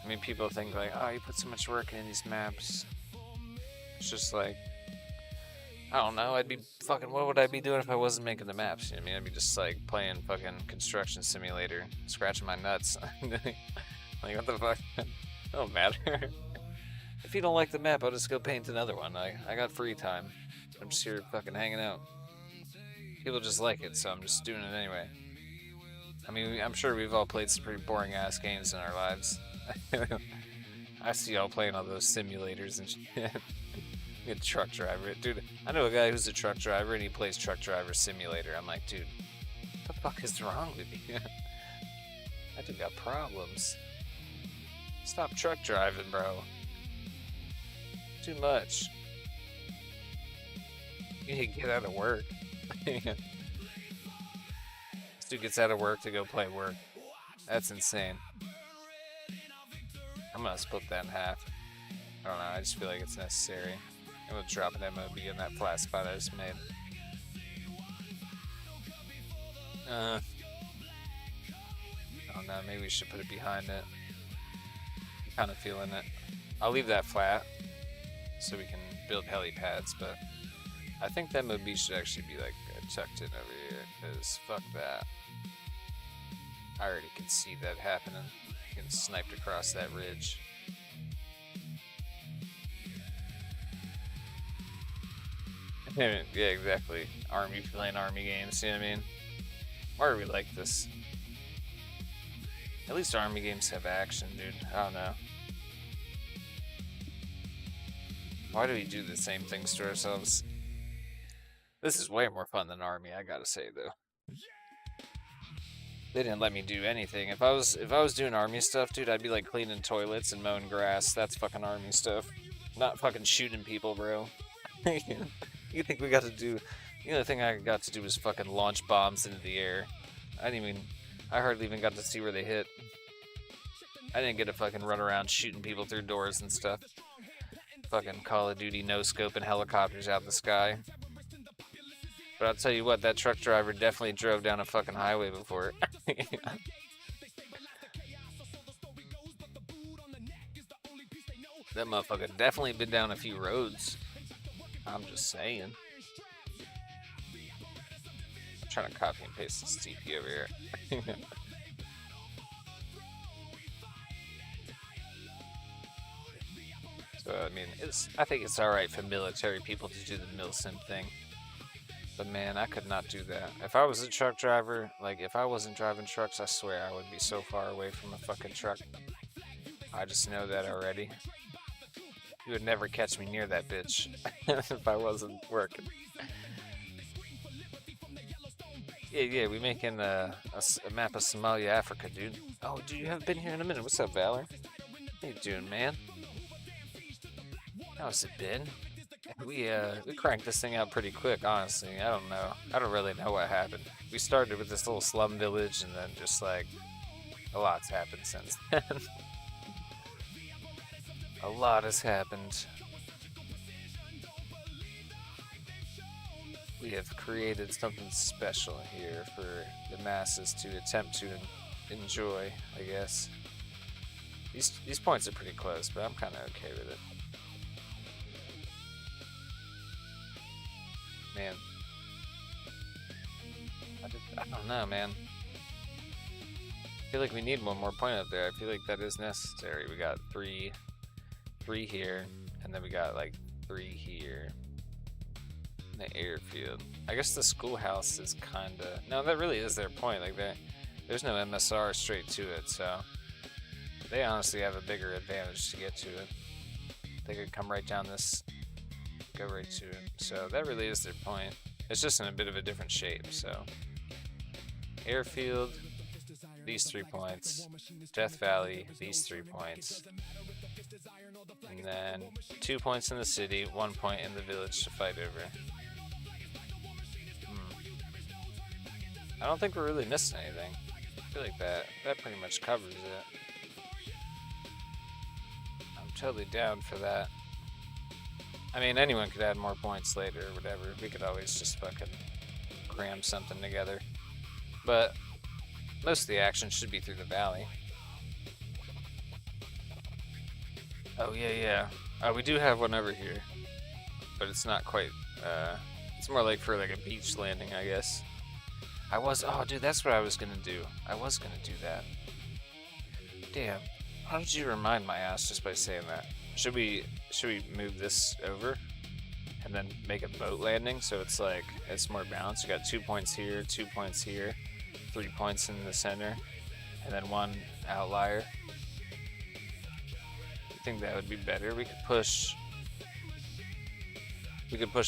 I mean, people think, like, oh, you put so much work in these maps. It's just like, I don't know, I'd be fucking, what would I be doing if I wasn't making the maps? You know what I mean? I'd be just, like, playing fucking Construction Simulator, scratching my nuts. Like, what the fuck? Don't matter. If you don't like the map, I'll just go paint another one. I got free time. I'm just here fucking hanging out. People just like it, so I'm just doing it anyway. I mean, I'm sure we've all played some pretty boring ass games in our lives. I see y'all playing all those simulators and shit. Good truck driver. Dude, I know a guy who's a truck driver and he plays Truck Driver Simulator. I'm like, dude, what the fuck is wrong with you? I dude got problems. Stop truck driving, bro. Too much. You need to get out of work. This dude gets out of work to go play work. That's insane. I'm gonna split that in half. I don't know, I just feel like it's necessary. I'm gonna drop an MOB in that flat spot I just made. I don't know, maybe we should put it behind it. Kind of feeling it. I'll leave that flat so we can build helipads, but I think that MOB should actually be like tucked in over here, because fuck that. I already can see that happening. Getting sniped across that ridge. Yeah, exactly. Army playing army games, you know what I mean? Why are we like this? At least army games have action, dude. I don't know. Why do we do the same things to ourselves? This is way more fun than army, I gotta say, though. They didn't let me do anything. If I was doing army stuff, dude, I'd be like cleaning toilets and mowing grass. That's fucking army stuff. Not fucking shooting people, bro. You think we got to do... The only thing I got to do was fucking launch bombs into the air. I hardly even got to see where they hit. I didn't get to fucking run around shooting people through doors and stuff. Fucking Call of Duty no-scoping helicopters out the sky. But I'll tell you what, that truck driver definitely drove down a fucking highway before. That motherfucker definitely been down a few roads. I'm just saying. I'm trying to copy and paste this TP over here. So I mean, I think it's all right for military people to do the milsim thing. But man, I could not do that. If I was a truck driver, like if I wasn't driving trucks, I swear I would be so far away from a fucking truck. I just know that already. You would never catch me near that bitch if I wasn't working. Yeah, we making a map of Somalia, Africa, dude. Oh, dude, you haven't been here in a minute. What's up, Valor? How you doing, man? How's it been? We cranked this thing out pretty quick, honestly. I don't know. I don't really know what happened. We started with this little slum village, and then just like a lot's happened since then. A lot has happened. We have created something special here for the masses to attempt to enjoy, I guess. These points are pretty close, but I'm kind of okay with it. Man. I don't know, man. I feel like we need one more point up there. I feel like that is necessary. We got three here, and then we got like 3 here. The airfield. I guess the schoolhouse is kinda... No, that really is their point. Like, there's no MSR straight to it, so... They honestly have a bigger advantage to get to it. They could come right down this... Go right to it. So, that really is their point. It's just in a bit of a different shape, so... Airfield, these 3 points. Death Valley, these 3 points. And then 2 points in the city, 1 point in the village to fight over. I don't think we're really missing anything. I feel like that pretty much covers it. I'm totally down for that. I mean, anyone could add more points later or whatever. We could always just fucking cram something together. But most of the action should be through the valley. Oh, yeah. We do have one over here. But it's not quite, it's more like for like a beach landing, I guess. Oh, dude, that's what I was gonna do. I was gonna do that. Damn. How did you remind my ass just by saying that? Should we move this over? And then make a boat landing so it's like, it's more balanced? You got 2 points here, 2 points here, 3 points in the center, and then 1 outlier. I think that would be better. We could push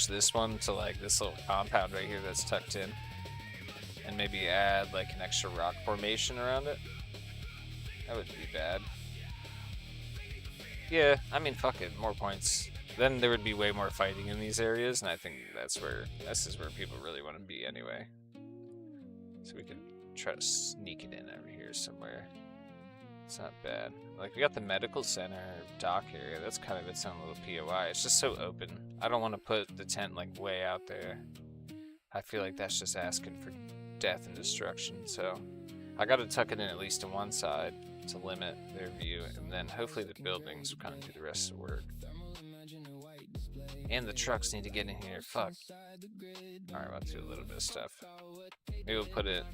this one to like this little compound right here that's tucked in. And maybe add like an extra rock formation around it. That wouldn't be bad. Yeah, I mean, fuck it, more points. Then there would be way more fighting in these areas, and I think this is where people really want to be anyway. So we could try to sneak it in over here somewhere. It's not bad. Like, we got the medical center, dock area, that's kind of its own little POI. It's just so open. I don't want to put the tent like way out there. I feel like that's just asking for death and destruction, so I gotta tuck it in at least to one side to limit their view, and then hopefully the buildings will kind of do the rest of the work. And the trucks need to get in here. Fuck. Alright, we'll do a little bit of stuff. Maybe we'll put it...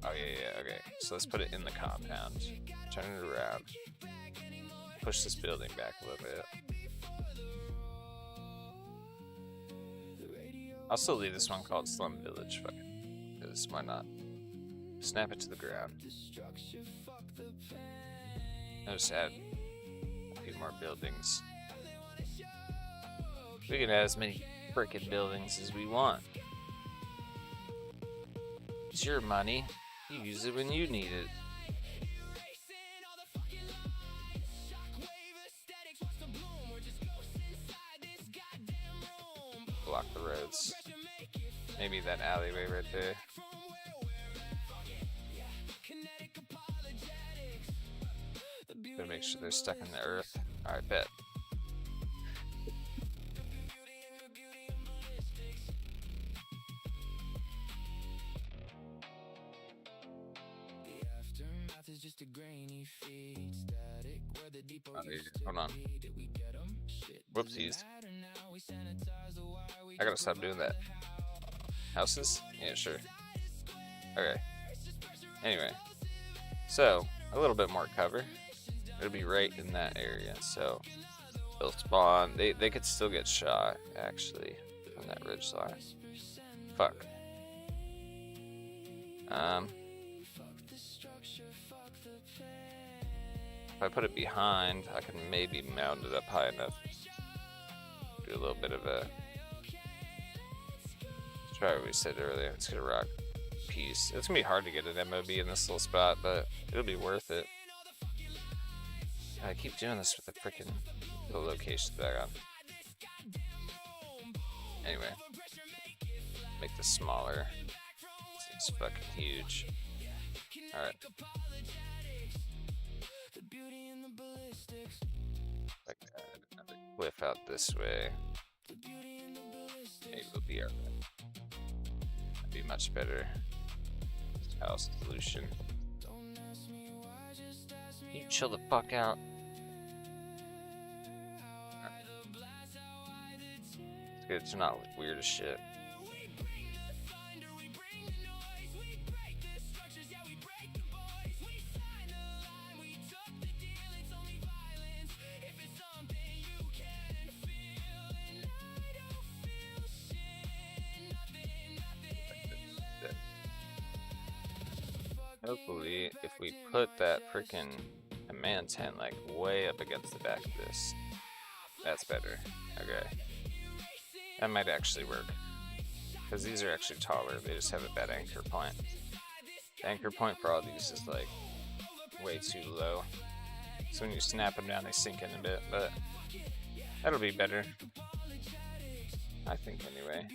Oh, yeah, okay. So let's put it in the compound. Turn it around. Push this building back a little bit. I'll still leave this one called Slum Village, fuck it. Because why not? Snap it to the ground. I'll just add a few more buildings. We can add as many frickin' buildings as we want. It's your money. You use it when you need it. Block the roads. Maybe that alleyway right there. Gotta make sure they're stuck in the earth. Alright, bet. Hold on. Whoopsies. I gotta stop doing that. Houses? Yeah, sure. Okay. Anyway. So, a little bit more cover. It'll be right in that area, so they'll spawn. They could still get shot, actually, on that ridge line. Fuck. If I put it behind, I can maybe mount it up high enough. Do a little bit of a... Let's try what we said earlier. Let's get a rock piece. It's gonna be hard to get an MOB in this little spot, but it'll be worth it. I keep doing this with the freaking the location back on. Anyway, make this smaller. It's fucking huge. All right. Like another cliff out this way. Maybe it'll be our. That'd be much better. House solution. You chill the fuck out. It's good to not look weird as shit. Hopefully, if we put that freaking command tent like way up against the back of this, that's better. Okay. That might actually work. Because these are actually taller, they just have a bad anchor point. The anchor point for all these is like way too low. So when you snap them down, they sink in a bit, but that'll be better. I think anyway.